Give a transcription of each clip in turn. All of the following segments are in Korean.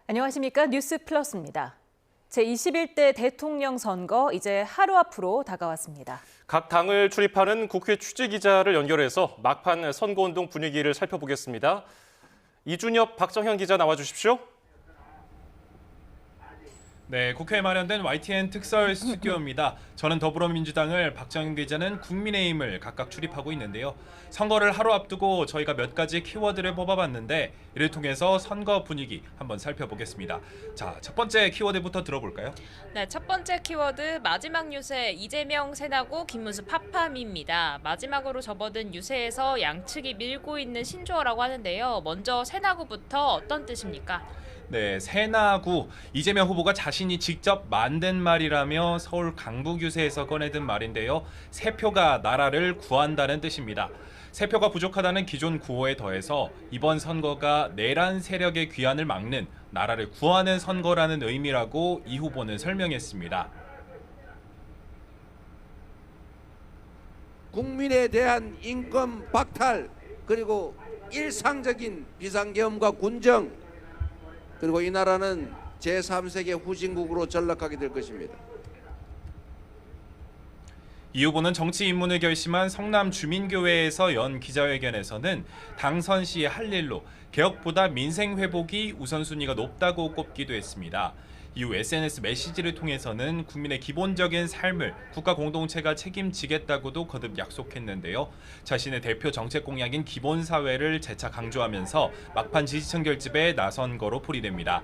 안녕하십니까? 뉴스 플러스입니다. 제21대 대통령 선거 이제 하루 앞으로 다가왔습니다. 각 당을 출입하는 국회 취재기자를 연결해서 막판 선거운동 분위기를 살펴보겠습니다. 이준엽, 박정현 기자 나와주십시오. 네, 국회에 마련된 YTN 특설 스튜디오입니다. 저는 더불어민주당을, 박정현 기자는 국민의힘을 각각 출입하고 있는데요. 선거를 하루 앞두고 저희가 몇 가지 키워드를 뽑아봤는데 이를 통해서 선거 분위기 한번 살펴보겠습니다. 자, 첫 번째 키워드부터 들어볼까요? 네, 첫 번째 키워드 마지막 유세 이재명 새나고 김문수 팝팜입니다. 마지막으로 접어든 유세에서 양측이 밀고 있는 신조어라고 하는데요. 먼저 새나고부터 어떤 뜻입니까? 네, 새나구. 이재명 후보가 자신이 직접 만든 말이라며 서울 강북 유세에서 꺼내든 말인데요. 새 표가 나라를 구한다는 뜻입니다. 새 표가 부족하다는 기존 구호에 더해서 이번 선거가 내란 세력의 귀환을 막는, 나라를 구하는 선거라는 의미라고 이 후보는 설명했습니다. 국민에 대한 인권 박탈, 그리고 일상적인 비상계엄과 군정, 그리고 이 나라는 제3세계 후진국으로 전락하게 될 것입니다. 이 후보는 정치 입문을 결심한 성남 주민교회에서 연 기자회견에서는 당선 시 할 일로 개혁보다 민생 회복이 우선순위가 높다고 꼽기도 했습니다. 이후 SNS 메시지를 통해서는 국민의 기본적인 삶을 국가 공동체가 책임지겠다고도 거듭 약속했는데요. 자신의 대표 정책 공약인 기본사회를 재차 강조하면서 막판 지지층 결집에 나선 거로 풀이됩니다.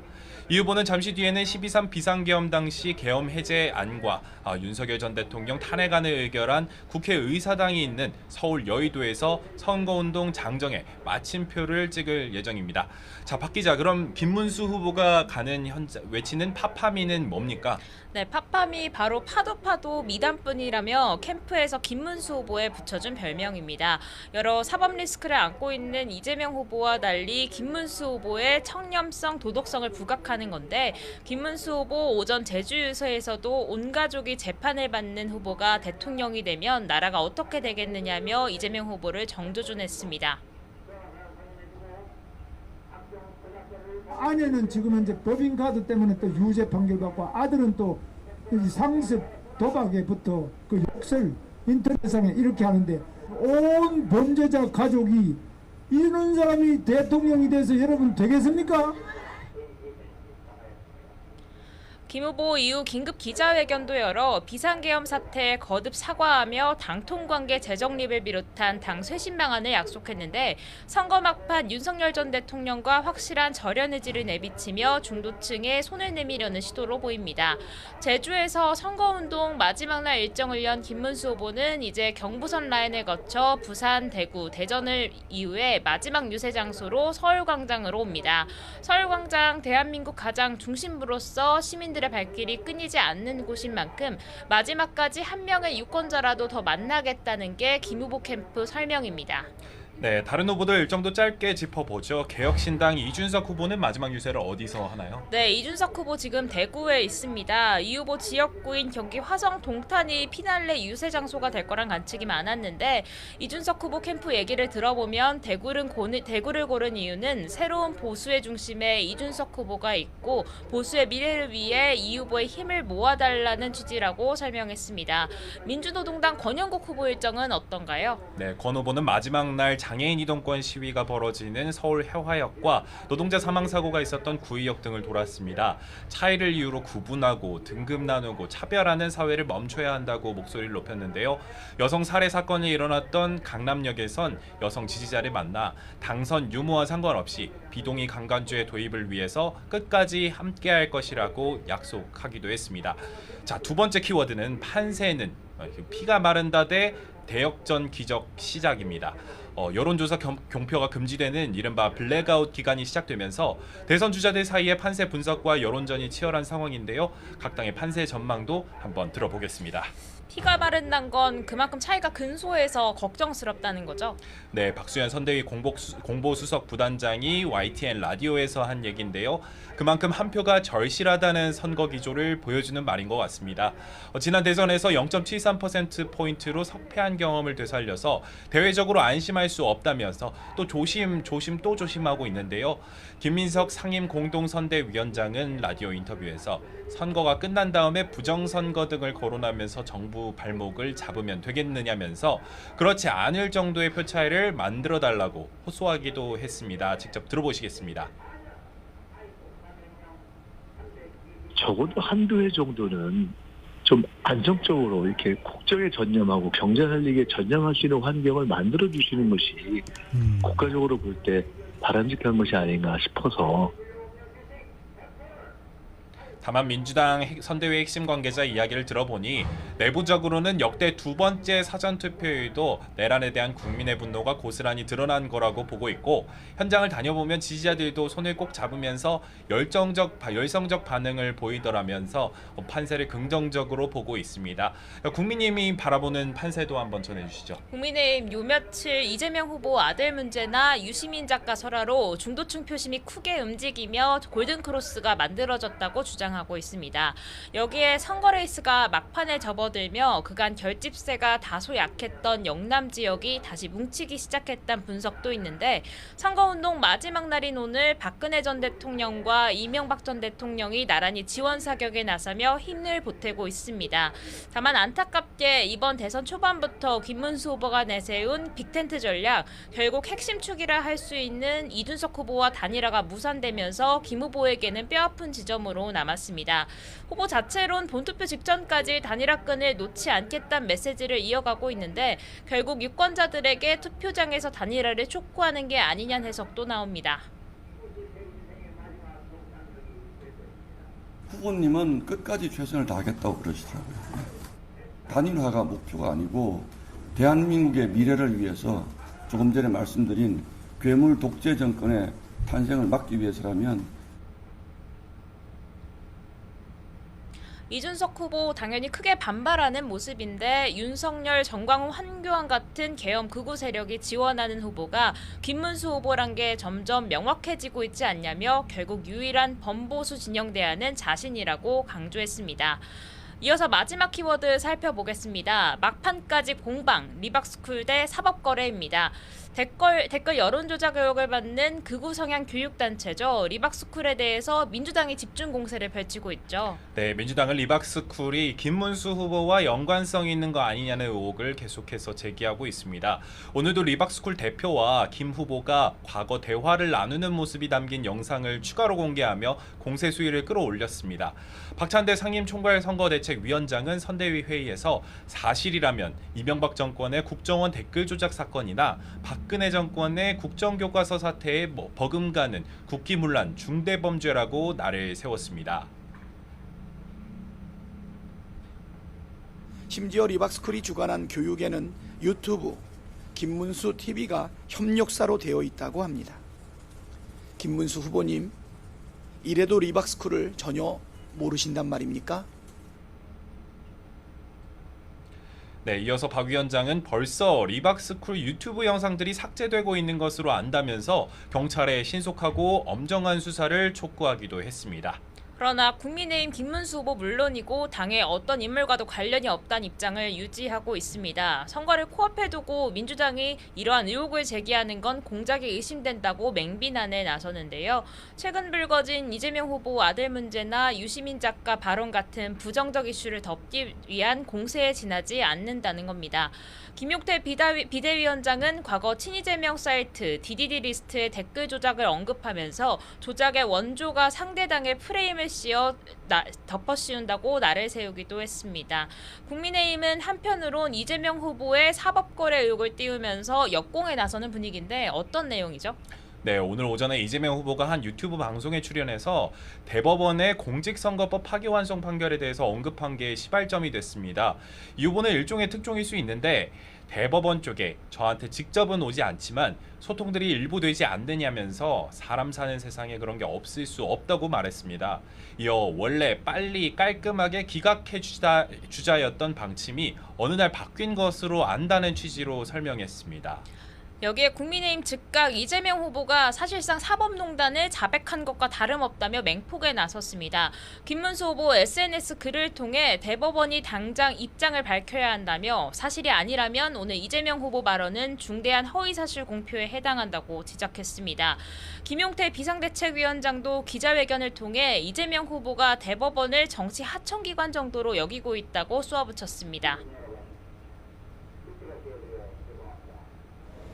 이 후보는 잠시 뒤에는 12.3 비상계엄 당시 계엄 해제 안과 윤석열 전 대통령 탄핵안을 의결한 국회의사당이 있는 서울 여의도에서 선거운동 장정에 마침표를 찍을 예정입니다. 자, 박 기자, 그럼 김문수 후보가 가는 외치는 팝파미는 뭡니까? 네, 팝팜이 바로 파도 미담뿐이라며 캠프에서 김문수 후보에 붙여준 별명입니다. 여러 사법 리스크를 안고 있는 이재명 후보와 달리 김문수 후보의 청렴성, 도덕성을 부각하는 건데, 김문수 후보 오전 제주 유세에서도 온 가족이 재판을 받는 후보가 대통령이 되면 나라가 어떻게 되겠느냐며 이재명 후보를 정조준했습니다. 아내는 지금 현재 법인카드 때문에 또 유죄 판결받고, 아들은 또 상습 도박에부터 그 욕설 인터넷상에 이렇게 하는데, 온 범죄자 가족이 이런 사람이 대통령이 돼서 여러분 되겠습니까? 김 후보 이후 긴급 기자회견도 열어 비상계엄 사태에 거듭 사과하며 당통관계 재정립을 비롯한 당 쇄신 방안을 약속했는데, 선거 막판 윤석열 전 대통령과 확실한 절연 의지를 내비치며 중도층에 손을 내미려는 시도로 보입니다. 제주에서 선거운동 마지막 날 일정을 연 김문수 후보는 이제 경부선 라인을 거쳐 부산, 대구, 대전을 이후에 마지막 유세 장소로 서울광장으로 옵니다. 서울광장 대한민국 가장 중심부로서 시민들의 발길이 끊이지 않는 곳인 만큼 마지막까지 한 명의 유권자라도 더 만나겠다는 게 김 후보 캠프 설명입니다. 네, 다른 후보들 일정도 짧게 짚어보죠. 개혁신당 이준석 후보는 마지막 유세를 어디서 하나요? 네, 이준석 후보 지금 대구에 있습니다. 이 후보 지역구인 경기 화성 동탄이 피날레 유세 장소가 될 거란 관측이 많았는데, 이준석 후보 캠프 얘기를 들어보면 대구를 고른 이유는 새로운 보수의 중심에 이준석 후보가 있고 보수의 미래를 위해 이 후보의 힘을 모아달라는 취지라고 설명했습니다. 민주노동당 권영국 후보 일정은 어떤가요? 네, 권 후보는 마지막 날 장애인 이동권 시위가 벌어지는 서울 해화역과 노동자 사망 사고가 있었던 구의역 등을 돌았습니다. 차이를 이유로 구분하고 등급 나누고 차별하는 사회를 멈춰야 한다고 목소리를 높였는데요. 여성 살해 사건이 일어났던 강남역에선 여성 지지자를 만나 당선 유무와 상관없이 비동의 강간주의 도입을 위해서 끝까지 함께할 것이라고 약속하기도 했습니다. 자, 두 번째 키워드는 판세는 피가 마른다 대 대역전 기적 시작입니다. 여론조사 공표가 금지되는 이른바 블랙아웃 기간이 시작되면서 대선 주자들 사이의 판세 분석과 여론전이 치열한 상황인데요. 각 당의 판세 전망도 한번 들어보겠습니다. 피가 마른다는 건 그만큼 차이가 근소해서 걱정스럽다는 거죠? 네, 박수현 선대위 공보수석 부단장이 YTN 라디오에서 한 얘기인데요. 그만큼 한 표가 절실하다는 선거 기조를 보여주는 말인 것 같습니다. 지난 대선에서 0.73%포인트로 석패한 경험을 되살려서 대외적으로 안심할 수 없다면서 또 조심 또 조심하고 있는데요. 김민석 상임 공동선대위원장은 라디오 인터뷰에서 선거가 끝난 다음에 부정선거 등을 거론하면서 정부 발목을 잡으면 되겠느냐면서 그렇지 않을 정도의 표 차이를 만들어달라고 호소하기도 했습니다. 직접 들어보시겠습니다. 적어도 한두 해 정도는 좀 안정적으로 이렇게 국정에 전념하고 경제 살리기에 전념할 수 있는 환경을 만들어 주시는 것이 국가적으로 볼 때 바람직한 것이 아닌가 싶어서. 다만 민주당 선대위 핵심 관계자 이야기를 들어보니 내부적으로는 역대 두 번째 사전투표에도 내란에 대한 국민의 분노가 고스란히 드러난 거라고 보고 있고 현장을 다녀보면 지지자들도 손을 꼭 잡으면서 열성적 반응을 보이더라면서 판세를 긍정적으로 보고 있습니다. 국민님이 바라보는 판세도 한번 전해주시죠. 국민의힘 요 며칠 이재명 후보 아들 문제나 유시민 작가 설화로 중도층 표심이 크게 움직이며 골든크로스가 만들어졌다고 주장하고 있습니다. 여기에 선거 레이스가 막판에 접어들며 그간 결집세가 다소 약했던 영남 지역이 다시 뭉치기 시작했다는 분석도 있는데 선거운동 마지막 날인 오늘 박근혜 전 대통령과 이명박 전 대통령이 나란히 지원 사격에 나서며 힘을 보태고 있습니다. 다만 안타깝게 이번 대선 초반부터 김문수 후보가 내세운 빅텐트 전략, 결국 핵심 축이라 할 수 있는 이준석 후보와 단일화가 무산되면서 김 후보에게는 뼈아픈 지점으로 남았습니다. 후보 자체론 본투표 직전까지 단일화끈을 놓지 않겠다는 메시지를 이어가고 있는데 결국 유권자들에게 투표장에서 단일화를 촉구하는 게 아니냐는 해석도 나옵니다. 후보님은 끝까지 최선을 다하겠다고 그러시더라고요. 단일화가 목표가 아니고 대한민국의 미래를 위해서 조금 전에 말씀드린 괴물 독재 정권의 탄생을 막기 위해서라면 이준석 후보 당연히 크게 반발하는 모습인데 윤석열, 정광훈, 한교안 같은 계엄 극우 세력이 지원하는 후보가 김문수 후보란 게 점점 명확해지고 있지 않냐며 결국 유일한 범보수 진영 대안은 자신이라고 강조했습니다. 이어서 마지막 키워드 살펴보겠습니다. 막판까지 공방, 리박스쿨 대 사법거래입니다. 댓글 여론조작 의혹을 받는 극우 성향 교육단체죠. 리박스쿨에 대해서 민주당이 집중 공세를 펼치고 있죠. 네, 민주당은 리박스쿨이 김문수 후보와 연관성 있는 거 아니냐는 의혹을 계속해서 제기하고 있습니다. 오늘도 리박스쿨 대표와 김 후보가 과거 대화를 나누는 모습이 담긴 영상을 추가로 공개하며 공세 수위를 끌어올렸습니다. 박찬대 상임총괄선거대책위원장은 선대위 회의에서 사실이라면 이명박 정권의 국정원 댓글 조작 사건이나 박근혜 정권의 국정교과서 사태에 버금가는 국기문란 중대범죄라고 날을 세웠습니다. 심지어 리박스쿨이 주관한 교육에는 유튜브, 김문수 TV가 협력사로 되어 있다고 합니다. 김문수 후보님, 이래도 리박스쿨을 전혀 모르신단 말입니까? 네, 이어서 박 위원장은 벌써 리박스쿨 유튜브 영상들이 삭제되고 있는 것으로 안다면서 경찰에 신속하고 엄정한 수사를 촉구하기도 했습니다. 그러나 국민의힘 김문수 후보 물론이고 당의 어떤 인물과도 관련이 없다는 입장을 유지하고 있습니다. 선거를 코앞에 두고 민주당이 이러한 의혹을 제기하는 건 공작이 의심된다고 맹비난에 나서는데요. 최근 불거진 이재명 후보 아들 문제나 유시민 작가 발언 같은 부정적 이슈를 덮기 위한 공세에 지나지 않는다는 겁니다. 김용태 비대위원장은 과거 친이재명 사이트 DDD 리스트의 댓글 조작을 언급하면서 조작의 원조가 상대당의 프레임을 씌워 덮어씌운다고 날을 세우기도 했습니다. 국민의힘은 한편으론 이재명 후보의 사법거래 의혹을 띄우면서 역공에 나서는 분위기인데 어떤 내용이죠? 네, 오늘 오전에 이재명 후보가 한 유튜브 방송에 출연해서 대법원의 공직선거법 파기환송 판결에 대해서 언급한 게 시발점이 됐습니다. 이 후보는 일종의 특종일 수 있는데 대법원 쪽에 저한테 직접은 오지 않지만 소통들이 일부 되지 않느냐면서 사람 사는 세상에 그런 게 없을 수 없다고 말했습니다. 이어 원래 빨리 깔끔하게 기각해 주자였던 방침이 어느 날 바뀐 것으로 안다는 취지로 설명했습니다. 여기에 국민의힘 즉각 이재명 후보가 사실상 사법농단을 자백한 것과 다름없다며 맹폭에 나섰습니다. 김문수 후보 SNS 글을 통해 대법원이 당장 입장을 밝혀야 한다며 사실이 아니라면 오늘 이재명 후보 발언은 중대한 허위사실 공표에 해당한다고 지적했습니다. 김용태 비상대책위원장도 기자회견을 통해 이재명 후보가 대법원을 정치 하청기관 정도로 여기고 있다고 쏘아붙였습니다.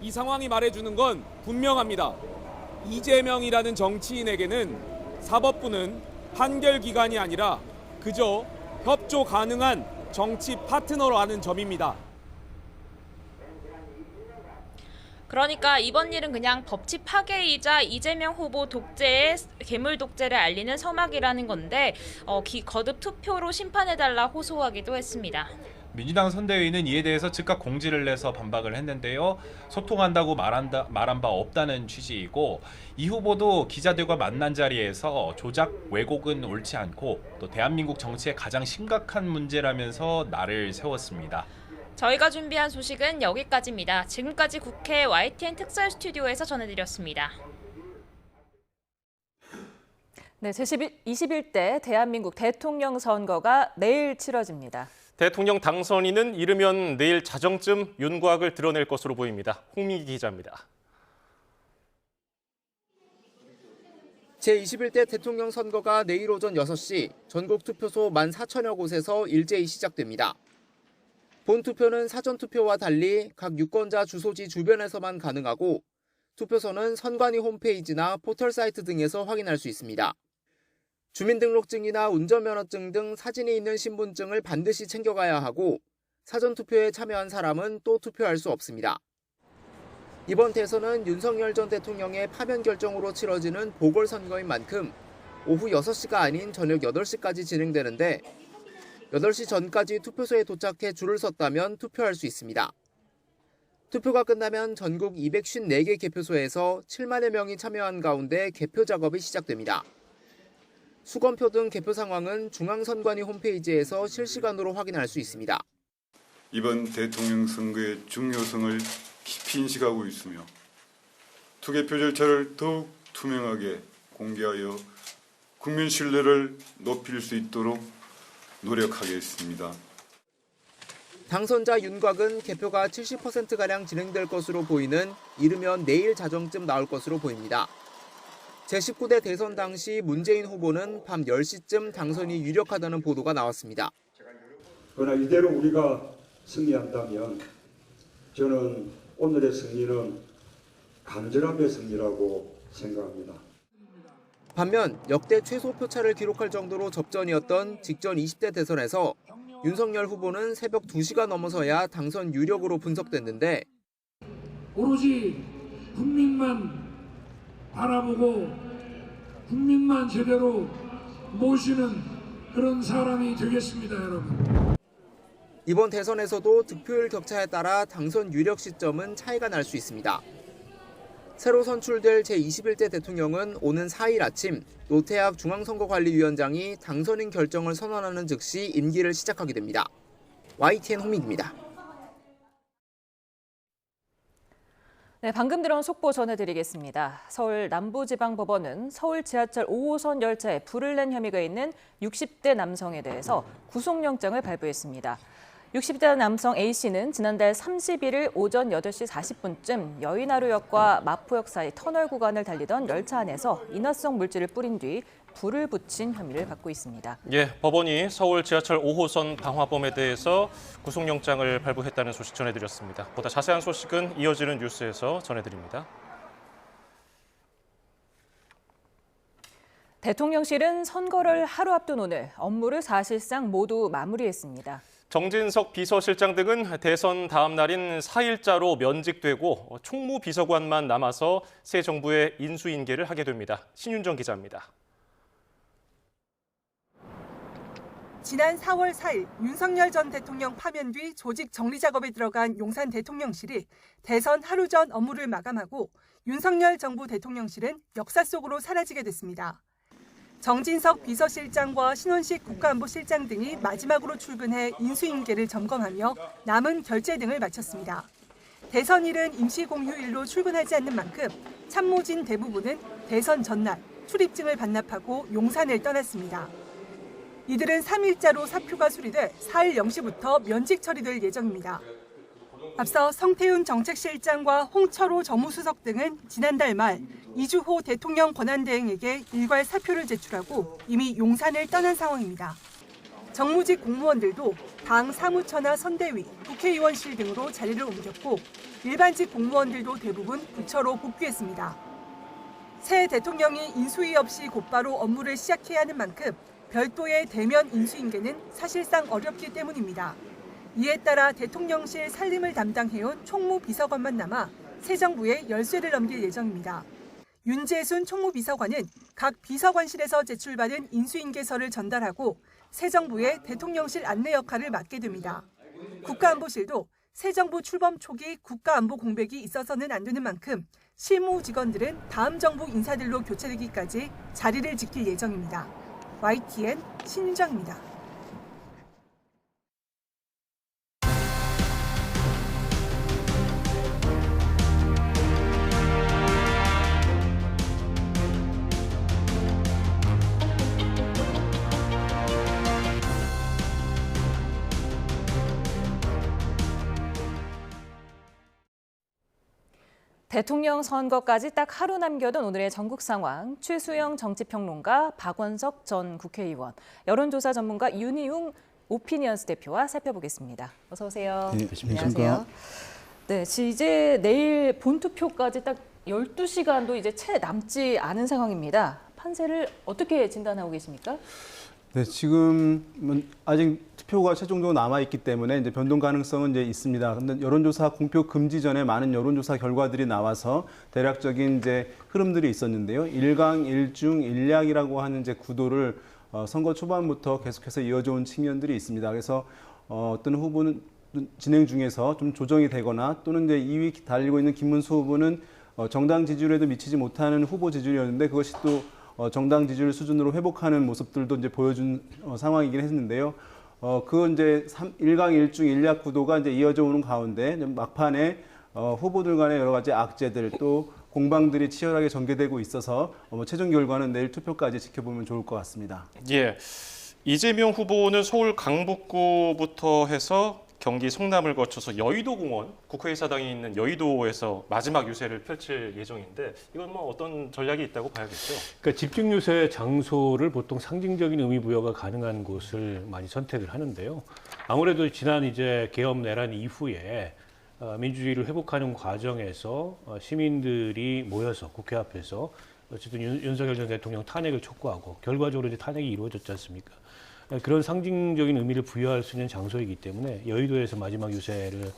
이 상황이 말해주는 건 분명합니다. 이재명이라는 정치인에게는 사법부는 판결기관이 아니라 그저 협조 가능한 정치 파트너라는 점입니다. 그러니까 이번 일은 그냥 법치 파괴이자 이재명 후보 독재의 괴물 독재를 알리는 서막이라는 건데 거듭 투표로 심판해달라 호소하기도 했습니다. 민주당 선대위는 이에 대해서 즉각 공지를 내서 반박을 했는데요. 소통한다고 말한 바 없다는 취지이고 이 후보도 기자들과 만난 자리에서 조작, 왜곡은 옳지 않고 또 대한민국 정치의 가장 심각한 문제라면서 날을 세웠습니다. 저희가 준비한 소식은 여기까지입니다. 지금까지 국회 YTN 특설 스튜디오에서 전해드렸습니다. 네, 제21대 대한민국 대통령 선거가 내일 치러집니다. 대통령 당선인은 이르면 내일 자정쯤 윤곽을 드러낼 것으로 보입니다. 홍민기 기자입니다. 제21대 대통령 선거가 내일 오전 6시 전국 투표소 14,000여 곳에서 일제히 시작됩니다. 본 투표는 사전 투표와 달리 각 유권자 주소지 주변에서만 가능하고 투표소는 선관위 홈페이지나 포털 사이트 등에서 확인할 수 있습니다. 주민등록증이나 운전면허증 등 사진이 있는 신분증을 반드시 챙겨가야 하고 사전 투표에 참여한 사람은 또 투표할 수 없습니다. 이번 대선은 윤석열 전 대통령의 파면 결정으로 치러지는 보궐선거인 만큼 오후 6시가 아닌 저녁 8시까지 진행되는데 8시 전까지 투표소에 도착해 줄을 섰다면 투표할 수 있습니다. 투표가 끝나면 전국 254개 개표소에서 7만여 명이 참여한 가운데 개표 작업이 시작됩니다. 수검표 등 개표 상황은 중앙선관위 홈페이지에서 실시간으로 확인할 수 있습니다. 이번 대통령 선거의 중요성을 깊이 인식하고 있으며 투개표 절차를 더욱 투명하게 공개하여 국민 신뢰를 높일 수 있도록 노력하겠습니다. 당선자 윤곽은 개표가 70%가량 진행될 것으로 보이는 이르면 내일 자정쯤 나올 것으로 보입니다. 제19대 대선 당시 문재인 후보는 밤 10시쯤 당선이 유력하다는 보도가 나왔습니다. 그러나 이대로 우리가 승리한다면 저는 오늘의 승리는 간절함의 승리라고 생각합니다. 반면 역대 최소 표차를 기록할 정도로 접전이었던 직전 20대 대선에서 윤석열 후보는 새벽 2시가 넘어서야 당선 유력으로 분석됐는데 오로지 국민만 바라보고 국민만 제대로 모시는 그런 사람이 되겠습니다, 여러분. 이번 대선에서도 득표율 격차에 따라 당선 유력 시점은 차이가 날 수 있습니다. 새로 선출될 제21대 대통령은 오는 4일 아침 노태학 중앙선거관리위원장이 당선인 결정을 선언하는 즉시 임기를 시작하게 됩니다. YTN 홍민기입니다. 네, 방금 들어온 속보 전해드리겠습니다. 서울 남부지방법원은 서울 지하철 5호선 열차에 불을 낸 혐의가 있는 60대 남성에 대해서 구속영장을 발부했습니다. 60대 남성 A씨는 지난달 31일 오전 8시 40분쯤 여의나루역과 마포역 사이 터널 구간을 달리던 열차 안에서 인화성 물질을 뿌린 뒤 불을 붙인 혐의를 받고 있습니다. 예, 법원이 서울 지하철 5호선 방화범에 대해서 구속영장을 발부했다는 소식 전해드렸습니다. 보다 자세한 소식은 이어지는 뉴스에서 전해드립니다. 대통령실은 선거를 하루 앞둔 오늘 업무를 사실상 모두 마무리했습니다. 정진석 비서실장 등은 대선 다음 날인 4일자로 면직되고 총무비서관만 남아서 새 정부의 인수인계를 하게 됩니다. 신윤정 기자입니다. 지난 4월 4일 윤석열 전 대통령 파면 뒤 조직 정리 작업에 들어간 용산 대통령실이 대선 하루 전 업무를 마감하고 윤석열 정부 대통령실은 역사 속으로 사라지게 됐습니다. 정진석 비서실장과 신원식 국가안보실장 등이 마지막으로 출근해 인수인계를 점검하며 남은 결제 등을 마쳤습니다. 대선일은 임시 공휴일로 출근하지 않는 만큼 참모진 대부분은 대선 전날 출입증을 반납하고 용산을 떠났습니다. 이들은 3일자로 사표가 수리돼 4일 0시부터 면직 처리될 예정입니다. 앞서 성태훈 정책실장과 홍철호 정무수석 등은 지난달 말 이주호 대통령 권한대행에게 일괄 사표를 제출하고 이미 용산을 떠난 상황입니다. 정무직 공무원들도 당 사무처나 선대위, 국회의원실 등으로 자리를 옮겼고 일반직 공무원들도 대부분 부처로 복귀했습니다. 새 대통령이 인수위 없이 곧바로 업무를 시작해야 하는 만큼 별도의 대면 인수인계는 사실상 어렵기 때문입니다. 이에 따라 대통령실 살림을 담당해온 총무비서관만 남아 새 정부에 열쇠를 넘길 예정입니다. 윤재순 총무비서관은 각 비서관실에서 제출받은 인수인계서를 전달하고 새 정부의 대통령실 안내 역할을 맡게 됩니다. 국가안보실도 새 정부 출범 초기 국가안보 공백이 있어서는 안 되는 만큼 실무 직원들은 다음 정부 인사들로 교체되기까지 자리를 지킬 예정입니다. YTN 신윤정입니다. 대통령 선거까지 딱 하루 남겨둔 오늘의 전국 상황, 최수영 정치평론가, 박원석 전 국회의원, 여론조사 전문가 윤희웅 오피니언스 대표와 살펴보겠습니다. 어서 오세요. 네, 안녕하세요. 네, 이제 내일 본투표까지 딱 12시간도 이제 채 남지 않은 상황입니다. 판세를 어떻게 진단하고 계십니까? 네, 지금 아직 투표가 최종적으로 남아 있기 때문에 이제 변동 가능성은 이제 있습니다. 근데 여론조사 공표 금지 전에 많은 여론조사 결과들이 나와서 대략적인 이제 흐름들이 있었는데요. 1강 1중 1약이라고 하는 이제 구도를 선거 초반부터 계속해서 이어져 온 측면들이 있습니다. 그래서 어떤 후보는 진행 중에서 좀 조정이 되거나 또는 이제 2위 달리고 있는 김문수 후보는 정당 지지율에도 미치지 못하는 후보 지지율이었는데 그것이 또 정당 지지율 수준으로 회복하는 모습들도 이제 보여준 상황이긴 했는데요. 그 이제 1강 1중 1약 구도가 이제 이어져 오는 가운데 막판에 후보들 간의 여러 가지 악재들 또 공방들이 치열하게 전개되고 있어서 최종 결과는 내일 투표까지 지켜보면 좋을 것 같습니다. 예, 이재명 후보는 서울 강북구부터 해서 경기 성남을 거쳐서 여의도공원, 국회의사당이 있는 여의도에서 마지막 유세를 펼칠 예정인데 이건 뭐 어떤 전략이 있다고 봐야겠죠? 그러니까 집중 유세 장소를 보통 상징적인 의미 부여가 가능한 곳을 많이 선택을 하는데요. 아무래도 지난 이제 계엄 내란 이후에 민주주의를 회복하는 과정에서 시민들이 모여서 국회 앞에서 어쨌든 윤석열 전 대통령 탄핵을 촉구하고 결과적으로 이제 탄핵이 이루어졌지 않습니까? 그런 상징적인 의미를 부여할 수 있는 장소이기 때문에 여의도에서 마지막 유세를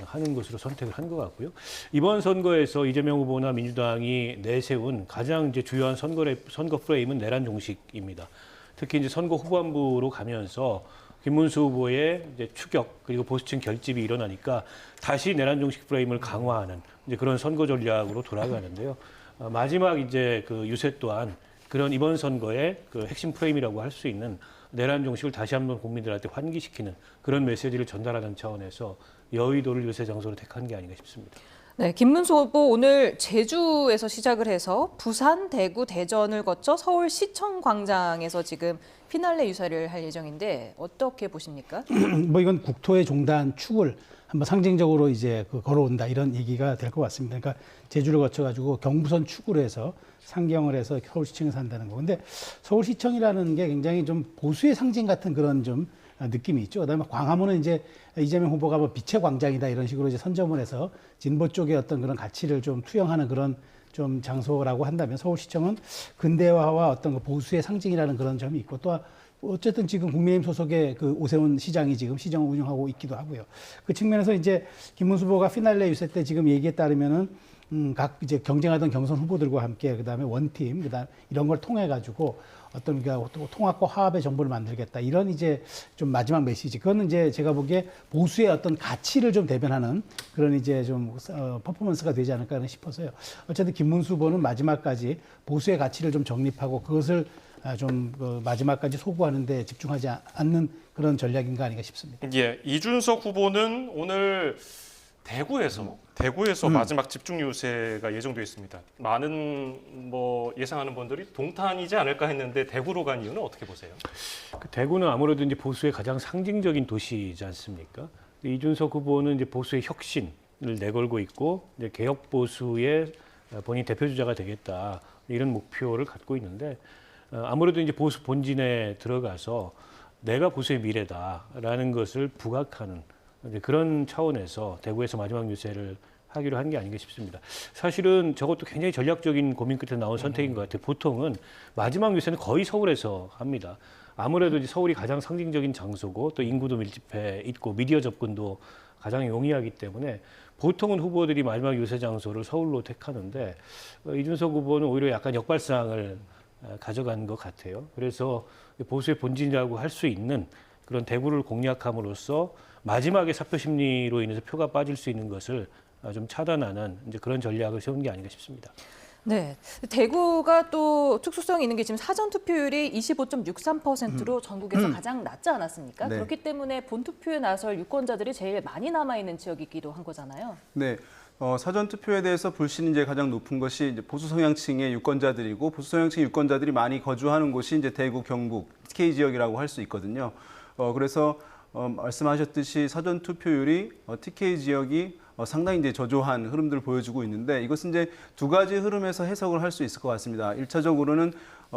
하는 것으로 선택을 한 것 같고요. 이번 선거에서 이재명 후보나 민주당이 내세운 가장 이제 주요한 선거 프레임은 내란 종식입니다. 특히 이제 선거 후반부로 가면서 김문수 후보의 이제 추격 그리고 보수층 결집이 일어나니까 다시 내란 종식 프레임을 강화하는 이제 그런 선거 전략으로 돌아가는데요. 마지막 이제 그 유세 또한 그런 이번 선거의 그 핵심 프레임이라고 할 수 있는 내란 종식을 다시 한번 국민들한테 환기시키는 그런 메시지를 전달하는 차원에서 여의도를 유세 장소로 택한 게 아닌가 싶습니다. 네, 김문수 후보 오늘 제주에서 시작을 해서 부산, 대구, 대전을 거쳐 서울시청 광장에서 지금 피날레 유세를 할 예정인데 어떻게 보십니까? 뭐 이건 국토의 종단 축을 한번 상징적으로 이제 걸어온다 이런 얘기가 될 것 같습니다. 그러니까 제주를 거쳐가지고 경부선 축으로 해서 상경을 해서 서울시청에 산다는 거. 근데 서울시청이라는 게 굉장히 좀 보수의 상징 같은 그런 좀 느낌이 있죠. 그다음에 광화문은 이제 이재명 후보가 뭐 빛의 광장이다 이런 식으로 이제 선점을 해서 진보 쪽의 어떤 그런 가치를 좀 투영하는 그런 좀 장소라고 한다면 서울시청은 근대화와 어떤 그 보수의 상징이라는 그런 점이 있고 또 어쨌든 지금 국민의힘 소속의 그 오세훈 시장이 지금 시정을 운영하고 있기도 하고요. 그 측면에서 이제 김문수 후보가 피날레 유세 때 지금 얘기에 따르면은 각 이제 경쟁하던 경선 후보들과 함께 그다음에 원팀 그다음 이런 걸 통해 가지고 어떤 통합과 화합의 정부를 만들겠다 이런 이제 좀 마지막 메시지 그거는 이제 제가 보기에 보수의 어떤 가치를 좀 대변하는 그런 이제 좀 퍼포먼스가 되지 않을까 싶어서요. 어쨌든 김문수 후보는 마지막까지 보수의 가치를 좀 정립하고 그것을 좀 마지막까지 소구하는 데 집중하지 않는 그런 전략인가 아닌가 싶습니다. 예, 이준석 후보는 오늘 대구에서 마지막 집중 유세가 예정돼 있습니다. 많은 예상하는 분들이 동탄이지 않을까 했는데 대구로 간 이유는 어떻게 보세요? 대구는 아무래도 이제 보수의 가장 상징적인 도시이지 않습니까? 이준석 후보는 이제 보수의 혁신을 내걸고 있고 이제 개혁 보수의 본인 대표 주자가 되겠다 이런 목표를 갖고 있는데 아무래도 이제 보수 본진에 들어가서 내가 보수의 미래다라는 것을 부각하는 그런 차원에서 대구에서 마지막 유세를 하기로 한 게 아닌가 싶습니다. 사실은 저것도 굉장히 전략적인 고민 끝에 나온 선택인 것 같아요. 보통은 마지막 유세는 거의 서울에서 합니다. 아무래도 이제 서울이 가장 상징적인 장소고 또 인구도 밀집해 있고 미디어 접근도 가장 용이하기 때문에 보통은 후보들이 마지막 유세 장소를 서울로 택하는데 이준석 후보는 오히려 약간 역발상을 가져간 것 같아요. 그래서 보수의 본진이라고 할 수 있는 그런 대구를 공략함으로써 마지막에 사표 심리로 인해서 표가 빠질 수 있는 것을 좀 차단하는 이제 그런 전략을 세운 게 아닌가 싶습니다. 네, 대구가 또 특수성이 있는 게 지금 사전 투표율이 25.63%로 전국에서 가장 낮지 않았습니까? 네. 그렇기 때문에 본투표에 나설 유권자들이 제일 많이 남아있는 지역이기도 한 거잖아요. 네. 사전 투표에 대해서 불신이 이제 가장 높은 것이 이제 보수 성향층의 유권자들이고 보수 성향층 유권자들이 많이 거주하는 곳이 이제 대구, 경북, TK 지역이라고 할 수 있거든요. 그래서 말씀하셨듯이 사전 투표율이 TK 지역이 상당히 이제 저조한 흐름들을 보여주고 있는데 이것은 이제 두 가지 흐름에서 해석을 할 수 있을 것 같습니다. 1차적으로는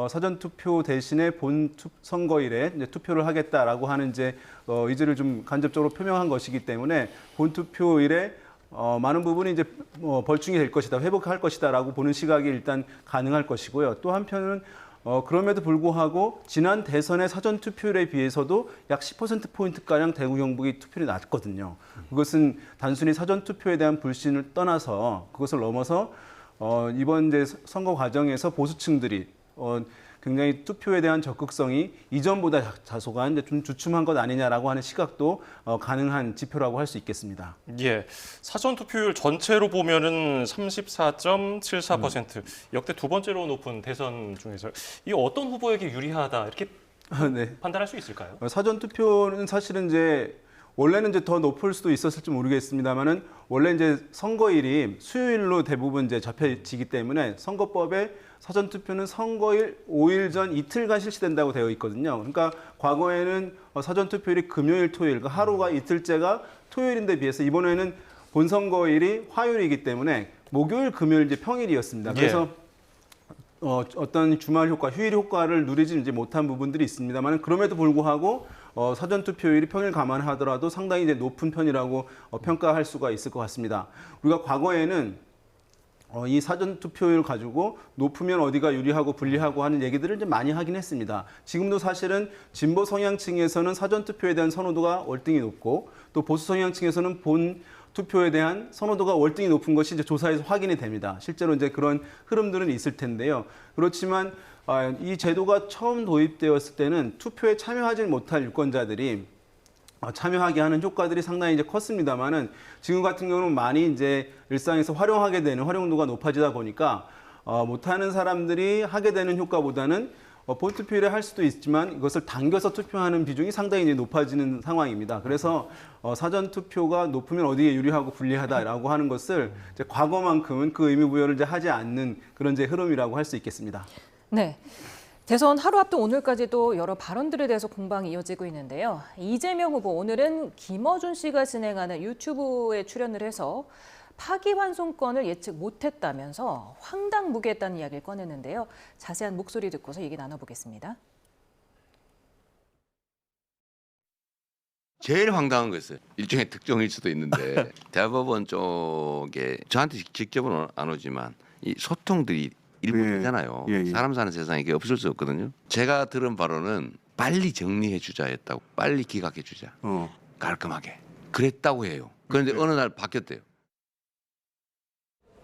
사전 투표 대신에 본 선거일에 이제 투표를 하겠다라고 하는 이제 의지를 좀 간접적으로 표명한 것이기 때문에 본 투표일에 많은 부분이 이제 벌충이 될 것이다, 회복할 것이다라고 보는 시각이 일단 가능할 것이고요. 또 한편은 그럼에도 불구하고 지난 대선의 사전 투표율에 비해서도 약 10%포인트가량 대구 경북이 투표율이 낮거든요. 그것은 단순히 사전 투표에 대한 불신을 떠나서 그것을 넘어서 이번 이제 선거 과정에서 보수층들이 굉장히 투표에 대한 적극성이 이전보다 다소간 이제 좀 주춤한 것 아니냐라고 하는 시각도 가능한 지표라고 할 수 있겠습니다. 예, 사전 투표율 전체로 보면은 34.74%, 역대 두 번째로 높은 대선 중에서 이 어떤 후보에게 유리하다 이렇게 네. 판단할 수 있을까요? 사전 투표는 사실은 이제 원래는 이제 더 높을 수도 있었을지 모르겠습니다만은 원래 이제 선거일이 수요일로 대부분 이제 잡혀지기 때문에 선거법에 사전 투표는 선거일 5일 전 이틀간 실시된다고 되어 있거든요. 그러니까 과거에는 사전 투표일이 금요일, 토요일, 그러니까 하루가 이틀째가 토요일인데 비해서 이번에는 본선거일이 화요일이기 때문에 목요일, 금요일 이제 평일이었습니다. 그래서 어떤 주말 효과, 휴일 효과를 누리지 이제 못한 부분들이 있습니다만 그럼에도 불구하고 사전 투표율이 평일 감안하더라도 상당히 이제 높은 편이라고 평가할 수가 있을 것 같습니다. 우리가 과거에는 이 사전 투표율 가지고 높으면 어디가 유리하고 불리하고 하는 얘기들을 이제 많이 하긴 했습니다. 지금도 사실은 진보 성향층에서는 사전 투표에 대한 선호도가 월등히 높고 또 보수 성향층에서는 본 투표에 대한 선호도가 월등히 높은 것이 이제 조사에서 확인이 됩니다. 실제로 이제 그런 흐름들은 있을 텐데요. 그렇지만 이 제도가 처음 도입되었을 때는 투표에 참여하지 못할 유권자들이 참여하게 하는 효과들이 상당히 이제 컸습니다만은 지금 같은 경우는 많이 이제 일상에서 활용하게 되는 활용도가 높아지다 보니까 못하는 사람들이 하게 되는 효과보다는 본투표일에 할 수도 있지만 이것을 당겨서 투표하는 비중이 상당히 이제 높아지는 상황입니다. 그래서 사전 투표가 높으면 어디에 유리하고 불리하다라고 하는 것을 이제 과거만큼은 그 의미 부여를 이제 하지 않는 그런 이제 흐름이라고 할 수 있겠습니다. 네. 대선 하루 앞둔 오늘까지도 여러 발언들에 대해서 공방이 이어지고 있는데요. 이재명 후보 오늘은 김어준 씨가 진행하는 유튜브에 출연을 해서 파기환송권을 예측 못했다면서 황당무계했다는 이야기를 꺼냈는데요. 자세한 목소리 듣고서 얘기 나눠보겠습니다. 제일 황당한 거였어요. 일종의 특종일 수도 있는데 대법원 쪽에 저한테 직접은 안 오지만 이 소통들이 일본이잖아요. 사람 사는 세상에 이게 없을 수 없거든요. 제가 들은 바로는 빨리 정리해 주자였다고. 빨리 기각해 주자. 깔끔하게. 그랬다고 해요. 그런데 어느 날 바뀌었대요.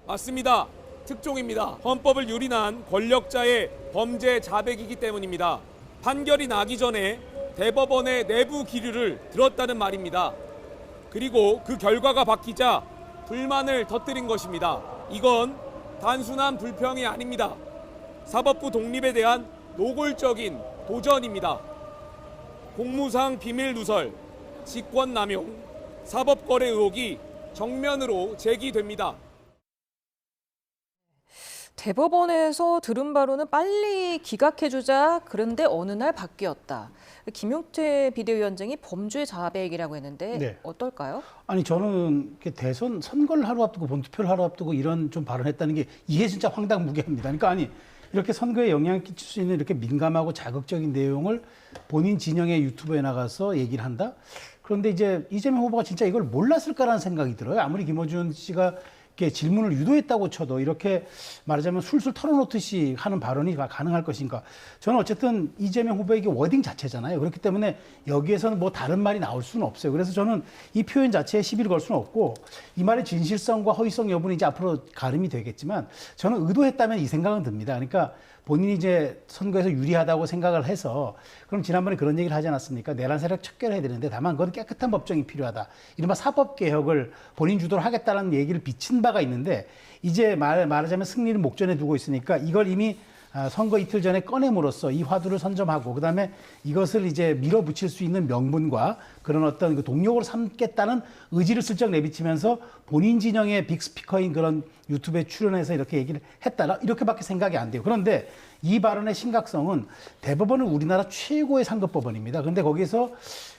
맞습니다. 특종입니다. 헌법을 유린한 권력자의 범죄 자백이기 때문입니다. 판결이 나기 전에 대법원의 내부 기류를 들었다는 말입니다. 그리고 그 결과가 바뀌자 불만을 터뜨린 것입니다. 이건 단순한 불평이 아닙니다. 사법부 독립에 대한 노골적인 도전입니다. 공무상 비밀 누설, 직권남용, 사법거래 의혹이 정면으로 제기됩니다. 대법원에서 들은 바로는 빨리 기각해주자. 그런데 어느 날 바뀌었다. 김용태 비대위원장이 범죄 자백이라고 했는데 네. 어떨까요? 아니 저는 대선 선거를 하루 앞두고 본투표를 하루 앞두고 이런 좀 발언했다는 게 이게 진짜 황당무계합니다. 그러니까 아니 이렇게 선거에 영향을 끼칠 수 있는 이렇게 민감하고 자극적인 내용을 본인 진영의 유튜브에 나가서 얘기를 한다? 그런데 이제 이재명 후보가 진짜 이걸 몰랐을까라는 생각이 들어요. 아무리 김어준 씨가 이렇게 질문을 유도했다고 쳐도 이렇게 말하자면 술술 털어놓듯이 하는 발언이 가능할 것인가. 저는 어쨌든 이재명 후보에게 워딩 자체잖아요. 그렇기 때문에 여기에서는 뭐 다른 말이 나올 수는 없어요. 그래서 저는 이 표현 자체에 시비를 걸 수는 없고 이 말의 진실성과 허위성 여부는 이제 앞으로 가름이 되겠지만 저는 의도했다면 이 생각은 듭니다. 그러니까 본인이 이제 선거에서 유리하다고 생각을 해서 그럼 지난번에 그런 얘기를 하지 않았습니까? 내란 세력 척결해야 되는데 다만 그건 깨끗한 법정이 필요하다. 이른바 사법개혁을 본인 주도로 하겠다는 얘기를 비친 바가 있는데 이제 말하자면 승리를 목전에 두고 있으니까 이걸 이미 선거 이틀 전에 꺼냄으로써 이 화두를 선점하고 그다음에 이것을 이제 밀어붙일 수 있는 명분과 그런 어떤 그 동력으로 삼겠다는 의지를 슬쩍 내비치면서 본인 진영의 빅스피커인 그런 유튜브에 출연해서 이렇게 얘기를 했다. 이렇게밖에 생각이 안 돼요. 그런데 이 발언의 심각성은 대법원은 우리나라 최고의 상급법원입니다. 그런데 거기서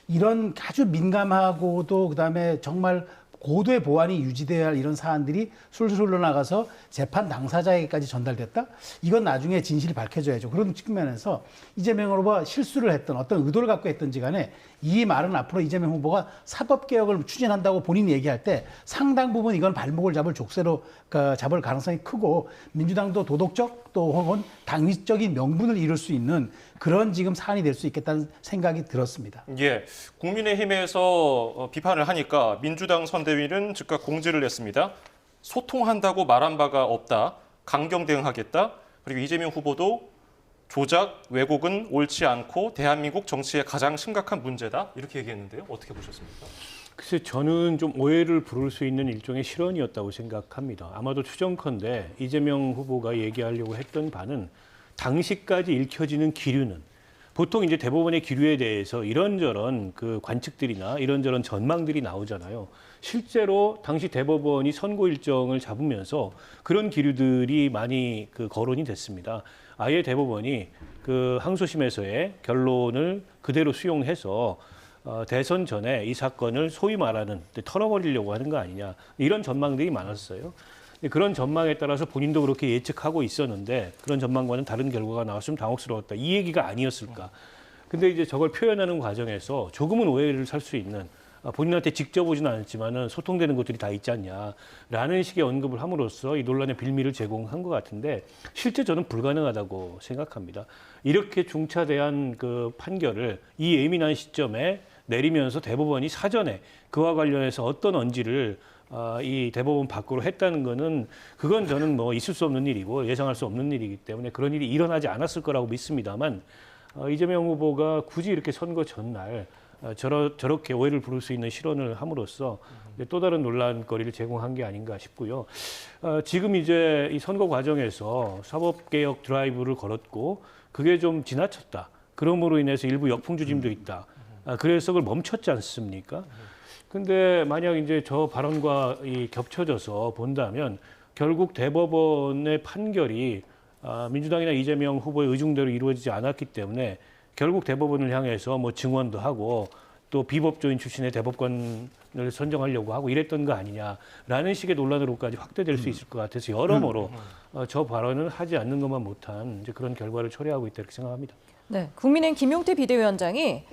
이런 아주 민감하고도 그다음에 정말 고도의 보안이 유지돼야 할 이런 사안들이 술술 흘러나가서 재판 당사자에게까지 전달됐다? 이건 나중에 진실이 밝혀져야죠. 그런 측면에서 이재명 후보가 실수를 했던 어떤 의도를 갖고 했던지 간에 이 말은 앞으로 이재명 후보가 사법개혁을 추진한다고 본인이 얘기할 때 상당 부분 이건 발목을 잡을 족쇄로 잡을 가능성이 크고 민주당도 도덕적 또 혹은 당위적인 명분을 이룰 수 있는 그런 지금 사안이 될 수 있겠다는 생각이 들었습니다. 예, 국민의힘에서 비판을 하니까 민주당 선대위는 즉각 공지를 냈습니다. 소통한다고 말한 바가 없다. 강경 대응하겠다. 그리고 이재명 후보도 조작, 왜곡은 옳지 않고 대한민국 정치의 가장 심각한 문제다. 이렇게 얘기했는데요. 어떻게 보셨습니까? 글쎄 저는 좀 오해를 부를 수 있는 일종의 실언이었다고 생각합니다. 아마도 추정컨대 이재명 후보가 얘기하려고 했던 바는 당시까지 읽혀지는 기류는 보통 이제 대법원의 기류에 대해서 이런저런 그 관측들이나 이런저런 전망들이 나오잖아요. 실제로 당시 대법원이 선고 일정을 잡으면서 그런 기류들이 많이 거론이 됐습니다. 아예 대법원이 그 항소심에서의 결론을 그대로 수용해서 대선 전에 이 사건을 소위 말하는 털어버리려고 하는 거 아니냐 이런 전망들이 많았어요. 그런 전망에 따라서 본인도 그렇게 예측하고 있었는데 그런 전망과는 다른 결과가 나왔으면 당혹스러웠다. 이 얘기가 아니었을까. 근데 이제 저걸 표현하는 과정에서 조금은 오해를 살 수 있는 본인한테 직접 오지는 않았지만은 소통되는 것들이 다 있지 않냐라는 식의 언급을 함으로써 이 논란의 빌미를 제공한 것 같은데 실제 저는 불가능하다고 생각합니다. 이렇게 중차대한 그 판결을 이 예민한 시점에 내리면서 대법원이 사전에 그와 관련해서 어떤 언지를 이 대법원 밖으로 했다는 거는 그건 저는 뭐 있을 수 없는 일이고 예상할 수 없는 일이기 때문에 그런 일이 일어나지 않았을 거라고 믿습니다만 이재명 후보가 굳이 이렇게 선거 전날 저렇게 오해를 부를 수 있는 실언을 함으로써 또 다른 논란거리를 제공한 게 아닌가 싶고요. 지금 이제 이 선거 과정에서 사법개혁 드라이브를 걸었고 그게 좀 지나쳤다. 그러므로 인해서 일부 역풍주심도 있다. 그래서 그걸 멈췄지 않습니까? 근데 만약 이제 저 발언과 겹쳐져서 본다면 결국 대법원의 판결이 민주당이나 이재명 후보의 의중대로 이루어지지 않았기 때문에 결국 대법원을 향해서 뭐 증언도 하고 또 비법조인 출신의 대법관을 선정하려고 하고 이랬던 거 아니냐라는 식의 논란으로까지 확대될 수 있을 것 같아서 여러모로 저 발언을 하지 않는 것만 못한 이제 그런 결과를 초래하고 있다 이렇게 생각합니다. 네, 국민의힘 김용태 비대위원장이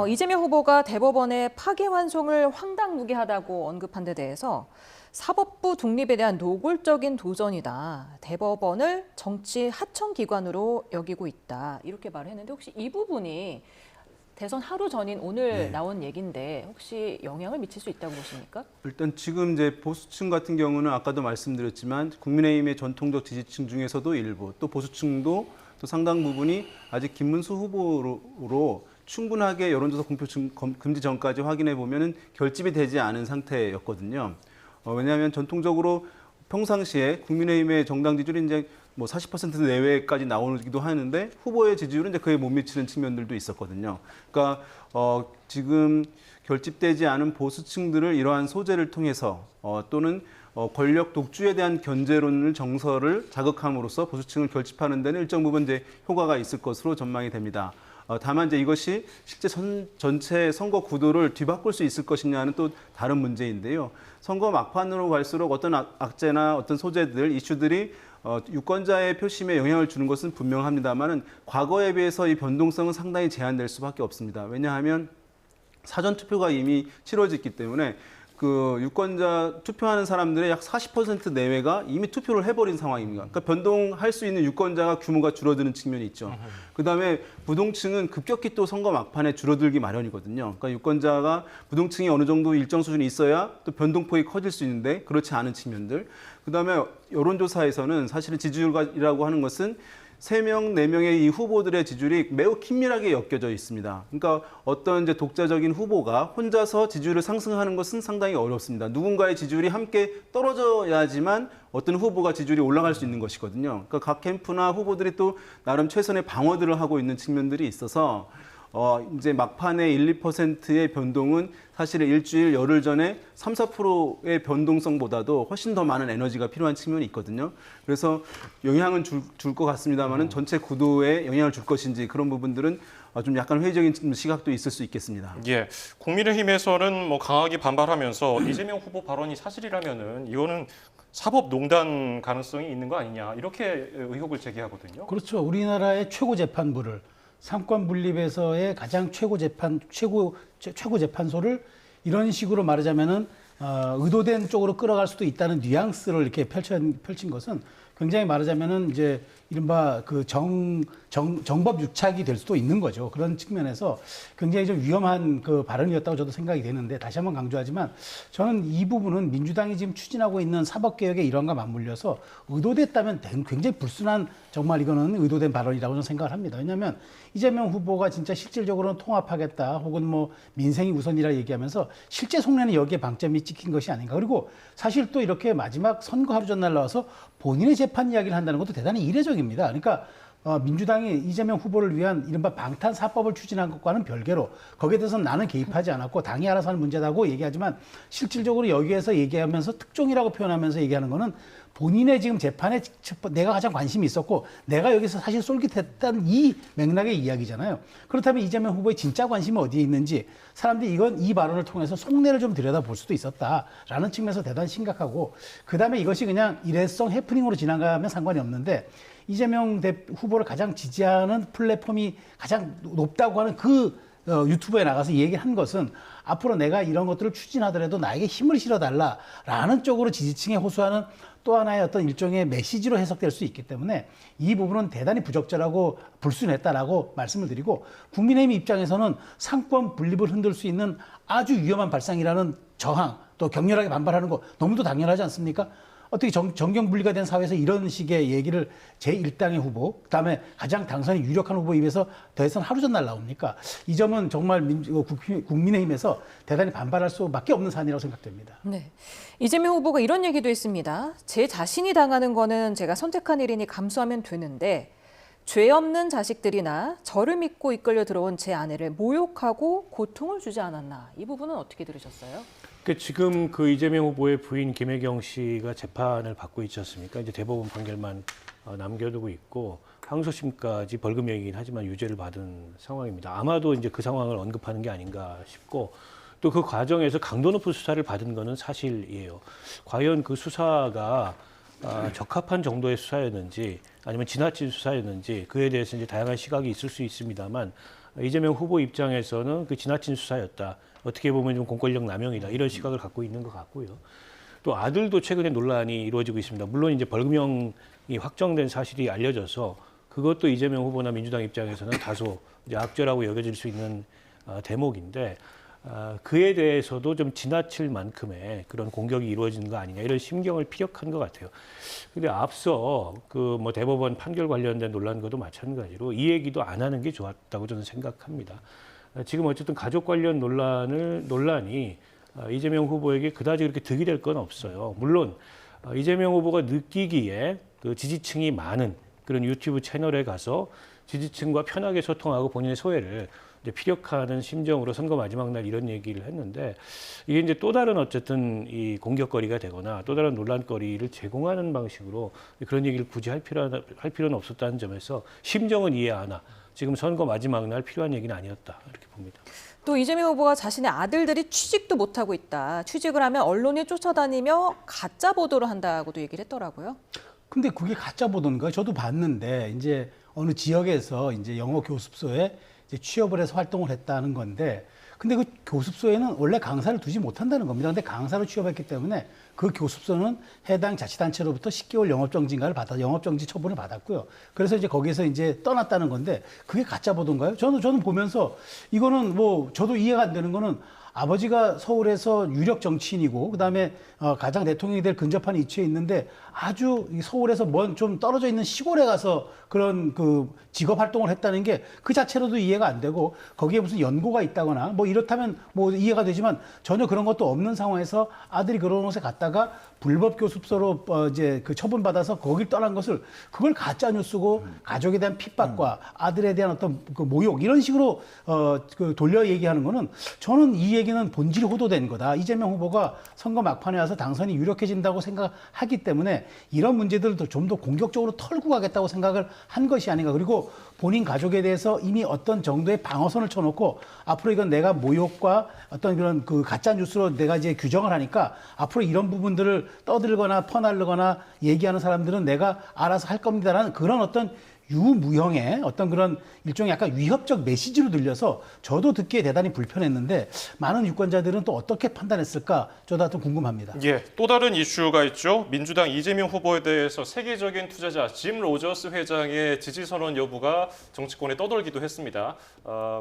이재명 후보가 대법원의 파기환송을 황당무계하다고 언급한 데 대해서 사법부 독립에 대한 노골적인 도전이다. 대법원을 정치 하청기관으로 여기고 있다. 이렇게 말을 했는데 혹시 이 부분이 대선 하루 전인 오늘 나온 얘기인데 혹시 영향을 미칠 수 있다고 보십니까? 일단 지금 이제 보수층 같은 경우는 아까도 말씀드렸지만 국민의힘의 전통적 지지층 중에서도 일부 또 보수층도 또 상당 부분이 아직 김문수 후보로 충분하게 여론조사 공표 금지 전까지 확인해 보면은 결집이 되지 않은 상태였거든요. 왜냐하면 전통적으로 평상시에 국민의힘의 정당 지지율이 이제 뭐 40% 내외까지 나오기도 하는데 후보의 지지율은 이제 그에 못 미치는 측면들도 있었거든요. 그러니까 지금 결집되지 않은 보수층들을 이러한 소재를 통해서 또는 권력 독주에 대한 견제론을 정서를 자극함으로써 보수층을 결집하는 데는 일정 부분 이제 효과가 있을 것으로 전망이 됩니다. 다만 이제 이것이 실제 전체 선거 구도를 뒤바꿀 수 있을 것이냐는 또 다른 문제인데요. 선거 막판으로 갈수록 어떤 악재나 어떤 소재들, 이슈들이 유권자의 표심에 영향을 주는 것은 분명합니다만은 과거에 비해서 이 변동성은 상당히 제한될 수밖에 없습니다. 왜냐하면 사전 투표가 이미 치러졌기 때문에 그 유권자 투표하는 사람들의 약 40% 내외가 이미 투표를 해버린 상황입니다. 그러니까 변동할 수 있는 유권자가 규모가 줄어드는 측면이 있죠. 그다음에 부동층은 급격히 또 선거 막판에 줄어들기 마련이거든요. 그러니까 유권자가 부동층이 어느 정도 일정 수준이 있어야 또 변동폭이 커질 수 있는데 그렇지 않은 측면들. 그다음에 여론조사에서는 사실은 지지율이라고 하는 것은 3명, 4명의 이 후보들의 지지율이 매우 긴밀하게 엮여져 있습니다. 그러니까 어떤 이제 독자적인 후보가 혼자서 지지율을 상승하는 것은 상당히 어렵습니다. 누군가의 지지율이 함께 떨어져야지만 어떤 후보가 지지율이 올라갈 수 있는 것이거든요. 그러니까 각 캠프나 후보들이 또 나름 최선의 방어들을 하고 있는 측면들이 있어서 이제 막판에 1, 2%의 변동은 사실은 일주일, 열흘 전에 3, 4%의 변동성보다도 훨씬 더 많은 에너지가 필요한 측면이 있거든요. 그래서 영향은 줄 것 같습니다만은 전체 구도에 영향을 줄 것인지 그런 부분들은 좀 약간 회의적인 시각도 있을 수 있겠습니다. 예, 국민의힘에서는 뭐 강하게 반발하면서 이재명 후보 발언이 사실이라면은 이거는 사법농단 가능성이 있는 거 아니냐 이렇게 의혹을 제기하거든요. 그렇죠. 우리나라의 최고 재판부를 상권 분립에서의 가장 최고 재판소를 이런 식으로 말하자면은 의도된 쪽으로 끌어갈 수도 있다는 뉘앙스를 이렇게 펼친 것은 굉장히 말하자면은 이제 이른바 그 정법 유착이 될 수도 있는 거죠. 그런 측면에서 굉장히 좀 위험한 그 발언이었다고 저도 생각이 되는데 다시 한번 강조하지만 저는 이 부분은 민주당이 지금 추진하고 있는 사법개혁의 일환과 맞물려서 의도됐다면 굉장히 불순한 정말 이거는 의도된 발언이라고 저는 생각을 합니다. 왜냐하면 이재명 후보가 진짜 실질적으로는 통합하겠다 혹은 뭐 민생이 우선이라 얘기하면서 실제 속내는 여기에 방점이 찍힌 것이 아닌가. 그리고 사실 또 이렇게 마지막 선거 하루 전날 나와서 본인의 재판 이야기를 한다는 것도 대단히 이례적입니다. 그러니까 민주당이 이재명 후보를 위한 이른바 방탄사법을 추진한 것과는 별개로 거기에 대해서는 나는 개입하지 않았고 당이 알아서 하는 문제다고 얘기하지만 실질적으로 여기에서 얘기하면서 특종이라고 표현하면서 얘기하는 거는 본인의 지금 재판에 내가 가장 관심이 있었고 내가 여기서 사실 쏠깃했다는 이 맥락의 이야기잖아요. 그렇다면 이재명 후보의 진짜 관심이 어디에 있는지 사람들이 이 발언을 통해서 속내를 좀 들여다볼 수도 있었다라는 측면에서 대단히 심각하고 그다음에 이것이 그냥 일회성 해프닝으로 지나가면 상관이 없는데 이재명 후보를 가장 지지하는 플랫폼이 가장 높다고 하는 그 유튜브에 나가서 얘기한 것은 앞으로 내가 이런 것들을 추진하더라도 나에게 힘을 실어달라라는 쪽으로 지지층에 호소하는 또 하나의 어떤 일종의 메시지로 해석될 수 있기 때문에 이 부분은 대단히 부적절하고 불순했다라고 말씀을 드리고 국민의힘 입장에서는 상권 분립을 흔들 수 있는 아주 위험한 발상이라는 저항 또 격렬하게 반발하는 거 너무도 당연하지 않습니까? 어떻게 정경분리가 된 사회에서 이런 식의 얘기를 제1당의 후보, 그다음에 가장 당선이 유력한 후보 입에서 대선 하루 전날 나옵니까? 이 점은 정말 국민의힘에서 대단히 반발할 수밖에 없는 사안이라고 생각됩니다. 네, 이재명 후보가 이런 얘기도 했습니다. 제 자신이 당하는 거는 제가 선택한 일이니 감수하면 되는데 죄 없는 자식들이나 저를 믿고 이끌려 들어온 제 아내를 모욕하고 고통을 주지 않았나. 이 부분은 어떻게 들으셨어요? 지금 그 이재명 후보의 부인 김혜경 씨가 재판을 받고 있지 않습니까? 이제 대법원 판결만 남겨두고 있고 항소심까지 벌금형이긴 하지만 유죄를 받은 상황입니다. 아마도 이제 그 상황을 언급하는 게 아닌가 싶고 또 그 과정에서 강도 높은 수사를 받은 거는 사실이에요. 과연 그 수사가 적합한 정도의 수사였는지 아니면 지나친 수사였는지 그에 대해서 이제 다양한 시각이 있을 수 있습니다만 이재명 후보 입장에서는 그 지나친 수사였다. 어떻게 보면 좀 공권력 남용이다. 이런 시각을 갖고 있는 것 같고요. 또 아들도 최근에 논란이 이루어지고 있습니다. 물론 이제 벌금형이 확정된 사실이 알려져서 그것도 이재명 후보나 민주당 입장에서는 다소 이제 악재라고 여겨질 수 있는 대목인데 그에 대해서도 좀 지나칠 만큼의 그런 공격이 이루어지는 거 아니냐 이런 심경을 피력한 것 같아요. 근데 앞서 그 뭐 대법원 판결 관련된 논란과도 마찬가지로 이 얘기도 안 하는 게 좋았다고 저는 생각합니다. 지금 어쨌든 가족 관련 논란이 이재명 후보에게 그다지 그렇게 득이 될 건 없어요. 물론 이재명 후보가 느끼기에 그 지지층이 많은 그런 유튜브 채널에 가서 지지층과 편하게 소통하고 본인의 소회를 이제 피력하는 심정으로 선거 마지막 날 이런 얘기를 했는데, 이게 이제 또 다른 어쨌든 이 공격거리가 되거나 또 다른 논란거리를 제공하는 방식으로 그런 얘기를 굳이 할 필요는 없었다는 점에서 심정은 이해하나 지금 선거 마지막 날 필요한 얘기는 아니었다, 이렇게 봅니다. 또 이재명 후보가 자신의 아들들이 취직도 못하고 있다. 취직을 하면 언론이 쫓아다니며 가짜 보도를 한다고도 얘기를 했더라고요. 근데 그게 가짜 보도인가요? 저도 봤는데 이제 어느 지역에서 이제 영어 교습소에 이제 취업을 해서 활동을 했다는 건데, 근데 그 교습소에는 원래 강사를 두지 못한다는 겁니다. 근데 강사로 취업했기 때문에 그 교습소는 해당 자치단체로부터 10개월 영업정지 처분을 받았고요. 그래서 이제 거기에서 이제 떠났다는 건데, 그게 가짜 보도인가요? 저는 보면서 이거는 뭐 저도 이해가 안 되는 거는, 아버지가 서울에서 유력 정치인이고 그다음에 가장 대통령이 될 근접한 위치에 있는데 아주 서울에서 먼 좀 떨어져 있는 시골에 가서 그런 그 직업 활동을 했다는 게 그 자체로도 이해가 안 되고, 거기에 무슨 연고가 있다거나 뭐 이렇다면 뭐 이해가 되지만 전혀 그런 것도 없는 상황에서 아들이 그런 곳에 갔다가 불법 교습소로 이제 그 처분받아서 거길 떠난 것을, 그걸 가짜 뉴스고 가족에 대한 핍박과 아들에 대한 어떤 그 모욕 이런 식으로 그 돌려 얘기하는 거는, 저는 이 얘기는 본질이 호도된 거다. 이재명 후보가 선거 막판에 와서 당선이 유력해진다고 생각하기 때문에 이런 문제들도 좀 더 공격적으로 털고 가겠다고 생각을 한 것이 아닌가. 그리고 본인 가족에 대해서 이미 어떤 정도의 방어선을 쳐놓고 앞으로 이건 내가 모욕과 어떤 그런 그 가짜 뉴스로 내가 이제 규정을 하니까 앞으로 이런 부분들을 떠들거나 퍼날르거나 얘기하는 사람들은 내가 알아서 할 겁니다라는 그런 어떤 유무형의 어떤 그런 일종의 약간 위협적 메시지로 들려서 저도 듣기에 대단히 불편했는데, 많은 유권자들은 또 어떻게 판단했을까 저도 하여튼 궁금합니다. 예, 또 다른 이슈가 있죠. 민주당 이재명 후보에 대해서 세계적인 투자자 짐 로저스 회장의 지지 선언 여부가 정치권에 떠돌기도 했습니다.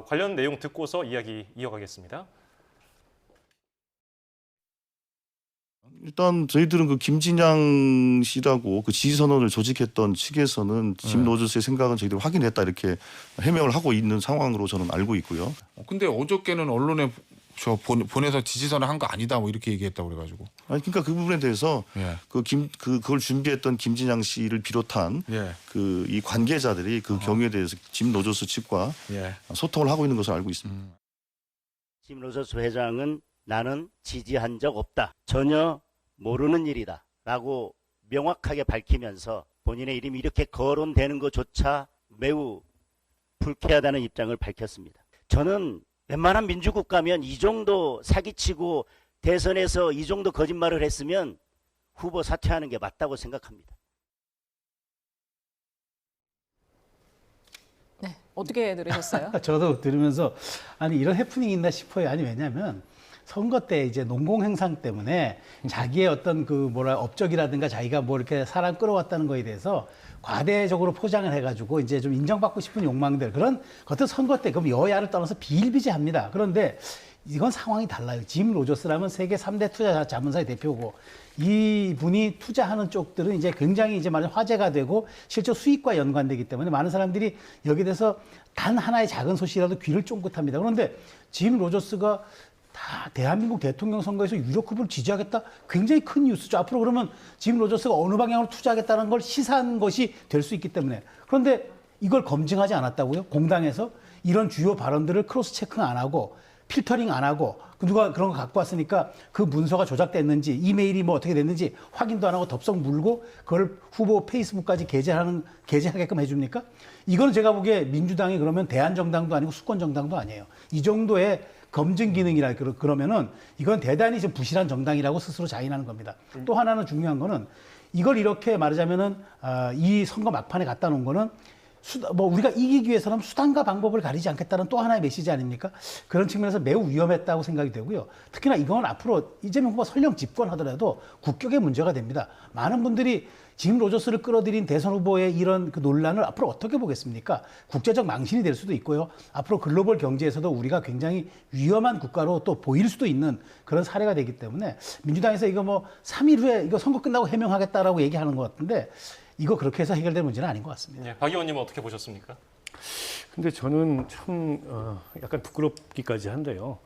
관련 내용 듣고서 이야기 이어가겠습니다. 일단 저희들은 그 김진양 씨라고 그 지지 선언을 조직했던 측에서는 짐 로저스의 생각은 저희들이 확인했다, 이렇게 해명을 하고 있는 상황으로 저는 알고 있고요. 근데 어저께는 언론에 보내서 지지 선언 한 거 아니다 뭐 이렇게 얘기했다고 그래가지고. 아니 그러니까 그 부분에 대해서 그걸 준비했던 김진양 씨를 비롯한 그 이 관계자들이 그 경우에 대해서 짐 로저스 측과 소통을 하고 있는 것을 알고 있습니다. 짐 로저스 회장은 나는 지지한 적 없다, 전혀 모르는 일이다 라고 명확하게 밝히면서 본인의 이름이 이렇게 거론되는 것조차 매우 불쾌하다는 입장을 밝혔습니다. 저는 웬만한 민주국가면 이 정도 사기치고 대선에서 이 정도 거짓말을 했으면 후보 사퇴하는 게 맞다고 생각합니다. 네, 어떻게 들으셨어요? 저도 들으면서 아니 이런 해프닝이 있나 싶어요. 아니 왜냐하면 선거 때 이제 농공행상 때문에 자기의 어떤 그 업적이라든가 자기가 뭐 이렇게 사람 끌어왔다는 거에 대해서 과대적으로 포장을 해가지고 이제 좀 인정받고 싶은 욕망들, 그런 어떤 선거 때 그럼 여야를 떠나서 비일비재합니다. 그런데 이건 상황이 달라요. 짐 로저스라면 세계 3대 투자 자문사의 대표고, 이분이 투자하는 쪽들은 이제 굉장히 이제 말하자면 화제가 되고 실제 수익과 연관되기 때문에 많은 사람들이 여기에 대해서 단 하나의 작은 소식이라도 귀를 쫑긋합니다. 그런데 짐 로저스가 다 대한민국 대통령 선거에서 유력 후보를 지지하겠다? 굉장히 큰 뉴스죠. 앞으로 그러면 짐 로저스가 어느 방향으로 투자하겠다는 걸 시사하는 것이 될 수 있기 때문에. 그런데 이걸 검증하지 않았다고요? 공당에서 이런 주요 발언들을 크로스 체크 안 하고 필터링 안 하고 누가 그런 거 갖고 왔으니까 그 문서가 조작됐는지 이메일이 뭐 어떻게 됐는지 확인도 안 하고 덥석 물고 그걸 후보 페이스북까지 게재하게끔 해줍니까? 이건 제가 보기에 민주당이 그러면 대한정당도 아니고 수권정당도 아니에요. 이 정도의 검증 기능이라 그러면은 이건 대단히 좀 부실한 정당이라고 스스로 자인하는 겁니다. 또 하나는 중요한 거는 이걸 이렇게 말하자면은 이 선거 막판에 갖다 놓은 거는 우리가 이기기 위해서는 수단과 방법을 가리지 않겠다는 또 하나의 메시지 아닙니까? 그런 측면에서 매우 위험했다고 생각이 되고요. 특히나 이건 앞으로 이재명 후보가 설령 집권하더라도 국격의 문제가 됩니다. 많은 분들이 짐 로저스를 끌어들인 대선 후보의 이런 그 논란을 앞으로 어떻게 보겠습니까? 국제적 망신이 될 수도 있고요. 앞으로 글로벌 경제에서도 우리가 굉장히 위험한 국가로 또 보일 수도 있는 그런 사례가 되기 때문에 민주당에서 이거 뭐 3일 후에 이거 선거 끝나고 해명하겠다라고 얘기하는 것 같은데 이거 그렇게 해서 해결될 문제는 아닌 것 같습니다. 박 의원님은 어떻게 보셨습니까? 근데 저는 참 약간 부끄럽기까지 한데요.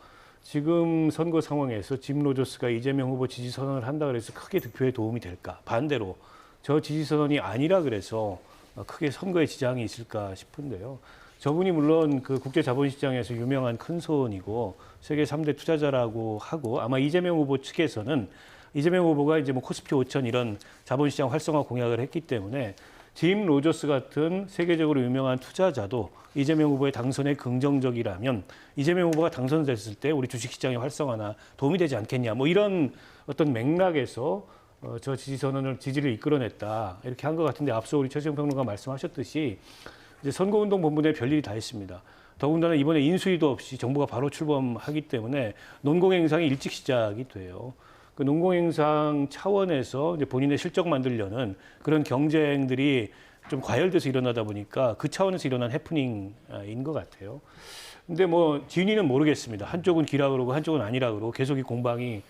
지금 선거 상황에서 짐 로저스가 이재명 후보 지지 선언을 한다 그래서 크게 득표에 도움이 될까? 반대로 저 지지선이 아니라 그래서 크게 선거에 지장이 있을까 싶은데요. 저분이 물론 그 국제 자본시장에서 유명한 큰 손이고 세계 3대 투자자라고 하고 아마 이재명 후보 측에서는 이재명 후보가 이제 뭐 코스피 5천 이런 자본시장 활성화 공약을 했기 때문에 짐 로저스 같은 세계적으로 유명한 투자자도 이재명 후보의 당선에 긍정적이라면 이재명 후보가 당선됐을 때 우리 주식시장의 활성화나 도움이 되지 않겠냐 뭐 이런 어떤 맥락에서 저 지지를 이끌어냈다 이렇게 한 것 같은데 앞서 우리 최수영 평론가 말씀하셨듯이 이제 선거운동 본부에 별일이 다 있습니다. 더군다나 이번에 인수위도 없이 정부가 바로 출범하기 때문에 논공행상이 일찍 시작이 돼요. 그 농공행상 차원에서 이제 본인의 실적 만들려는 그런 경쟁들이 좀 과열돼서 일어나다 보니까 그 차원에서 일어난 해프닝인 것 같아요. 근데 뭐 진위는 모르겠습니다. 한쪽은 기라 그러고 한쪽은 아니라 그러고 계속 이 공방이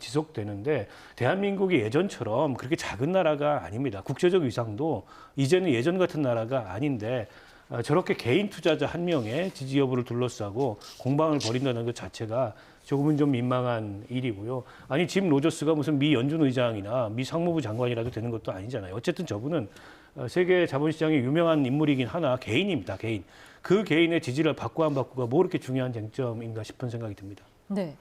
지속되는데 대한민국이 예전처럼 그렇게 작은 나라가 아닙니다. 국제적 위상도 이제는 예전 같은 나라가 아닌데 저렇게 개인 투자자 한 명의 지지 여부를 둘러싸고 공방을 벌인다는 것 자체가 조금은 좀 민망한 일이고요. 아니 짐 로저스가 무슨 미 연준 의장이나 미 상무부 장관이라도 되는 것도 아니잖아요. 어쨌든 저분은 세계 자본시장의 유명한 인물이긴 하나 개인입니다. 개인. 그 개인의 지지를 받고 안 받고가 뭐 그렇게 중요한 쟁점인가 싶은 생각이 듭니다. 네.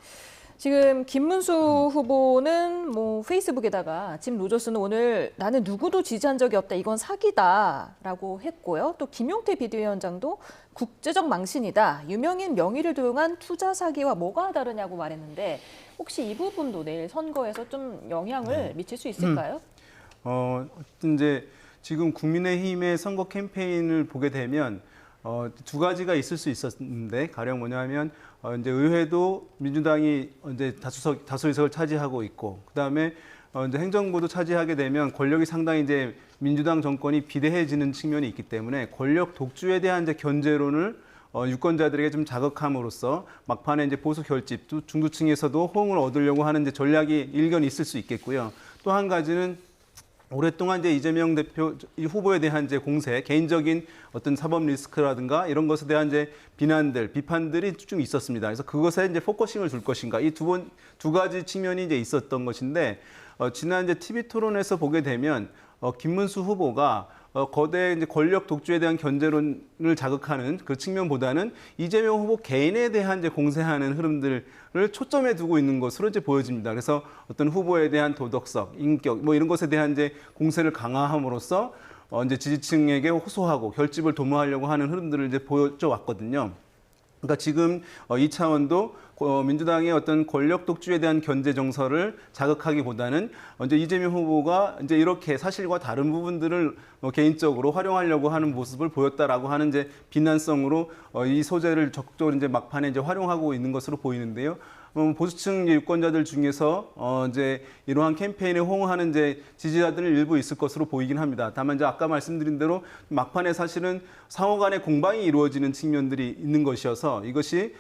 지금 김문수 후보는 뭐 페이스북에다가 짐 로저스는 오늘 나는 누구도 지지한 적이 없다. 이건 사기다라고 했고요. 또 김용태 비대위원장도 국제적 망신이다. 유명인 명의를 도용한 투자 사기와 뭐가 다르냐고 말했는데 혹시 이 부분도 내일 선거에서 좀 영향을 미칠 수 있을까요? 이제 지금 국민의힘의 선거 캠페인을 보게 되면 두 가지가 있을 수 있었는데 가령 뭐냐면 이제 의회도 민주당이 이제 다수 의석을 차지하고 있고 그다음에 이제 행정부도 차지하게 되면 권력이 상당히 이제 민주당 정권이 비대해지는 측면이 있기 때문에 권력 독주에 대한 이제 견제론을 유권자들에게 좀 자극함으로써 막판에 이제 보수 결집, 또 중도층에서도 호응을 얻으려고 하는 이제 전략이 일견 있을 수 있겠고요. 또 한 가지는 오랫동안 이제 이재명 대표 후보에 대한 이제 공세, 개인적인 어떤 사법 리스크라든가 이런 것에 대한 이제 비판들이 좀 있었습니다. 그래서 그것에 이제 포커싱을 줄 것인가 이 두 가지 측면이 이제 있었던 것인데 지난 이제 TV 토론에서 보게 되면 김문수 후보가 거대 이제 권력 독주에 대한 견제론을 자극하는 그 측면보다는 이재명 후보 개인에 대한 이제 공세하는 흐름들을 초점에 두고 있는 것으로 이제 보여집니다. 그래서 어떤 후보에 대한 도덕성, 인격 뭐 이런 것에 대한 이제 공세를 강화함으로써 이제 지지층에게 호소하고 결집을 도모하려고 하는 흐름들을 이제 보여줘 왔거든요. 그러니까 지금 이 차원도 민주당의 어떤 권력 독주에 대한 견제 정서를 자극하기보다는 이제 이재명 후보가 이제 이렇게 사실과 다른 부분들을 개인적으로 활용하려고 하는 모습을 보였다라고 하는 이제 비난성으로 이 소재를 적극적으로 이제 막판에 이제 활용하고 있는 것으로 보이는데요. 보수층 유권자들 중에서 이제 이러한 캠페인에 호응하는 이제 지지자들은 일부 있을 것으로 보이긴 합니다. 다만 이제 아까 말씀드린 대로 막판에 사실은 상호 간의 공방이 이루어지는 측면들이 있는 것이어서 이것이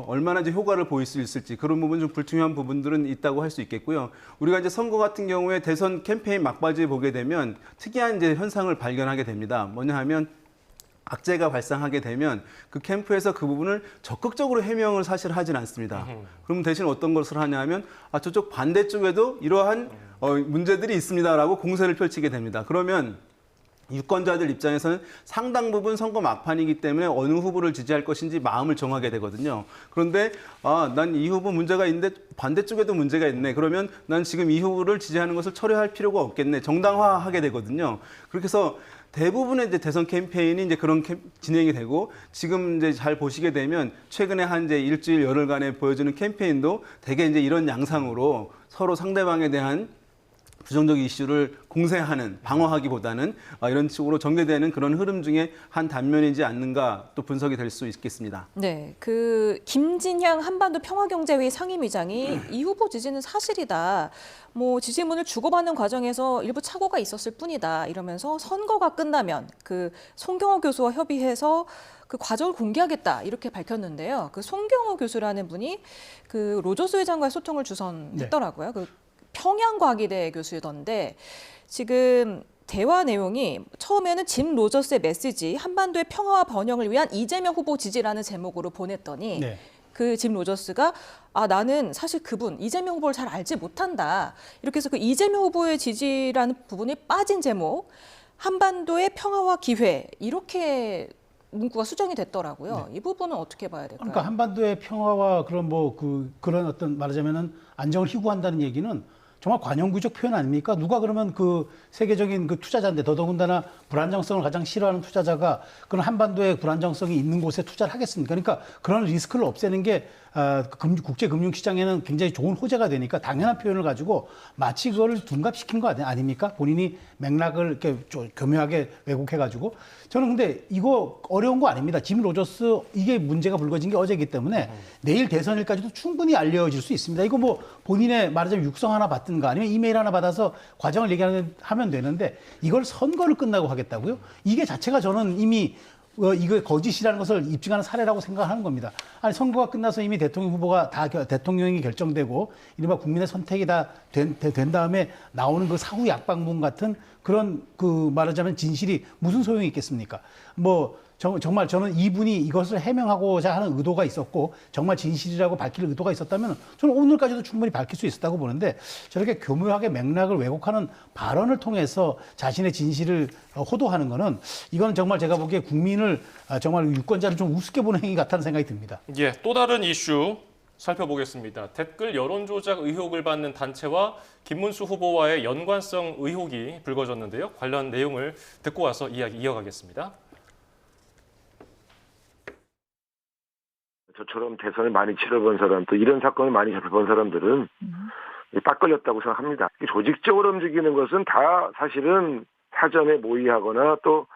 얼마나 이제 효과를 보일 수 있을지 그런 부분 좀 불투명한 부분들은 있다고 할 수 있겠고요. 우리가 이제 선거 같은 경우에 대선 캠페인 막바지에 보게 되면 특이한 이제 현상을 발견하게 됩니다. 뭐냐 하면 악재가 발생하게 되면 그 캠프에서 그 부분을 적극적으로 해명을 사실 하진 않습니다. 그럼 대신 어떤 것을 하냐면 저쪽 반대쪽에도 이러한 문제들이 있습니다라고 공세를 펼치게 됩니다. 그러면 유권자들 입장에서는 상당 부분 선거 막판이기 때문에 어느 후보를 지지할 것인지 마음을 정하게 되거든요. 그런데 난 이 후보 문제가 있는데 반대쪽에도 문제가 있네. 그러면 난 지금 이 후보를 지지하는 것을 철회할 필요가 없겠네. 정당화하게 되거든요. 그렇게 해서 대부분의 이제 대선 캠페인이 이제 그런 진행이 되고 지금 이제 잘 보시게 되면 최근에 한 이제 일주일 열흘간에 보여주는 캠페인도 대개 이제 이런 양상으로 서로 상대방에 대한 부정적 이슈를 공세하는 방어하기보다는 이런 식으로 전개되는 그런 흐름 중에 한 단면이지 않는가 또 분석이 될 수 있겠습니다. 네, 그 김진향 한반도 평화경제회의 상임위장이 이 후보 지지는 사실이다. 뭐 지지문을 주고받는 과정에서 일부 착오가 있었을 뿐이다. 이러면서 선거가 끝나면 그 송경호 교수와 협의해서 그 과정을 공개하겠다 이렇게 밝혔는데요. 그 송경호 교수라는 분이 그 로저스 회장과의 소통을 주선했더라고요. 그 평양과기대 교수던데 지금 대화 내용이 처음에는 짐 로저스의 메시지 한반도의 평화와 번영을 위한 이재명 후보 지지라는 제목으로 보냈더니 그 짐 로저스가 나는 사실 그분 이재명 후보를 잘 알지 못한다. 이렇게 해서 그 이재명 후보의 지지라는 부분이 빠진 제목, 한반도의 평화와 기회 이렇게 문구가 수정이 됐더라고요. 이 부분은 어떻게 봐야 될까요? 그러니까 한반도의 평화와 그런 어떤 말하자면은 안정을 희구한다는 얘기는 정말 관용구적 표현 아닙니까? 누가 그러면 그 세계적인 그 투자자인데 더더군다나 불안정성을 가장 싫어하는 투자자가 그런 한반도에 불안정성이 있는 곳에 투자를 하겠습니까? 그러니까 그런 리스크를 없애는 게 국제금융시장에는 굉장히 좋은 호재가 되니까 당연한 표현을 가지고 마치 그걸 둔갑시킨 거 아닙니까? 본인이 맥락을 이렇게 좀 교묘하게 왜곡해가지고. 저는 근데 이거 어려운 거 아닙니다. 짐 로저스 이게 문제가 불거진 게 어제이기 때문에 내일 대선일까지도 충분히 알려질 수 있습니다. 이거 뭐 본인의 말하자면 육성 하나 받든가 아니면 이메일 하나 받아서 과정을 얘기하면 되는데 이걸 선거를 끝나고 하겠다고요? 이게 자체가 저는 이미 이거 거짓이라는 것을 입증하는 사례라고 생각하는 겁니다. 아니 선거가 끝나서 이미 대통령 후보가 다 대통령이 결정되고 이른바 국민의 선택이 다 된 다음에 나오는 그 사후 약방문 같은 그런 그 말하자면 진실이 무슨 소용이 있겠습니까? 뭐 정말 저는 이분이 이것을 해명하고자 하는 의도가 있었고 정말 진실이라고 밝힐 의도가 있었다면 저는 오늘까지도 충분히 밝힐 수 있었다고 보는데 저렇게 교묘하게 맥락을 왜곡하는 발언을 통해서 자신의 진실을 호도하는 거는 이건 정말 제가 보기에 국민을 정말 유권자를 좀 우습게 보는 행위 같다는 생각이 듭니다. 예, 또 다른 이슈 살펴보겠습니다. 댓글 여론조작 의혹을 받는 단체와 김문수 후보와의 연관성 의혹이 불거졌는데요. 관련 내용을 듣고 와서 이야기 이어가겠습니다. 저처럼 대선을 많이 치러본 사람, 또 이런 사건을 많이 접해본 사람들은 딱 걸렸다고 생각합니다. 조직적으로 움직이는 것은 다 사실은 사전에 모의하거나 또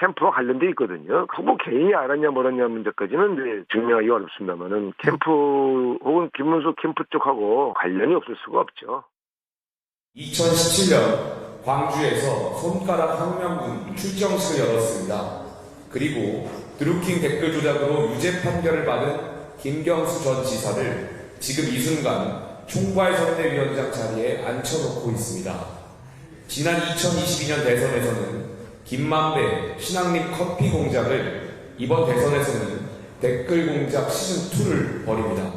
캠프와 관련돼 있거든요. 후보 개인이 알았냐 몰랐냐 문제까지는 이제 증명하기 어렵습니다만은 캠프 혹은 김문수 캠프 쪽하고 관련이 없을 수가 없죠. 2017년 광주에서 손가락 혁명군 출정식을 열었습니다. 그리고 드루킹 댓글 조작으로 유죄 판결을 받은 김경수 전 지사를 지금 이 순간 총괄선대위원장 자리에 앉혀놓고 있습니다. 지난 2022년 대선에서는 김만배 신앙립 커피 공작을 이번 대선에서는 댓글 공작 시즌2를 벌입니다.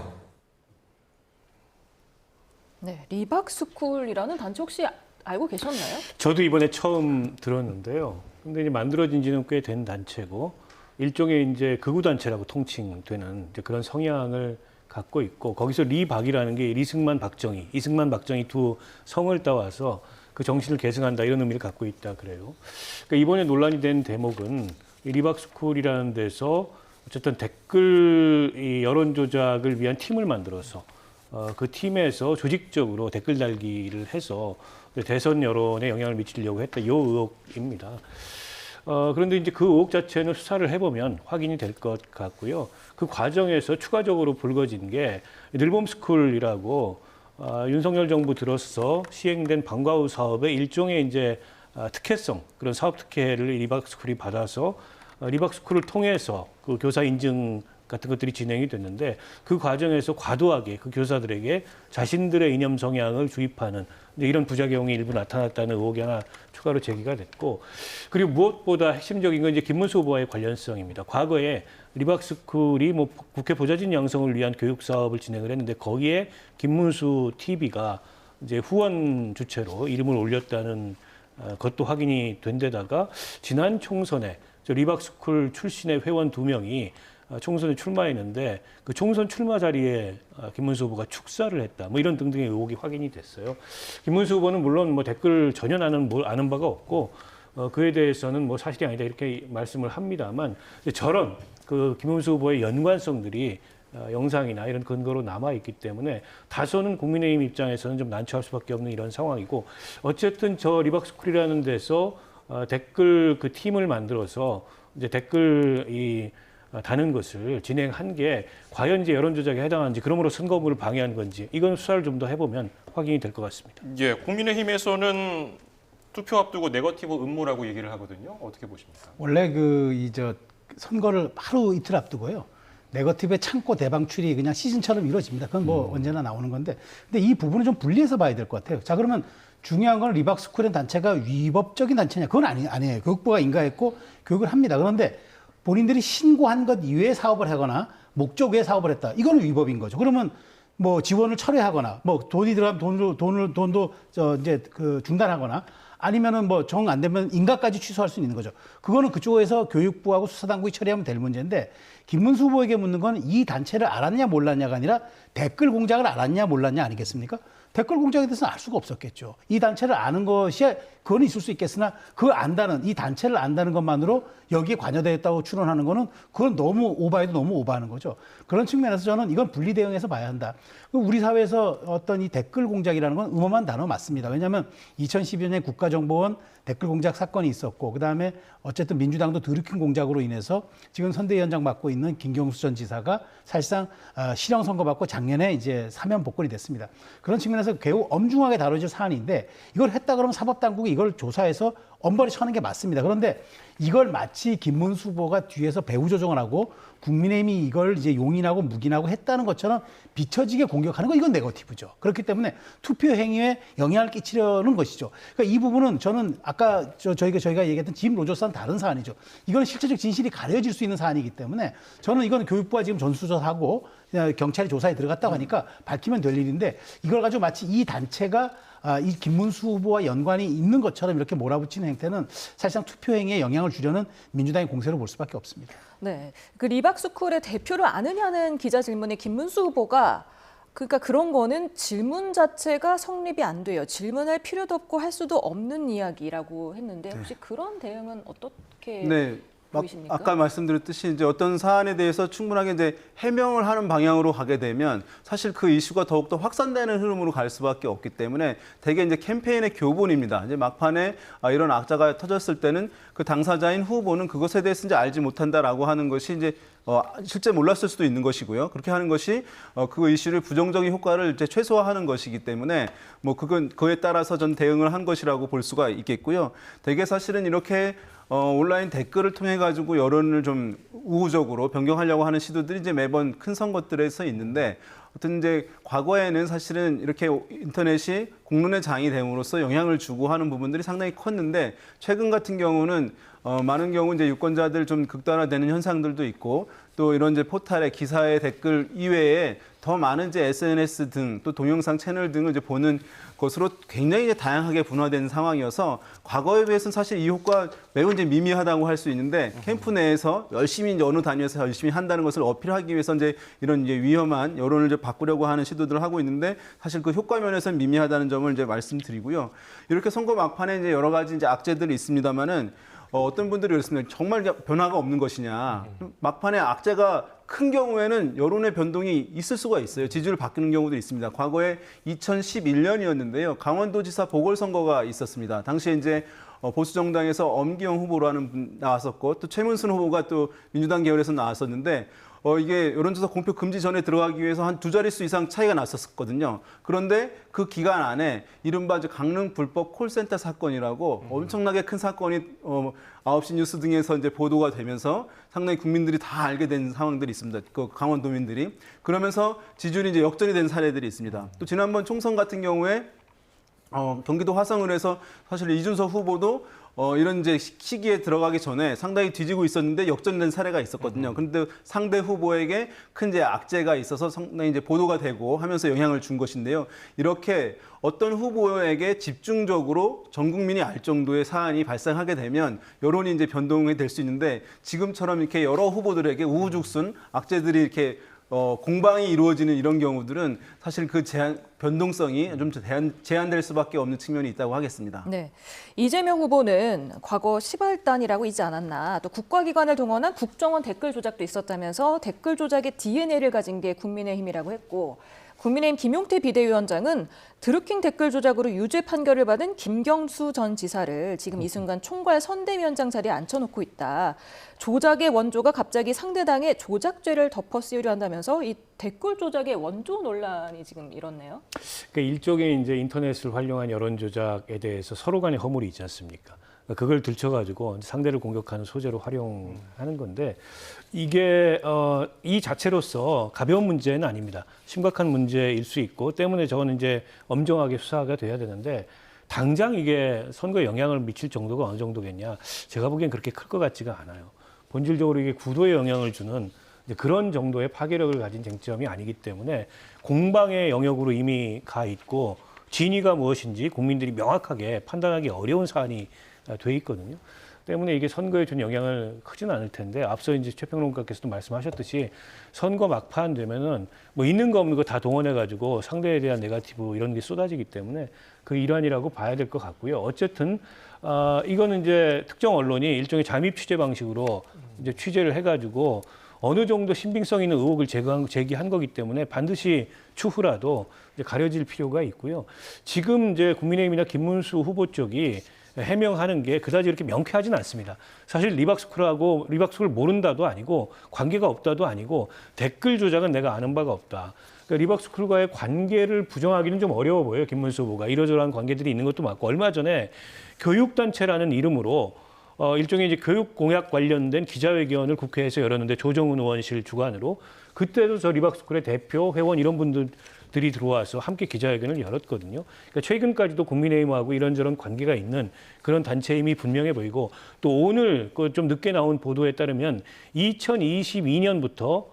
네, 리박스쿨이라는 단체 혹시 알고 계셨나요? 저도 이번에 처음 들었는데요. 근데 이제 만들어진 지는 꽤 된 단체고 일종의 이제 극우 단체라고 통칭되는 이제 그런 성향을 갖고 있고 거기서 리박이라는 게 이승만 박정희 두 성을 따와서 그 정신을 계승한다 이런 의미를 갖고 있다 그래요. 그러니까 이번에 논란이 된 대목은 이 리박스쿨이라는 데서 어쨌든 댓글 여론 조작을 위한 팀을 만들어서 그 팀에서 조직적으로 댓글 달기를 해서 대선 여론에 영향을 미치려고 했다. 이 의혹입니다. 그런데 이제 그 의혹 자체는 수사를 해보면 확인이 될 것 같고요. 그 과정에서 추가적으로 불거진 게 늘봄스쿨이라고 윤석열 정부 들어서 시행된 방과 후 사업의 일종의 이제 특혜성 그런 사업 특혜를 리박스쿨이 받아서 리박스쿨을 통해서 그 교사 인증 같은 것들이 진행이 됐는데 그 과정에서 과도하게 그 교사들에게 자신들의 이념 성향을 주입하는 이런 부작용이 일부 나타났다는 의혹이 하나 추가로 제기가 됐고 그리고 무엇보다 핵심적인 건 이제 김문수 후보와의 관련성입니다. 과거에 리박스쿨이 뭐 국회 보좌진 양성을 위한 교육 사업을 진행을 했는데 거기에 김문수 TV가 이제 후원 주체로 이름을 올렸다는 것도 확인이 된 데다가 지난 총선에 리박스쿨 출신의 회원 2명이 총선에 출마했는데 그 총선 출마 자리에 김문수 후보가 축사를 했다. 뭐 이런 등등의 의혹이 확인이 됐어요. 김문수 후보는 물론 뭐 댓글 전혀 아는 바가 없고 그에 대해서는 뭐 사실이 아니다 이렇게 말씀을 합니다만 저런 그 김문수 후보의 연관성들이 영상이나 이런 근거로 남아 있기 때문에 다소는 국민의힘 입장에서는 좀 난처할 수밖에 없는 이런 상황이고 어쨌든 저 리박스쿨이라는 데서 댓글 그 팀을 만들어서 이제 댓글 다는 것을 진행한 게 과연 이제 여론조작에 해당하는지 그러므로 선거구를 방해한 건지 이건 수사를 좀 더 해보면 확인이 될 것 같습니다. 예, 국민의힘에서는 투표 앞두고 네거티브 음모라고 얘기를 하거든요. 어떻게 보십니까? 원래 선거를 하루 이틀 앞두고요. 네거티브의 창고 대방출이 그냥 시즌처럼 이루어집니다. 그건 뭐 언제나 나오는 건데. 근데 이 부분을 좀 분리해서 봐야 될 것 같아요. 자, 그러면 중요한 건 리박스쿨의 단체가 위법적인 단체냐? 그건 아니에요. 교육부가 인가했고 교육을 합니다. 그런데 본인들이 신고한 것 이외에 사업을 하거나 목적 외에 사업을 했다. 이거는 위법인 거죠. 그러면 뭐 지원을 철회하거나 뭐 돈이 들어가면 돈도 이제 그 중단하거나 아니면은 뭐 정 안 되면 인가까지 취소할 수 있는 거죠. 그거는 그쪽에서 교육부하고 수사당국이 처리하면 될 문제인데 김문수 후보에게 묻는 건 이 단체를 알았냐 몰랐냐가 아니라 댓글 공작을 알았냐 몰랐냐 아니겠습니까? 댓글 공작에 대해서는 알 수가 없었겠죠. 이 단체를 아는 것이 그건 있을 수 있겠으나 그 안다는 이 단체를 안다는 것만으로 여기에 관여되었다고 추론하는 거는 그건 너무 오바해도 너무 오바하는 거죠. 그런 측면에서 저는 이건 분리 대응해서 봐야 한다. 우리 사회에서 어떤 이 댓글 공작이라는 건 음험한 단어 맞습니다. 왜냐하면 2012년에 국가정보원 댓글 공작 사건이 있었고 그다음에 어쨌든 민주당도 드루킹 공작으로 인해서 지금 선대위원장 맡고 있는 김경수 전 지사가 사실상 실형 선고받고 작년에 이제 사면 복권이 됐습니다. 그런 측면에서 매우 엄중하게 다뤄질 사안인데 이걸 했다 그러면 사법당국이 이걸 조사해서 엄벌이 쳐는 게 맞습니다. 그런데 이걸 마치 김문수 후보가 뒤에서 배후 조종을 하고 국민의힘이 이걸 이제 용인하고 묵인하고 했다는 것처럼 비춰지게 공격하는 거 이건 네거티브죠. 그렇기 때문에 투표 행위에 영향을 끼치려는 것이죠. 그러니까 이 부분은 저는 아까 저희가 얘기했던 짐 로저스와는 다른 사안이죠. 이건 실체적 진실이 가려질 수 있는 사안이기 때문에 저는 이건 교육부가 지금 전수조사하고 경찰이 조사에 들어갔다고 하니까 밝히면 될 일인데 이걸 가지고 마치 이 단체가 이 김문수 후보와 연관이 있는 것처럼 이렇게 몰아붙이는 행태는 사실상 투표 행위에 영향을 주려는 민주당의 공세로 볼 수밖에 없습니다. 네, 그 리박스쿨의 대표를 아느냐는 기자 질문에 김문수 후보가 그러니까 그런 거는 질문 자체가 성립이 안 돼요. 질문할 필요도 없고 할 수도 없는 이야기라고 했는데 혹시 그런 대응은 어떻게 보이십니까? 아까 말씀드렸듯이 이제 어떤 사안에 대해서 충분하게 이제 해명을 하는 방향으로 가게 되면 사실 그 이슈가 더욱더 확산되는 흐름으로 갈 수밖에 없기 때문에 대개 이제 캠페인의 교본입니다. 이제 막판에 이런 악재가 터졌을 때는 그 당사자인 후보는 그것에 대해서 이제 알지 못한다라고 하는 것이 이제 실제 몰랐을 수도 있는 것이고요. 그렇게 하는 것이 그 이슈를 부정적인 효과를 이제 최소화하는 것이기 때문에 뭐 그에 따라서 전 대응을 한 것이라고 볼 수가 있겠고요. 대개 사실은 이렇게 온라인 댓글을 통해 가지고 여론을 좀 우호적으로 변경하려고 하는 시도들이 이제 매번 큰 선거들에서 있는데 어떤 이제 과거에는 사실은 이렇게 인터넷이 공론의 장이 됨으로써 영향을 주고 하는 부분들이 상당히 컸는데 최근 같은 경우는 많은 경우 이제 유권자들 좀 극단화되는 현상들도 있고 또 이런 이제 포탈의 기사의 댓글 이외에 더 많은 이제 SNS 등 또 동영상 채널 등을 이제 보는 것으로 굉장히 이제 다양하게 분화된 상황이어서 과거에 비해서는 사실 이 효과 매우 이제 미미하다고 할 수 있는데 캠프 내에서 열심히 이제 어느 단위에서 열심히 한다는 것을 어필하기 위해서 이제 이런 이제 위험한 여론을 이제 바꾸려고 하는 시도들을 하고 있는데 사실 그 효과 면에서는 미미하다는 점을 이제 말씀드리고요. 이렇게 선거 막판에 이제 여러 가지 이제 악재들이 있습니다만은 어떤 분들이 그랬습니다. 정말 변화가 없는 것이냐. 막판에 악재가 큰 경우에는 여론의 변동이 있을 수가 있어요. 지지율 바뀌는 경우도 있습니다. 과거에 2011년이었는데요. 강원도지사 보궐선거가 있었습니다. 당시에 이제 보수 정당에서 엄기영 후보로 하는 분 나왔었고 또 최문순 후보가 또 민주당 계열에서 나왔었는데 이게 여론조사 공표 금지 전에 들어가기 위해서 한 2자릿수 이상 차이가 났었거든요. 그런데 그 기간 안에 이른바 강릉 불법 콜센터 사건이라고 엄청나게 큰 사건이 9시 뉴스 등에서 이제 보도가 되면서 상당히 국민들이 다 알게 된 상황들이 있습니다. 그 강원도민들이. 그러면서 지지율이 이제 역전이 된 사례들이 있습니다. 또 지난번 총선 같은 경우에 경기도 화성을에서 사실 이준석 후보도 이런 이제 시기에 들어가기 전에 상당히 뒤지고 있었는데 역전된 사례가 있었거든요. 그런데 상대 후보에게 큰 이제 악재가 있어서 상당히 이제 보도가 되고 하면서 영향을 준 것인데요. 이렇게 어떤 후보에게 집중적으로 전 국민이 알 정도의 사안이 발생하게 되면 여론이 이제 변동이 될 수 있는데 지금처럼 이렇게 여러 후보들에게 우후죽순 악재들이 이렇게 공방이 이루어지는 이런 경우들은 사실 그 변동성이 좀 제한될 수밖에 없는 측면이 있다고 하겠습니다. 네, 이재명 후보는 과거 시발단이라고 있지 않았나, 또 국가기관을 동원한 국정원 댓글 조작도 있었다면서 댓글 조작의 DNA를 가진 게 국민의힘이라고 했고, 국민의힘 김용태 비대위원장은 드루킹 댓글 조작으로 유죄 판결을 받은 김경수 전 지사를 지금 이 순간 총괄 선대위원장 자리에 앉혀놓고 있다. 조작의 원조가 갑자기 상대당의 조작죄를 덮어 씌우려 한다면서 이 댓글 조작의 원조 논란이 지금 일었네요. 그러니까 일종의 이제 인터넷을 활용한 여론 조작에 대해서 서로 간의 허물이 있지 않습니까? 그걸 들춰가지고 상대를 공격하는 소재로 활용하는 건데 이게 이 자체로서 가벼운 문제는 아닙니다. 심각한 문제일 수 있고 때문에 저는 이제 엄정하게 수사가 돼야 되는데 당장 이게 선거에 영향을 미칠 정도가 어느 정도겠냐? 제가 보기엔 그렇게 클 것 같지가 않아요. 본질적으로 이게 구도에 영향을 주는 이제 그런 정도의 파괴력을 가진 쟁점이 아니기 때문에 공방의 영역으로 이미 가 있고 진위가 무엇인지 국민들이 명확하게 판단하기 어려운 사안이 돼 있거든요. 때문에 이게 선거에 준 영향을 크지는 않을 텐데 앞서 이제 최평론가께서도 말씀하셨듯이 선거 막판 되면은 뭐 있는 거 없는 거 다 동원해 가지고 상대에 대한 네거티브 이런 게 쏟아지기 때문에 그 일환이라고 봐야 될 것 같고요. 어쨌든 이거는 이제 특정 언론이 일종의 잠입 취재 방식으로 이제 취재를 해가지고 어느 정도 신빙성 있는 의혹을 제기한 거기 때문에 반드시 추후라도 이제 가려질 필요가 있고요. 지금 이제 국민의힘이나 김문수 후보 쪽이 해명하는 게 그다지 이렇게 명쾌하지는 않습니다. 사실 리박스쿨을 모른다도 아니고 관계가 없다도 아니고 댓글 조작은 내가 아는 바가 없다. 그러니까 리박스쿨과의 관계를 부정하기는 좀 어려워 보여요. 김문수 후보가 이러저러한 관계들이 있는 것도 맞고 얼마 전에 교육단체라는 이름으로 일종의 이제 교육 공약 관련된 기자회견을 국회에서 열었는데 조정훈 의원실 주관으로 그때도 저 리박스쿨의 대표 회원 이런 분들이 들어와서 함께 기자회견을 열었거든요. 그러니까 최근까지도 국민의힘하고 이런저런 관계가 있는 그런 단체임이 분명해 보이고 또 오늘 그 좀 늦게 나온 보도에 따르면 2022년부터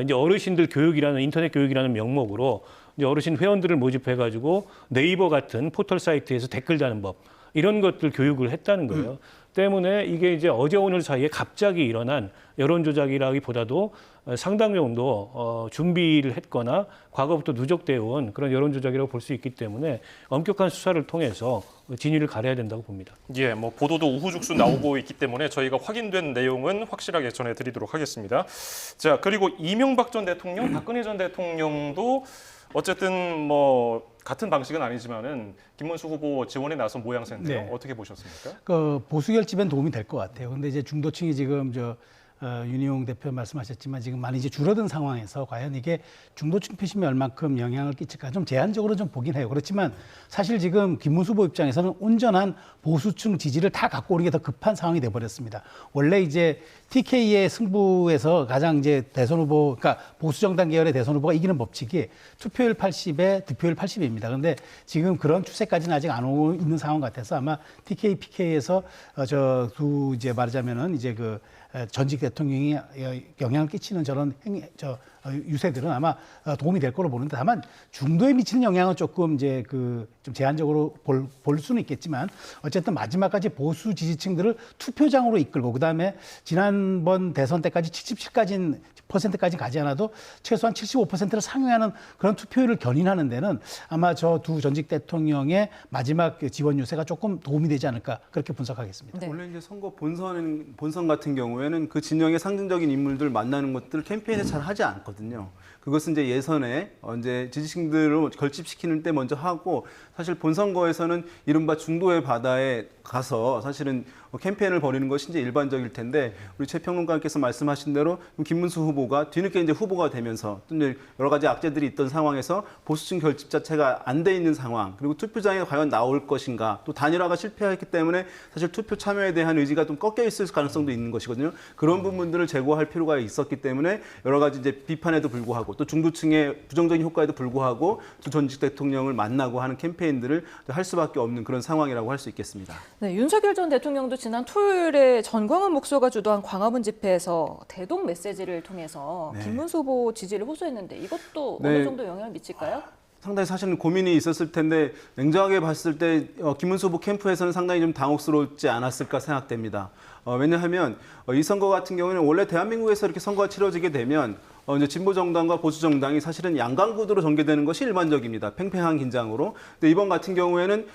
이제 어르신들 교육이라는 인터넷 교육이라는 명목으로 이제 어르신 회원들을 모집해가지고 네이버 같은 포털 사이트에서 댓글 다는 법 이런 것들 교육을 했다는 거예요. 때문에 이게 이제 어제 오늘 사이에 갑자기 일어난 여론 조작이라기보다도 상당 정도 준비를 했거나 과거부터 누적되어 온 그런 여론 조작이라고 볼 수 있기 때문에 엄격한 수사를 통해서 진위를 가려야 된다고 봅니다. 예, 뭐 보도도 우후죽순 나오고 있기 때문에 저희가 확인된 내용은 확실하게 전해드리도록 하겠습니다. 자, 그리고 이명박 전 대통령, 박근혜 전 대통령도 어쨌든 뭐 같은 방식은 아니지만은 김문수 후보 지원에 나선 모양새인데요. 네. 어떻게 보셨습니까? 그 보수 결집엔 도움이 될 것 같아요. 근데 이제 중도층이 지금 윤희용 대표 말씀하셨지만 지금 많이 이제 줄어든 상황에서 과연 이게 중도층 표심에 얼만큼 영향을 끼칠까 좀 제한적으로 좀 보긴 해요. 그렇지만 사실 지금 김문수 후보 입장에서는 온전한 보수층 지지를 다 갖고 오는 게 더 급한 상황이 돼버렸습니다. 원래 이제 TK의 승부에서 가장 이제 대선 후보, 그러니까 보수 정당 계열의 대선 후보가 이기는 법칙이 투표율 80에 득표율 80입니다. 그런데 지금 그런 추세까지는 아직 안 오고 있는 상황 같아서 아마 TK, PK에서 이제 말하자면은 이제 그 전직 대통령이 영향을 끼치는 저런 유세들은 아마 도움이 될 거로 보는데 다만 중도에 미치는 영향은 조금 이제 좀 제한적으로 볼 수는 있겠지만 어쨌든 마지막까지 보수 지지층들을 투표장으로 이끌고 그다음에 지난번 대선 때까지 77%까지 가지 않아도 최소한 75%를 상회하는 그런 투표율을 견인하는 데는 아마 저 두 전직 대통령의 마지막 지원 유세가 조금 도움이 되지 않을까 그렇게 분석하겠습니다. 네. 원래 이제 선거 본선 같은 경우에는 그 진영의 상징적인 인물들 만나는 것들 캠페인에 잘 하지 않거든요. 그것은 이제 예선에 이제 지지층들을 결집시키는 때 먼저 하고 사실 본선거에서는 이른바 중도의 바다에 가서 사실은 캠페인을 벌이는 것이 이제 일반적일 텐데 우리 최 평론가께서 말씀하신 대로 김문수 후보가 뒤늦게 이제 후보가 되면서 또 이제 여러 가지 악재들이 있던 상황에서 보수층 결집 자체가 안 돼 있는 상황 그리고 투표장에 과연 나올 것인가 또 단일화가 실패했기 때문에 사실 투표 참여에 대한 의지가 좀 꺾여 있을 가능성도 있는 것이거든요. 그런 부분들을 제고할 필요가 있었기 때문에 여러 가지 이제 비판에도 불구하고 또 중도층의 부정적인 효과에도 불구하고 두 전직 대통령을 만나고 하는 캠페인들을 할 수밖에 없는 그런 상황이라고 할 수 있겠습니다. 네, 윤석열 전 대통령도 지난 토요일에 전광훈 목소가 주도한 광화문 집회에서 대동 메시지를 통해서 네. 김문수 후보 지지를 호소했는데 이것도 네. 어느 정도 영향을 미칠까요? 상당히 사실은 고민이 있었을 텐데 냉정하게 봤을 때 김문수 후보 캠프에서는 상당히 좀 당혹스럽지 않았을까 생각됩니다. 왜냐하면 이 선거 같은 경우는 원래 대한민국에서 이렇게 선거가 치러지게 되면 이제 진보 정당과 보수 정당이 사실은 양강구도로 전개되는 것이 일반적입니다. 팽팽한 긴장으로. 근데 이번 같은 경우에는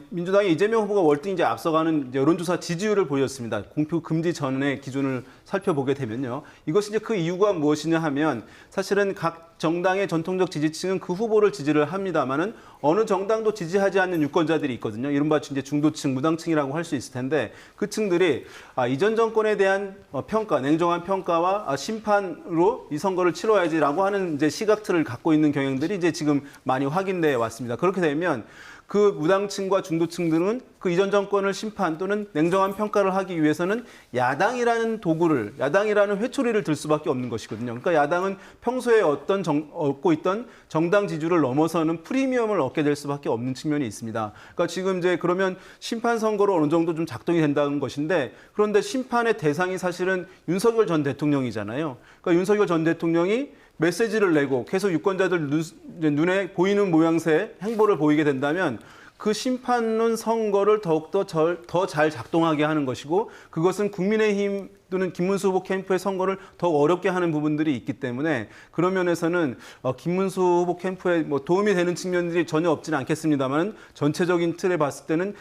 민주당의 이재명 후보가 월등 이제 앞서가는 여론조사 지지율을 보였습니다. 공표 금지 전의 기준을 살펴보게 되면요. 이것이 이제 그 이유가 무엇이냐 하면 사실은 각 정당의 전통적 지지층은 그 후보를 지지를 합니다만은 어느 정당도 지지하지 않는 유권자들이 있거든요. 이른바 이제 중도층, 무당층이라고 할 수 있을 텐데 그 층들이 이전 정권에 대한 평가, 냉정한 평가와 심판으로 이 선거를 치러야지라고 하는 이제 시각틀을 갖고 있는 경향들이 이제 지금 많이 확인돼 왔습니다. 그렇게 되면 그 무당층과 중도층들은 그 이전 정권을 심판 또는 냉정한 평가를 하기 위해서는 야당이라는 도구를, 야당이라는 회초리를 들 수밖에 없는 것이거든요. 그러니까 야당은 평소에 얻고 있던 정당 지지를 넘어서는 프리미엄을 얻게 될 수밖에 없는 측면이 있습니다. 그러니까 지금 이제 그러면 심판 선거로 어느 정도 좀 작동이 된다는 것인데, 그런데 심판의 대상이 사실은 윤석열 전 대통령이잖아요. 그러니까 윤석열 전 대통령이 메시지를 내고 계속 유권자들 눈에 보이는 모양새의 행보를 보이게 된다면 그 심판론 선거를 더욱더 더 잘 작동하게 하는 것이고, 그것은 국민의힘 또는 김문수 후보 캠프의 선거를 더 어렵게 하는 부분들이 있기 때문에 그런 면에서는 김문수 후보 캠프에 뭐 도움이 되는 측면들이 전혀 없지는 않겠습니다만 전체적인 틀에 봤을 때는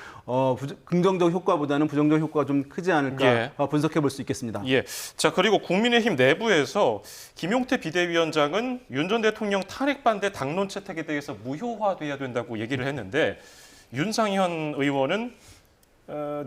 긍정적 효과보다는 부정적 효과가 좀 크지 않을까 분석해 볼 수 있겠습니다. 예. 자, 그리고 국민의힘 내부에서 김용태 비대위원장은 윤 전 대통령 탄핵 반대 당론 채택에 대해서 무효화돼야 된다고 얘기를 했는데, 윤상현 의원은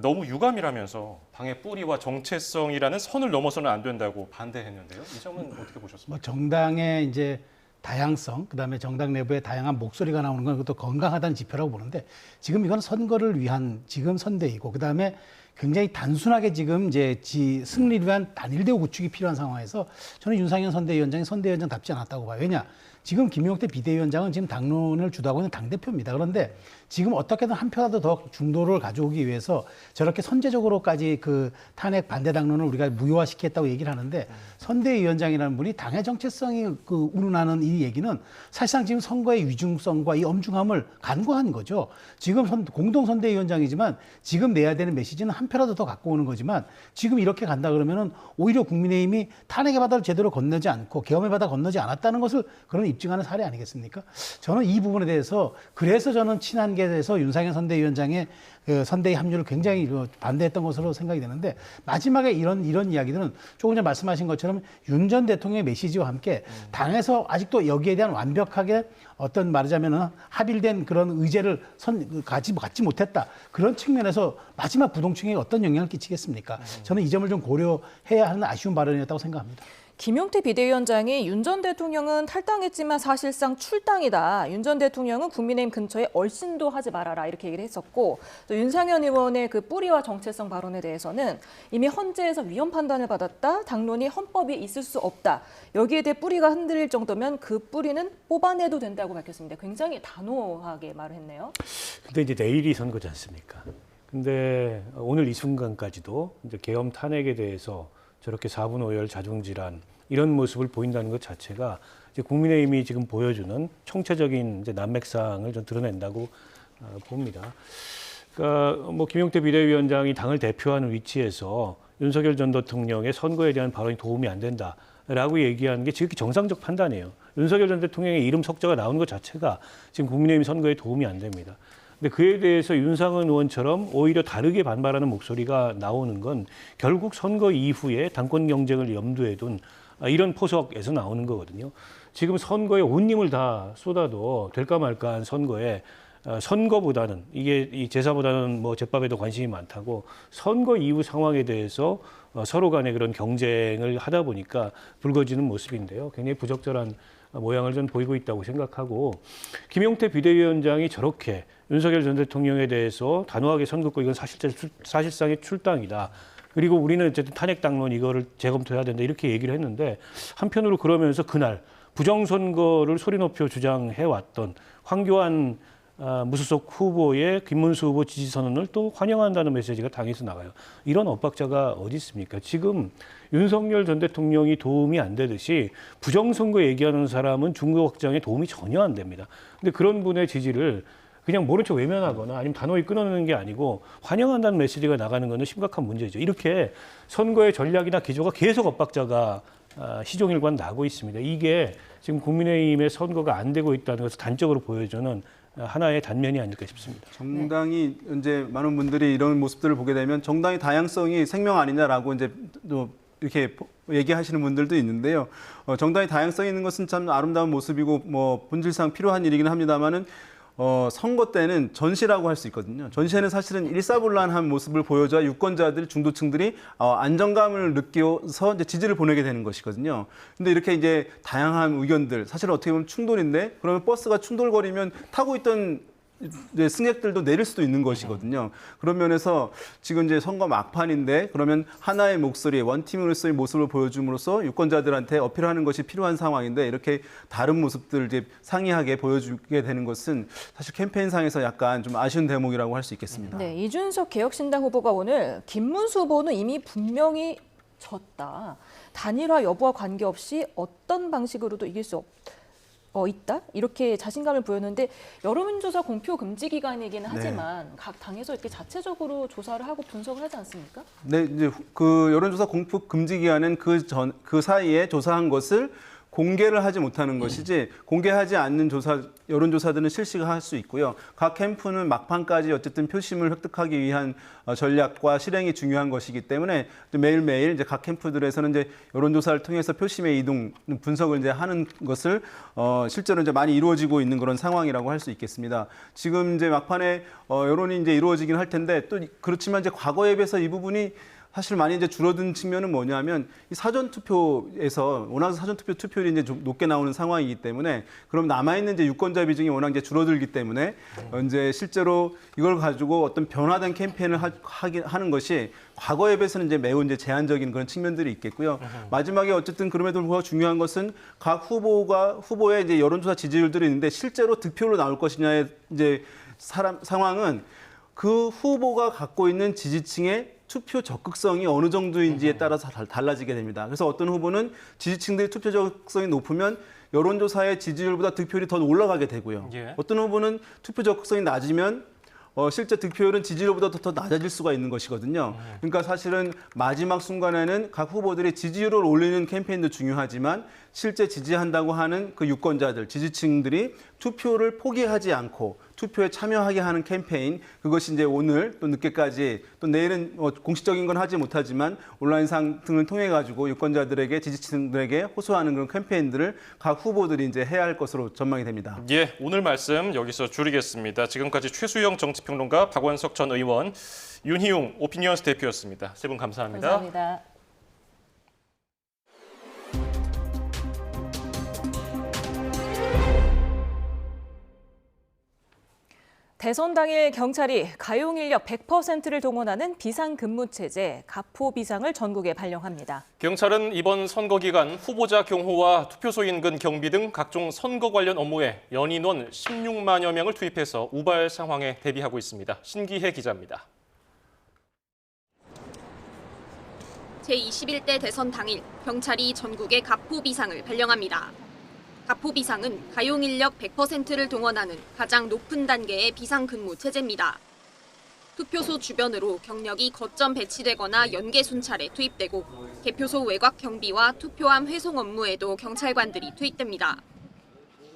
너무 유감이라면서 당의 뿌리와 정체성이라는 선을 넘어서는 안 된다고 반대했는데요. 이 점은 어떻게 보셨습니까? 뭐 정당의 이제 다양성, 그다음에 정당 내부의 다양한 목소리가 나오는 건 그것도 건강하다는 지표라고 보는데, 지금 이건 선거를 위한 지금 선대이고, 그다음에 굉장히 단순하게 지금 이제 승리를 위한 단일대우 구축이 필요한 상황에서 저는 윤상현 선대위원장이 선대위원장답지 않았다고 봐요. 왜냐? 지금 김용태 비대위원장은 지금 당론을 주도하고 있는 당대표입니다. 그런데 지금 어떻게든 한 표라도 더 중도를 가져오기 위해서 저렇게 선제적으로까지 그 탄핵 반대 당론을 우리가 무효화시켰다고 얘기를 하는데, 선대위원장이라는 분이 당의 정체성이 그 우러나는 이 얘기는 사실상 지금 선거의 위중성과 이 엄중함을 간과한 거죠. 지금 공동 선대위원장이지만 지금 내야 되는 메시지는 한 표라도 더 갖고 오는 거지만, 지금 이렇게 간다 그러면은 오히려 국민의힘이 탄핵의 바다를 제대로 건너지 않고 계엄의 바다 건너지 않았다는 것을 그런 입증하는 사례 아니겠습니까? 저는 이 부분에 대해서, 그래서 저는 친한계에 대해서 윤상현 선대위원장의 그 선대위 합류를 굉장히 반대했던 것으로 생각이 되는데, 마지막에 이런 이야기들은 조금 전에 말씀하신 것처럼 윤 전 대통령의 메시지와 함께 당에서 아직도 여기에 대한 완벽하게 어떤 말하자면 합일된 그런 의제를 갖지 못했다. 그런 측면에서 마지막 부동층에 어떤 영향을 끼치겠습니까? 저는 이 점을 좀 고려해야 하는 아쉬운 발언이었다고 생각합니다. 김용태 비대위원장이 윤 전 대통령은 탈당했지만 사실상 출당이다. 윤 전 대통령은 국민의힘 근처에 얼씬도 하지 말아라. 이렇게 얘기를 했었고, 또 윤상현 의원의 그 뿌리와 정체성 발언에 대해서는 이미 헌재에서 위헌 판단을 받았다. 당론이 헌법에 있을 수 없다. 여기에 대해 뿌리가 흔들릴 정도면 그 뿌리는 뽑아내도 된다고 밝혔습니다. 굉장히 단호하게 말을 했네요. 근데 이제 내일이 선거지 않습니까? 근데 오늘 이 순간까지도 이제 계엄 탄핵에 대해서 저렇게 4분 5열 자중질환 이런 모습을 보인다는 것 자체가 이제 국민의힘이 지금 보여주는 총체적인 이제 난맥상을 좀 드러낸다고 봅니다. 그러니까 뭐 김용태 비대위원장이 당을 대표하는 위치에서 윤석열 전 대통령의 선거에 대한 발언이 도움이 안 된다라고 얘기하는 게 지극히 정상적 판단이에요. 윤석열 전 대통령의 이름 석자가 나오는 것 자체가 지금 국민의힘 선거에 도움이 안 됩니다. 근데 그에 대해서 윤상현 의원처럼 오히려 다르게 반발하는 목소리가 나오는 건 결국 선거 이후에 당권 경쟁을 염두에 둔 이런 포석에서 나오는 거거든요. 지금 선거에 온 힘을 다 쏟아도 될까 말까한 선거에 선거보다는 이게 이 제사보다는 뭐 제밥에도 관심이 많다고 선거 이후 상황에 대해서 서로 간의 그런 경쟁을 하다 보니까 불거지는 모습인데요. 굉장히 부적절한 모양을 좀 보이고 있다고 생각하고, 김용태 비대위원장이 저렇게 윤석열 전 대통령에 대해서 단호하게 선긋고 이건 사실상의 출당이다. 그리고 우리는 어쨌든 탄핵 당론 이거를 재검토해야 된다 이렇게 얘기를 했는데, 한편으로 그러면서 그날 부정선거를 소리 높여 주장해왔던 황교안 무소속 후보의 김문수 후보 지지 선언을 또 환영한다는 메시지가 당에서 나가요. 이런 엇박자가 어디 있습니까? 지금 윤석열 전 대통령이 도움이 안 되듯이 부정선거 얘기하는 사람은 중도 확장에 도움이 전혀 안 됩니다. 근데 그런 분의 지지를 그냥 모른 척 외면하거나 아니면 단호히 끊어내는 게 아니고 환영한다는 메시지가 나가는 것은 심각한 문제죠. 이렇게 선거의 전략이나 기조가 계속 엇박자가 시종일관 나고 있습니다. 이게 지금 국민의힘의 선거가 안 되고 있다는 것을 단적으로 보여주는 하나의 단면이 아닐까 싶습니다. 정당이 이제 많은 분들이 이런 모습들을 보게 되면 정당의 다양성이 생명 아니냐라고 이제 또 이렇게 얘기하시는 분들도 있는데요. 정당의 다양성이 있는 것은 참 아름다운 모습이고 뭐 본질상 필요한 일이긴 합니다만은 선거 때는 전시라고 할 수 있거든요. 전시에는 사실은 일사불란한 모습을 보여줘야 유권자들, 중도층들이 안정감을 느껴서 이제 지지를 보내게 되는 것이거든요. 근데 이렇게 이제 다양한 의견들, 사실 어떻게 보면 충돌인데, 그러면 버스가 충돌거리면 타고 있던 이제 승객들도 내릴 수도 있는 것이거든요. 그런 면에서 지금 이제 선거 막판인데 그러면 하나의 목소리, 원팀으로서의 모습을 보여줌으로써 유권자들한테 어필하는 것이 필요한 상황인데 이렇게 다른 모습들을 이제 상이하게 보여주게 되는 것은 사실 캠페인상에서 약간 좀 아쉬운 대목이라고 할 수 있겠습니다. 네, 이준석 개혁신당 후보가 오늘 김문수 후보는 이미 분명히 졌다. 단일화 여부와 관계없이 어떤 방식으로도 이길 수 있다? 이렇게 자신감을 보였는데 여론조사 공표 금지 기간이기는 하지만 각 당에서 이렇게 자체적으로 조사를 하고 분석을 하지 않습니까? 네, 이제 그 여론조사 공표 금지 기간은 그 사이에 조사한 것을 공개를 하지 못하는 것이지 공개하지 않는 여론조사들은 실시가 할 수 있고요. 각 캠프는 막판까지 어쨌든 표심을 획득하기 위한 전략과 실행이 중요한 것이기 때문에 매일매일 이제 각 캠프들에서는 이제 여론조사를 통해서 표심의 이동 분석을 이제 하는 것을 실제로 이제 많이 이루어지고 있는 그런 상황이라고 할 수 있겠습니다. 지금 이제 막판에 여론이 이제 이루어지긴 할 텐데 또 그렇지만 이제 과거에 비해서 이 부분이 사실 많이 이제 줄어든 측면은 뭐냐면 이 사전 투표에서 워낙 사전 투표율이 이제 좀 높게 나오는 상황이기 때문에 그럼 남아 있는 이제 유권자 비중이 워낙 이제 줄어들기 때문에 이제 실제로 이걸 가지고 어떤 변화된 캠페인을 하는 것이 과거에 비해서는 이제 매우 이제 제한적인 그런 측면들이 있겠고요. 마지막에 어쨌든 그럼에도 불구하고 중요한 것은 각 후보의 이제 여론조사 지지율들이 있는데 실제로 득표로 나올 것이냐의 이제 상황은 그 후보가 갖고 있는 지지층의 투표 적극성이 어느 정도인지에 따라서 달라지게 됩니다. 그래서 어떤 후보는 지지층들의 투표 적극성이 높으면 여론조사의 지지율보다 득표율이 더 올라가게 되고요. 어떤 후보는 투표 적극성이 낮으면 실제 득표율은 지지율보다 더 낮아질 수가 있는 것이거든요. 그러니까 사실은 마지막 순간에는 각 후보들이 지지율을 올리는 캠페인도 중요하지만 실제 지지한다고 하는 그 유권자들, 지지층들이 투표를 포기하지 않고 투표에 참여하게 하는 캠페인, 그것이 이제 오늘 또 늦게까지 또 내일은 공식적인 건 하지 못하지만 온라인상 등을 통해 가지고 유권자들에게 지지층들에게 호소하는 그런 캠페인들을 각 후보들이 이제 해야 할 것으로 전망이 됩니다. 예, 오늘 말씀 여기서 줄이겠습니다. 지금까지 최수영 정치평론가, 박원석 전 의원, 윤희용 오피니언스 대표였습니다. 세 분 감사합니다. 감사합니다. 대선 당일 경찰이 가용 인력 100%를 동원하는 비상근무체제 가포 비상을 전국에 발령합니다. 경찰은 이번 선거 기간 후보자 경호와 투표소 인근 경비 등 각종 선거 관련 업무에 연인원 16만여 명을 투입해서 우발 상황에 대비하고 있습니다. 신기혜 기자입니다. 제21대 대선 당일 경찰이 전국에 가포 비상을 발령합니다. 가포 비상은 가용 인력 100%를 동원하는 가장 높은 단계의 비상근무 체제입니다. 투표소 주변으로 경력이 거점 배치되거나 연계 순찰에 투입되고 개표소 외곽 경비와 투표함 회송 업무에도 경찰관들이 투입됩니다.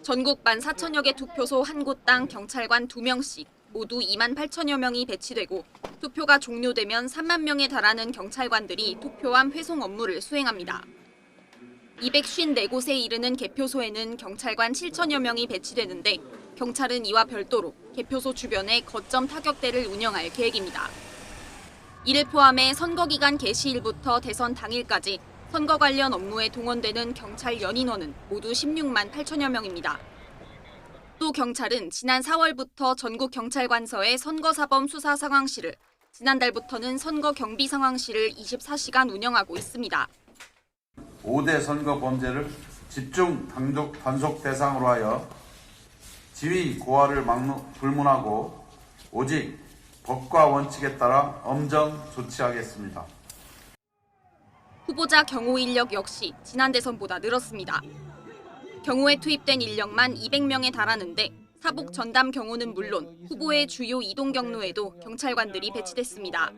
전국 14,000여 개 투표소 한 곳당 경찰관 2명씩 모두 28,000여 명이 배치되고 투표가 종료되면 3만 명에 달하는 경찰관들이 투표함 회송 업무를 수행합니다. 254곳에 이르는 개표소에는 경찰관 7,000여 명이 배치되는데 경찰은 이와 별도로 개표소 주변에 거점 타격대를 운영할 계획입니다. 이를 포함해 선거 기간 개시일부터 대선 당일까지 선거 관련 업무에 동원되는 경찰 연인원은 모두 16만 8천여 명입니다. 또 경찰은 지난 4월부터 전국 경찰관서의 선거사범 수사 상황실을, 지난달부터는 선거 경비 상황실을 24시간 운영하고 있습니다. 5대 선거 범죄를 집중 단속 대상으로 하여 지위 고하를 불문하고 오직 법과 원칙에 따라 엄정 조치하겠습니다. 후보자 경호 인력 역시 지난 대선보다 늘었습니다. 경호에 투입된 인력만 200명에 달하는데 사복 전담 경호는 물론 후보의 주요 이동 경로에도 경찰관들이 배치됐습니다.